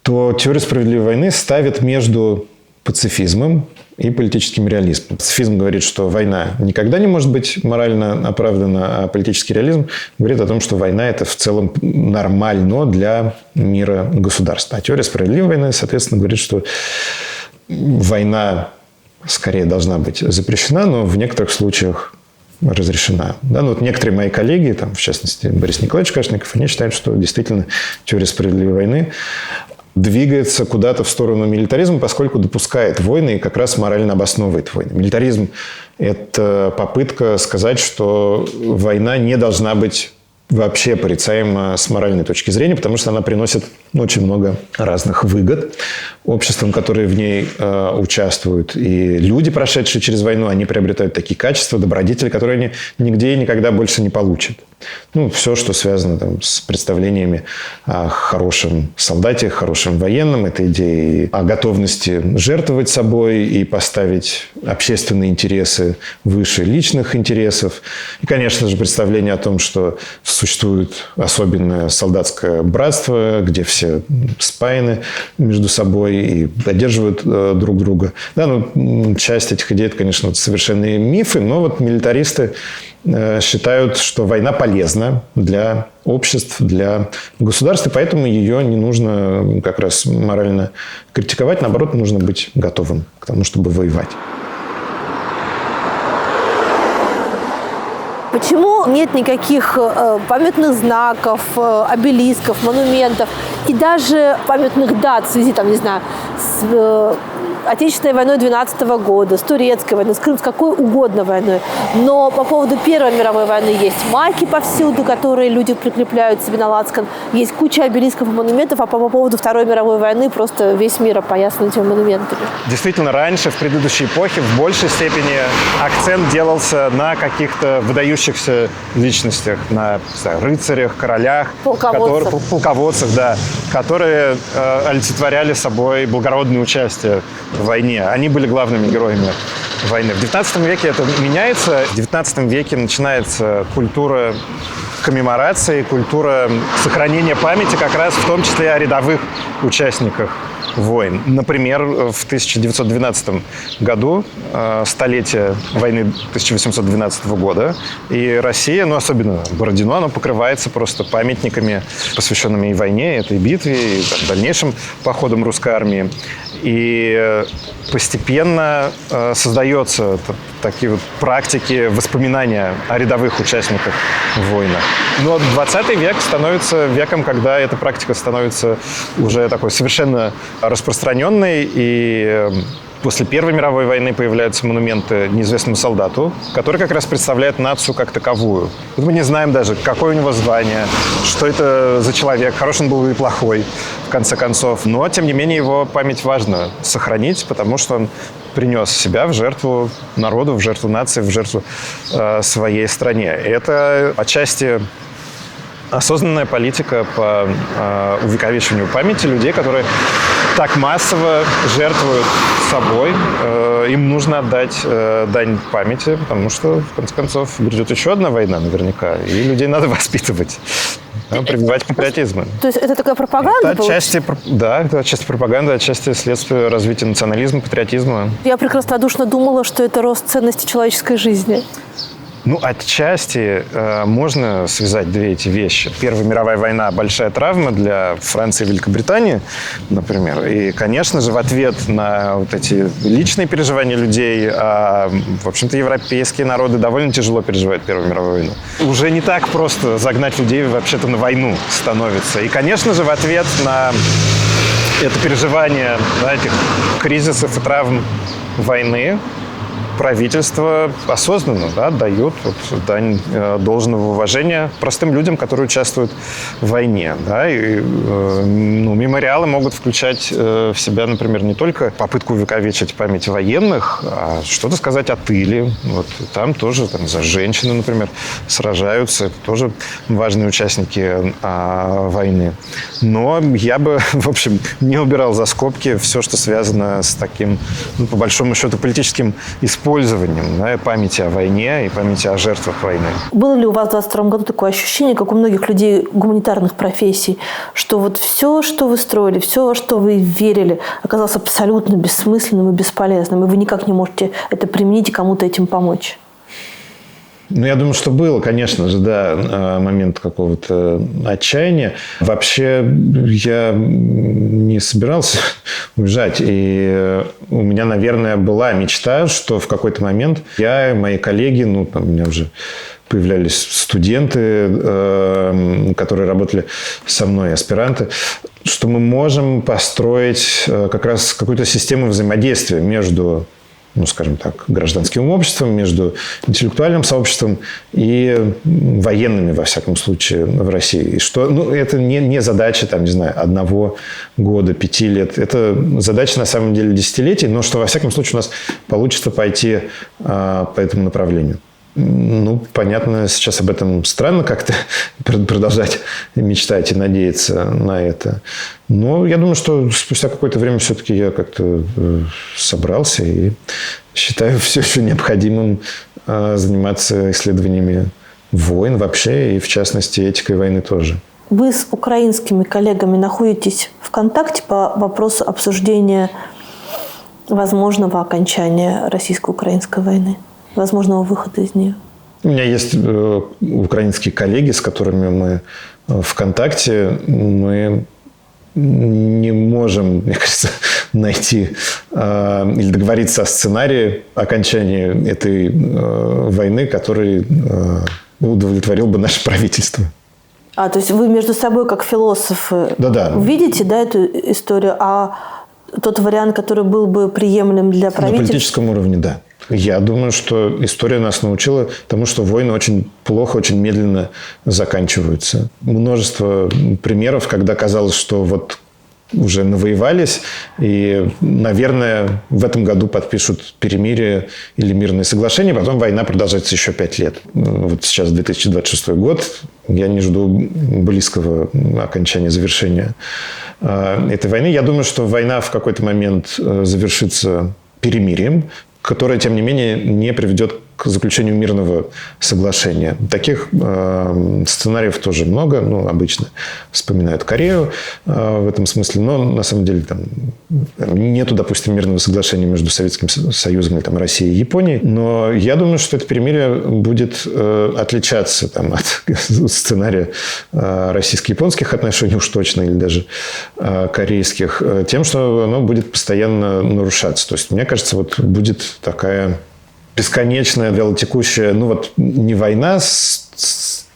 то теория справедливой войны ставит между пацифизмом и политическим реализмом. Пацифизм говорит, что война никогда не может быть морально оправдана, а политический реализм говорит о том, что война – это в целом нормально для мира государства. А теория справедливой войны, соответственно, говорит, что война скорее должна быть запрещена, но в некоторых случаях разрешена. Да? Ну, вот некоторые мои коллеги, там, в частности, Борис Николаевич Кашников, они считают, что действительно теория справедливой войны двигается куда-то в сторону милитаризма, поскольку допускает войны и как раз морально обосновывает войны. Милитаризм – это попытка сказать, что война не должна быть вообще порицаема с моральной точки зрения, потому что она приносит очень много разных выгод обществам, которые в ней участвуют. И люди, прошедшие через войну, они приобретают такие качества, добродетели, которые они нигде и никогда больше не получат. Ну, все, что связано там, с представлениями о хорошем солдате, хорошем военном, это идеи о готовности жертвовать собой и поставить общественные интересы выше личных интересов. И, конечно же, представление о том, что существует особенное солдатское братство, где все спаяны между собой и поддерживают друг друга. Да, ну, часть этих идей, это, конечно, совершенные мифы, но вот милитаристы считают, что война полезна для обществ, для государств, и поэтому ее не нужно как раз морально критиковать, наоборот, нужно быть готовым к тому, чтобы воевать. Почему нет никаких памятных знаков, обелисков, монументов и даже памятных дат в связи, там, не знаю, с Отечественной войной 12 года, с Турецкой войной, с Крым, с какой угодно войной. Но по поводу Первой мировой войны есть маки повсюду, которые люди прикрепляют себе на лацкан. Есть куча обелисков и монументов, а по поводу Второй мировой войны просто весь мир опоясан этими монументами. Действительно, раньше, в предыдущей эпохе, в большей степени акцент делался на каких-то выдающихся личностях, на рыцарях, королях, полководцах, да, которые олицетворяли собой благородное участие в войне. Они были главными героями войны. В XIX веке это меняется. В XIX веке начинается культура коммеморации, культура сохранения памяти как раз в том числе о рядовых участниках войн. Например, в 1912 году, столетие войны 1812 года, и Россия, ну, особенно Бородино, оно покрывается просто памятниками, посвященными и войне, и этой битве, и дальнейшим походам русской армии. И постепенно создаются такие вот практики воспоминания о рядовых участниках войны. Но 20 век становится веком, когда эта практика становится уже такой совершенно распространенной. И после Первой мировой войны появляются монументы неизвестному солдату, который как раз представляет нацию как таковую. Мы не знаем даже, какое у него звание, что это за человек, хороший он был или плохой, в конце концов. Но, тем не менее, его память важно сохранить, потому что он принес себя в жертву народу, в жертву нации, в жертву своей стране. Это отчасти осознанная политика по увековечиванию памяти людей, которые так массово жертвуют собой. Им нужно отдать дань памяти, потому что, в конце концов, грядет еще одна война наверняка, и людей надо воспитывать, прививать к патриотизму. То есть это такая пропаганда? Это отчасти пропаганда, отчасти следствие развития национализма, патриотизма. Я прекраснодушно думала, что это рост ценности человеческой жизни. Ну, отчасти можно связать две эти вещи. Первая мировая война – большая травма для Франции и Великобритании, например. И, конечно же, в ответ на вот эти личные переживания людей, в общем-то, европейские народы довольно тяжело переживают Первую мировую войну. Уже не так просто загнать людей вообще-то на войну становится. И, конечно же, в ответ на это переживание этих кризисов и травм войны правительства осознанно дают дань должного уважения простым людям, которые участвуют в войне. Да? И, мемориалы могут включать в себя, например, не только попытку увековечить память военных, а что-то сказать о тыле. Вот, там тоже за женщины, например, сражаются. Это тоже важные участники войны. Но я бы, в общем, не убирал за скобки все, что связано с таким, по большому счету, политическим использованием памяти о войне и памяти о жертвах войны. Было ли у вас в 22 году такое ощущение, как у многих людей гуманитарных профессий, что вот все, что вы строили, все, во что вы верили, оказалось абсолютно бессмысленным и бесполезным, и вы никак не можете это применить и кому-то этим помочь? Ну, я думаю, что было, конечно же, момент какого-то отчаяния. Вообще, я не собирался уезжать. И у меня, наверное, была мечта, что в какой-то момент я и мои коллеги, у меня уже появлялись студенты, которые работали со мной, аспиранты, что мы можем построить как раз какую-то систему взаимодействия между, скажем так, гражданским обществом, между интеллектуальным сообществом и военными, во всяком случае, в России. И что, это не задача, 1 года, 5 лет. Это задача, на самом деле, десятилетий, но что, во всяком случае, у нас получится пойти по этому направлению. Понятно, сейчас об этом странно как-то продолжать мечтать и надеяться на это. Но я думаю, что спустя какое-то время все-таки я как-то собрался и считаю все еще необходимым заниматься исследованиями войн вообще и, в частности, этикой войны тоже. Вы с украинскими коллегами находитесь в контакте по вопросу обсуждения возможного окончания российско-украинской войны? Возможного выхода из нее? У меня есть украинские коллеги, с которыми мы в контакте. Мы не можем, мне кажется, найти или договориться о сценарии окончания этой войны, который удовлетворил бы наше правительство. То есть вы между собой, как философы, видите эту историю, а тот вариант, который был бы приемлем для правительства? На политическом уровне, да. Я думаю, что история нас научила тому, что войны очень плохо, очень медленно заканчиваются. Множество примеров, когда казалось, что уже навоевались, и, наверное, в этом году подпишут перемирие или мирное соглашение, потом война продолжается еще 5 лет. Вот сейчас 2026 год, я не жду близкого окончания, завершения этой войны. Я думаю, что война в какой-то момент завершится перемирием, которое, тем не менее, не приведет к заключению мирного соглашения. Таких сценариев тоже много. Ну, обычно вспоминают Корею в этом смысле. Но, на самом деле, там нету, допустим, мирного соглашения между Советским Союзом, там, Россией и Японией. Но я думаю, что это перемирие будет отличаться там, от сценария российско-японских отношений уж точно, или даже корейских, тем, что оно будет постоянно нарушаться. То есть, мне кажется, вот будет такая бесконечная, вялотекущая, ну вот не война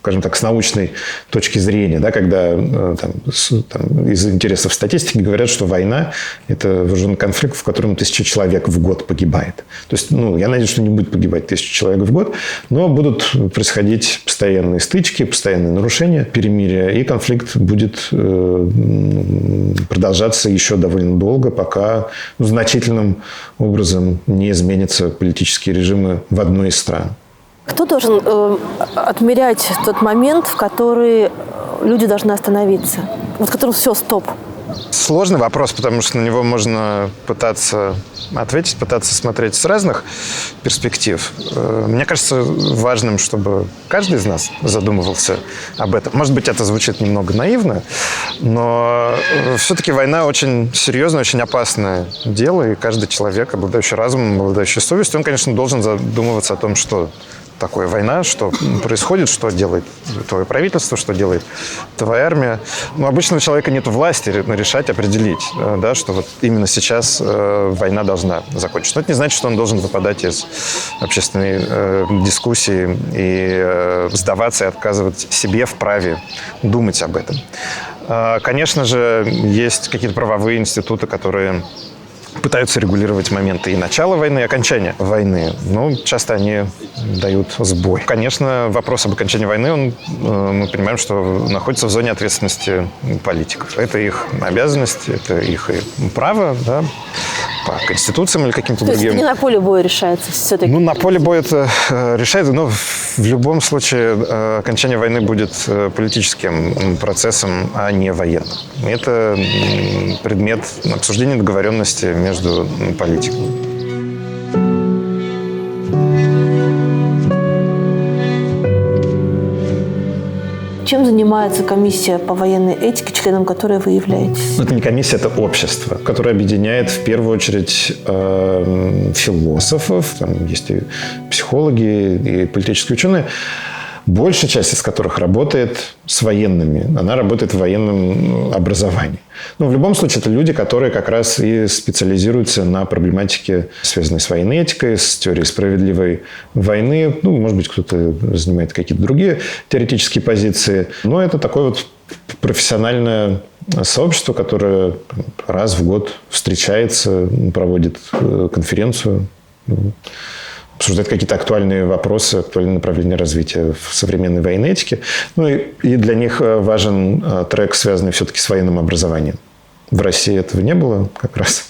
скажем так, с научной точки зрения, да, когда из интересов статистики говорят, что война – это вооруженный конфликт, в котором 1000 человек в год погибает. То есть, ну, я надеюсь, что не будет погибать 1000 человек в год, но будут происходить постоянные стычки, постоянные нарушения перемирия, и конфликт будет продолжаться еще довольно долго, пока значительным образом не изменятся политические режимы в одной из стран. Кто должен отмерять тот момент, в который люди должны остановиться? Вот в котором все, стоп. Сложный вопрос, потому что на него можно пытаться ответить, пытаться смотреть с разных перспектив. Мне кажется важным, чтобы каждый из нас задумывался об этом. Может быть, это звучит немного наивно, но все-таки война очень серьезное, очень опасное дело, и каждый человек, обладающий разумом, обладающий совестью, он, конечно, должен задумываться о том, что такое война, что происходит, что делает твое правительство, что делает твоя армия. Но обычного человека нет власти решать, определить, да, что вот именно сейчас война должна закончиться. Но это не значит, что он должен выпадать из общественной дискуссии и сдаваться и отказывать себе в праве думать об этом. Конечно же, есть какие-то правовые институты, которые пытаются регулировать моменты и начала войны, и окончания войны. Но часто они дают сбой. Конечно, вопрос об окончании войны, мы понимаем, что находится в зоне ответственности политиков. Это их обязанность, это их право, да, по конституциям или каким-то другим. То есть это не на поле боя решается все-таки? Ну, на поле боя это решается, но в любом случае окончание войны будет политическим процессом, а не военным. Это предмет обсуждения договоренности между политиками. Чем занимается комиссия по военной этике, членом которой вы являетесь? Это не комиссия, это общество, которое объединяет в первую очередь философов, там есть и психологи, и политические ученые, большая часть из которых работает с военными. Она работает в военном образовании. Но в любом случае это люди, которые как раз и специализируются на проблематике, связанной с военной этикой, с теорией справедливой войны. Ну, может быть, кто-то занимает какие-то другие теоретические позиции. Но это такое вот профессиональное сообщество, которое раз в год встречается, проводит конференцию, обсуждать какие-то актуальные вопросы, актуальные направления развития в современной военной этике. Ну и для них важен трек, связанный все-таки с военным образованием. В России этого не было как раз.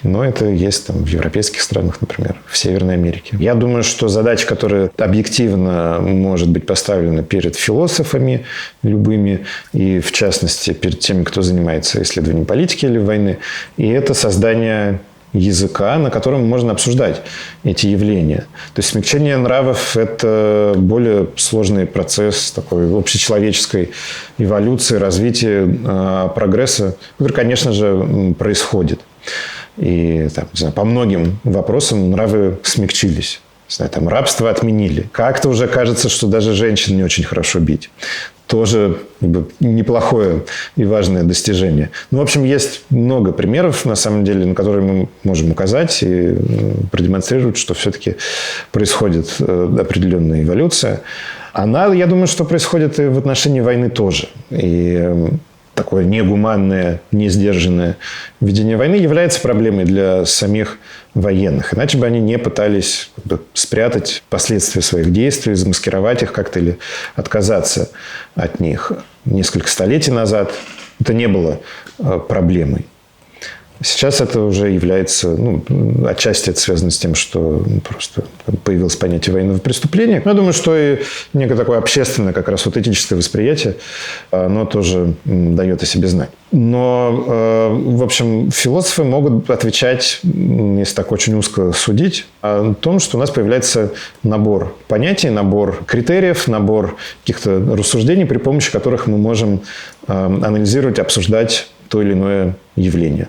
Но это есть там в европейских странах, например, в Северной Америке. Я думаю, что задача, которая объективно может быть поставлена перед философами любыми, и в частности перед теми, кто занимается исследованием политики или войны, и это создание языка, на котором можно обсуждать эти явления. То есть смягчение нравов – это более сложный процесс такой общечеловеческой эволюции, развития, прогресса, который, конечно же, происходит. И там, не знаю, по многим вопросам нравы смягчились. Не знаю, там, рабство отменили. Как-то уже кажется, что даже женщин не очень хорошо бить. Тоже неплохое и важное достижение. Ну, в общем, есть много примеров, на самом деле, на которые мы можем указать и продемонстрировать, что все-таки происходит определенная эволюция. Она, я думаю, что происходит и в отношении войны тоже. И такое негуманное, несдержанное ведение войны является проблемой для самих военных. Иначе бы они не пытались спрятать последствия своих действий, замаскировать их как-то или отказаться от них. Несколько столетий назад это не было проблемой. Сейчас это уже является, отчасти это связано с тем, что просто появилось понятие военного преступления. Но я думаю, что и некое такое общественное, как раз вот этическое восприятие, оно тоже дает о себе знать. Но, в общем, философы могут отвечать, если так очень узко судить, о том, что у нас появляется набор понятий, набор критериев, набор каких-то рассуждений, при помощи которых мы можем анализировать, обсуждать то или иное явление.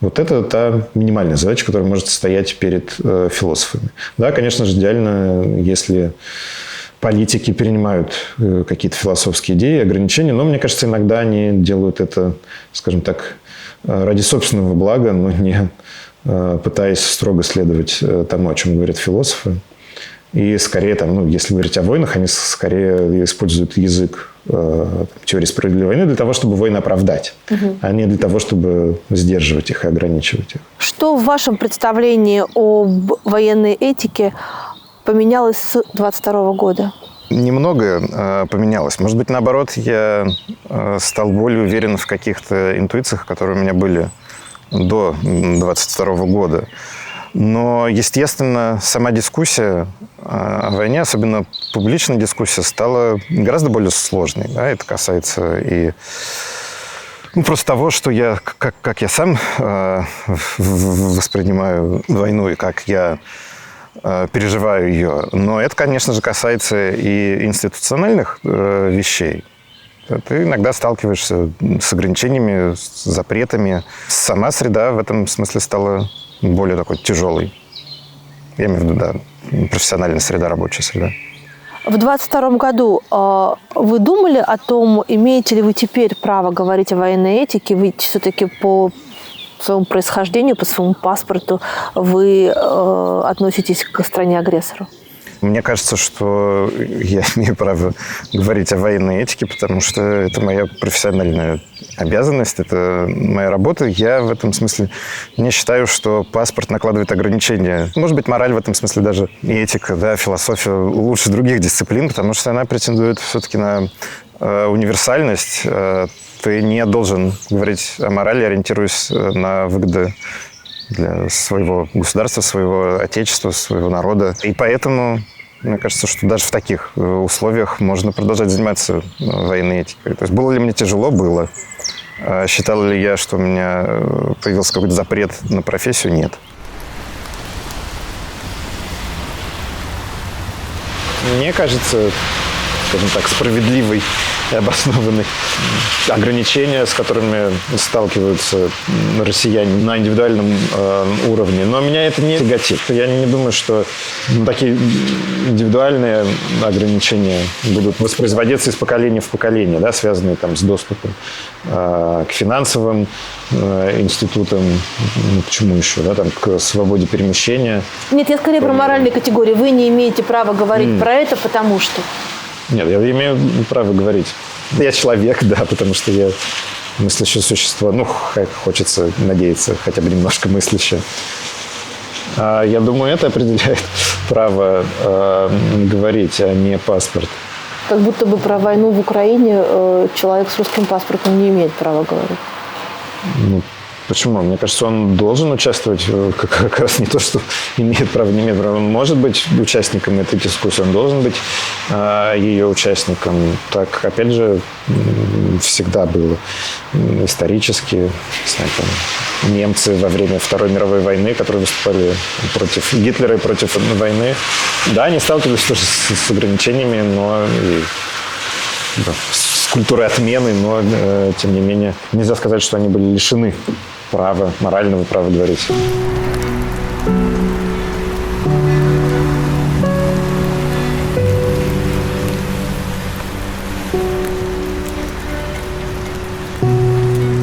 Вот это та минимальная задача, которая может стоять перед философами. Да, конечно же, идеально, если политики перенимают какие-то философские идеи, ограничения, но, мне кажется, иногда они делают это, скажем так, ради собственного блага, но не пытаясь строго следовать тому, о чем говорят философы. И скорее, если говорить о войнах, они скорее используют язык теории справедливой войны для того, чтобы войны оправдать, а не для того, чтобы сдерживать их и ограничивать их. Что в вашем представлении об военной этике поменялось с 22 года? Немного поменялось. Может быть, наоборот, я стал более уверен в каких-то интуициях, которые у меня были до 22 года. Но, естественно, сама дискуссия о войне, особенно публичная дискуссия, стала гораздо более сложной. Да? Это касается и просто того, что я, как я сам воспринимаю войну и как я переживаю ее. Но это, конечно же, касается и институциональных вещей. Ты иногда сталкиваешься с ограничениями, с запретами. Сама среда в этом смысле стала более такой тяжелой. Я имею в виду, да, профессиональная среда, рабочая среда. В 22 году вы думали о том, имеете ли вы теперь право говорить о военной этике? Вы все-таки по своему происхождению, по своему паспорту вы относитесь к стране-агрессору? Мне кажется, что я имею право говорить о военной этике, потому что это моя профессиональная обязанность, это моя работа. Я в этом смысле не считаю, что паспорт накладывает ограничения. Может быть, мораль в этом смысле даже и этика, да, философия лучше других дисциплин, потому что она претендует все-таки на универсальность. Ты не должен говорить о морали, ориентируясь на выгоды для своего государства, своего отечества, своего народа. И поэтому, мне кажется, что даже в таких условиях можно продолжать заниматься военной этикой. То есть было ли мне тяжело? Было. Считал ли я, что у меня появился какой-то запрет на профессию? Нет. Мне кажется, скажем так, справедливой и обоснованной ограничения, с которыми сталкиваются россияне на индивидуальном уровне. Но меня это не тяготит. Я не думаю, что такие индивидуальные ограничения будут воспроизводиться из поколения в поколение, да, связанные с доступом к финансовым институтам, почему еще, да, к свободе перемещения. Нет, я скорее про моральные категории. Вы не имеете права говорить про это, потому что... Нет, я имею право говорить. Я человек, да, потому что я мыслящее существо. Хочется надеяться, хотя бы немножко мыслящее. Я думаю, это определяет право говорить, а не паспорт. Как будто бы про войну в Украине человек с русским паспортом не имеет права говорить. Почему? Мне кажется, он должен участвовать, как раз не то, что имеет право, не имеет права. Он может быть участником этой дискуссии, он должен быть ее участником. Так, опять же, всегда было. Исторически, немцы во время Второй мировой войны, которые выступали против Гитлера и против войны, да, они сталкивались тоже с ограничениями, но с культурой отмены, но, тем не менее, нельзя сказать, что они были лишены права, морального права говорить.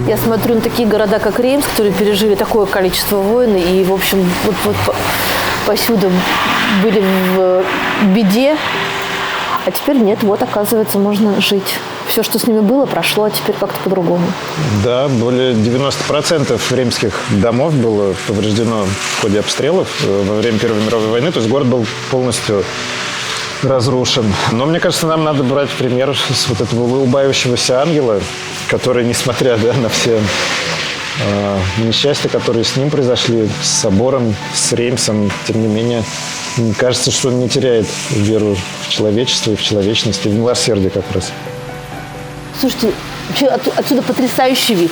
Я смотрю на такие города, как Реймс, которые пережили такое количество войн, и, в общем, вот повсюду были в беде, а теперь нет, вот, оказывается, можно жить. Все, что с ними было, прошло, а теперь как-то по-другому. Да, более 90% римских домов было повреждено в ходе обстрелов во время Первой мировой войны. То есть город был полностью разрушен. Но мне кажется, нам надо брать пример с вот этого улыбающегося ангела, который, несмотря на все несчастья, которые с ним произошли, с собором, с Реймсом, тем не менее, мне кажется, что он не теряет веру в человечество и в человечность, и в милосердие как раз. Слушайте, вообще отсюда потрясающий вид.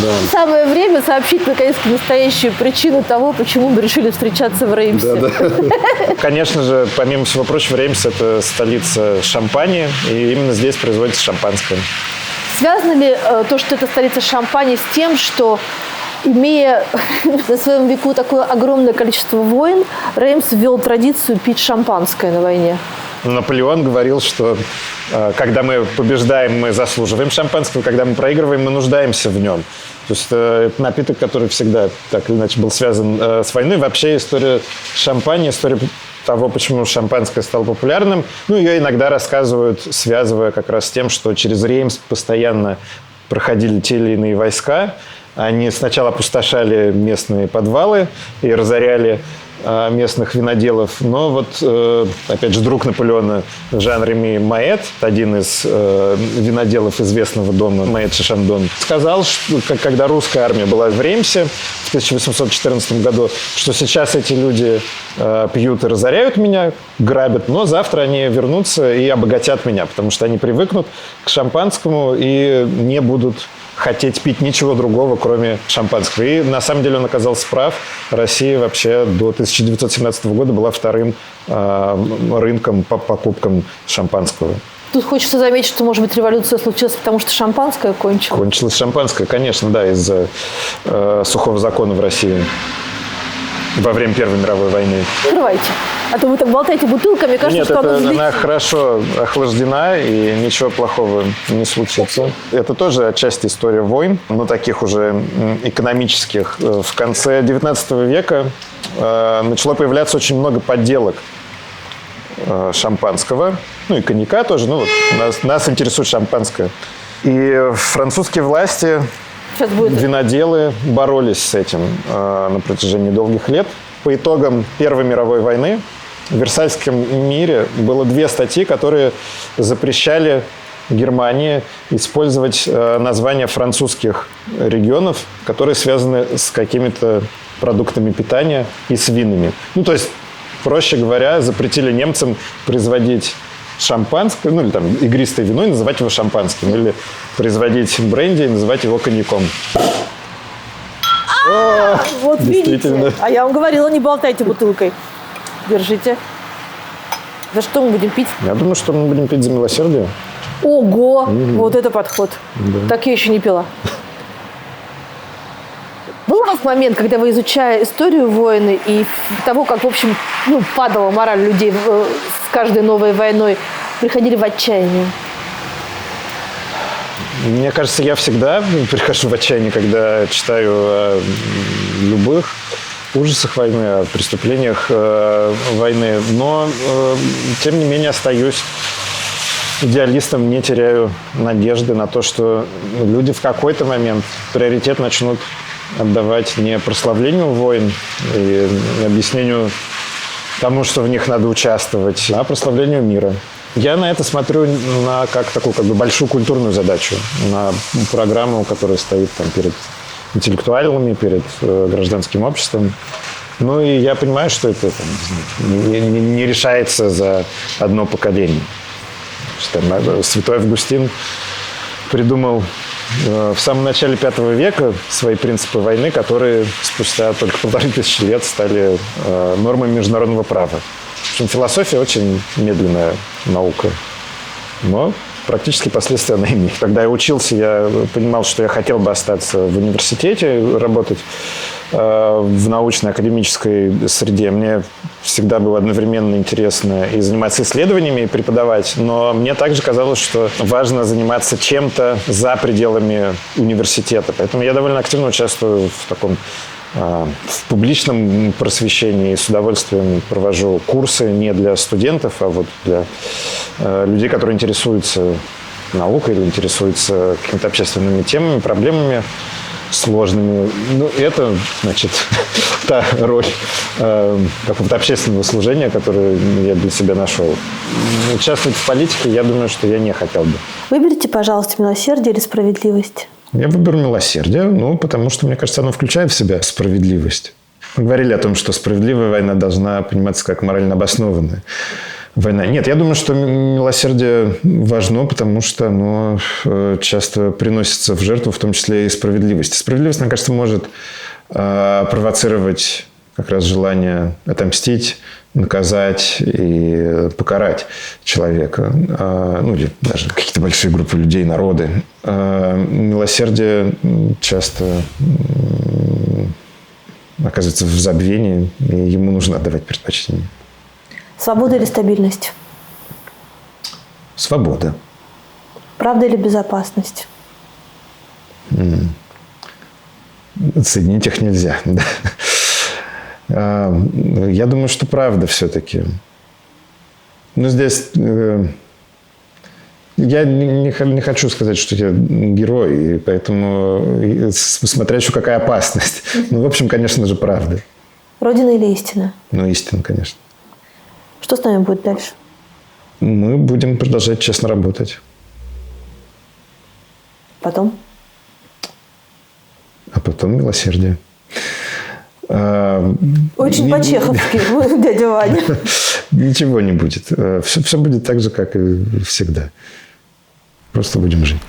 Да. Самое время сообщить, наконец-то, настоящую причину того, почему мы решили встречаться в Реймсе. Да. Конечно же, помимо всего прочего, Реймс – это столица Шампании, и именно здесь производится шампанское. Связано ли то, что это столица Шампании, с тем, что, имея на своем веку такое огромное количество войн, Реймс ввел традицию пить шампанское на войне? Наполеон говорил, что когда мы побеждаем, мы заслуживаем шампанского, когда мы проигрываем, мы нуждаемся в нем. То есть это напиток, который всегда так или иначе был связан с войной. Вообще история шампани, история того, почему шампанское стало популярным, ее иногда рассказывают, связывая как раз с тем, что через Реймс постоянно проходили те или иные войска. Они сначала опустошали местные подвалы и разоряли местных виноделов. Но вот, опять же, друг Наполеона Жан-Реми Маэт, один из виноделов известного дома Маэт Шишандон, сказал, что когда русская армия была в Реймсе в 1814 году, что сейчас эти люди пьют и разоряют меня, грабят, но завтра они вернутся и обогатят меня, потому что они привыкнут к шампанскому и не будут хотеть пить ничего другого, кроме шампанского. И на самом деле он оказался прав. Россия вообще до 1917 года была вторым рынком по покупкам шампанского. Тут хочется заметить, что, может быть, революция случилась, потому что шампанское кончилось. Кончилось шампанское, конечно, да, из-за сухого закона в России во время Первой мировой войны. Открывайте. А то вы так болтаете бутылками, мне кажется, Нет, что оно она хорошо охлаждена, и ничего плохого не случится. Это тоже отчасти история войн, но таких уже экономических. В конце XIX века начало появляться очень много подделок шампанского, и коньяка тоже. Нас интересует шампанское. И французские власти, виноделы боролись с этим на протяжении долгих лет. По итогам Первой мировой войны в Версальском мире было 2 статьи, которые запрещали Германии использовать названия французских регионов, которые связаны с какими-то продуктами питания и с винами. То есть, проще говоря, запретили немцам производить шампанское, или там игристое вино и называть его шампанским, или производить бренди и называть его коньяком. Вот видите. А я вам говорила, не болтайте бутылкой. Держите. За что мы будем пить? Я думаю, что мы будем пить за милосердие. Ого! Вот это подход. Да. Так я еще не пила. Был у вас момент, когда вы, изучая историю войны и того, как, в общем, падала мораль людей с каждой новой войной, приходили в отчаяние? Мне кажется, я всегда прихожу в отчаяние, когда читаю о любых ужасах войны, о преступлениях войны. Но, тем не менее, остаюсь идеалистом, не теряю надежды на то, что люди в какой-то момент приоритет начнут отдавать не прославлению войн и объяснению тому, что в них надо участвовать, а прославлению мира. Я на это смотрю как такую большую культурную задачу, на программу, которая стоит перед интеллектуалами, перед гражданским обществом. И я понимаю, что это не решается за одно поколение. Святой Августин придумал в самом начале V века свои принципы войны, которые спустя только 1500 лет стали нормами международного права. В общем, философия очень медленная наука, но практически последствия она имеет. Когда я учился, я понимал, что я хотел бы остаться в университете, работать в научно-академической среде. Мне всегда было одновременно интересно и заниматься исследованиями, и преподавать, но мне также казалось, что важно заниматься чем-то за пределами университета. Поэтому я довольно активно участвую в публичном просвещении и с удовольствием провожу курсы не для студентов, а для людей, которые интересуются наукой или интересуются какими-то общественными темами, проблемами сложными. Это, та роль какого-то общественного служения, которую я для себя нашел. Участвовать в политике, я думаю, что я не хотел бы. Выберите, пожалуйста, милосердие или справедливость. Я выберу милосердие, ну, потому что, мне кажется, оно включает в себя справедливость. Мы говорили о том, что справедливая война должна пониматься как морально обоснованная война. Нет, я думаю, что милосердие важно, потому что оно часто приносится в жертву, в том числе и справедливость. Справедливость, мне кажется, может провоцировать как раз желание отомстить, наказать и покарать человека. Ну, или даже какие-то большие группы людей, народы. Милосердие часто оказывается в забвении, и ему нужно отдавать предпочтение. Свобода или стабильность? Свобода. Правда или безопасность? Соединить их нельзя. Я думаю, что правда все-таки. Но здесь я не хочу сказать, что я герой, и поэтому смотря еще какая опасность. Ну, в общем, конечно же, правда. Родина или истина? Ну, истина, конечно. Что с нами будет дальше? Мы будем продолжать честно работать. Потом? А потом милосердие. Очень по-чеховски, дядя Ваня. Ничего не будет. Все будет так же, как и всегда. Просто будем жить.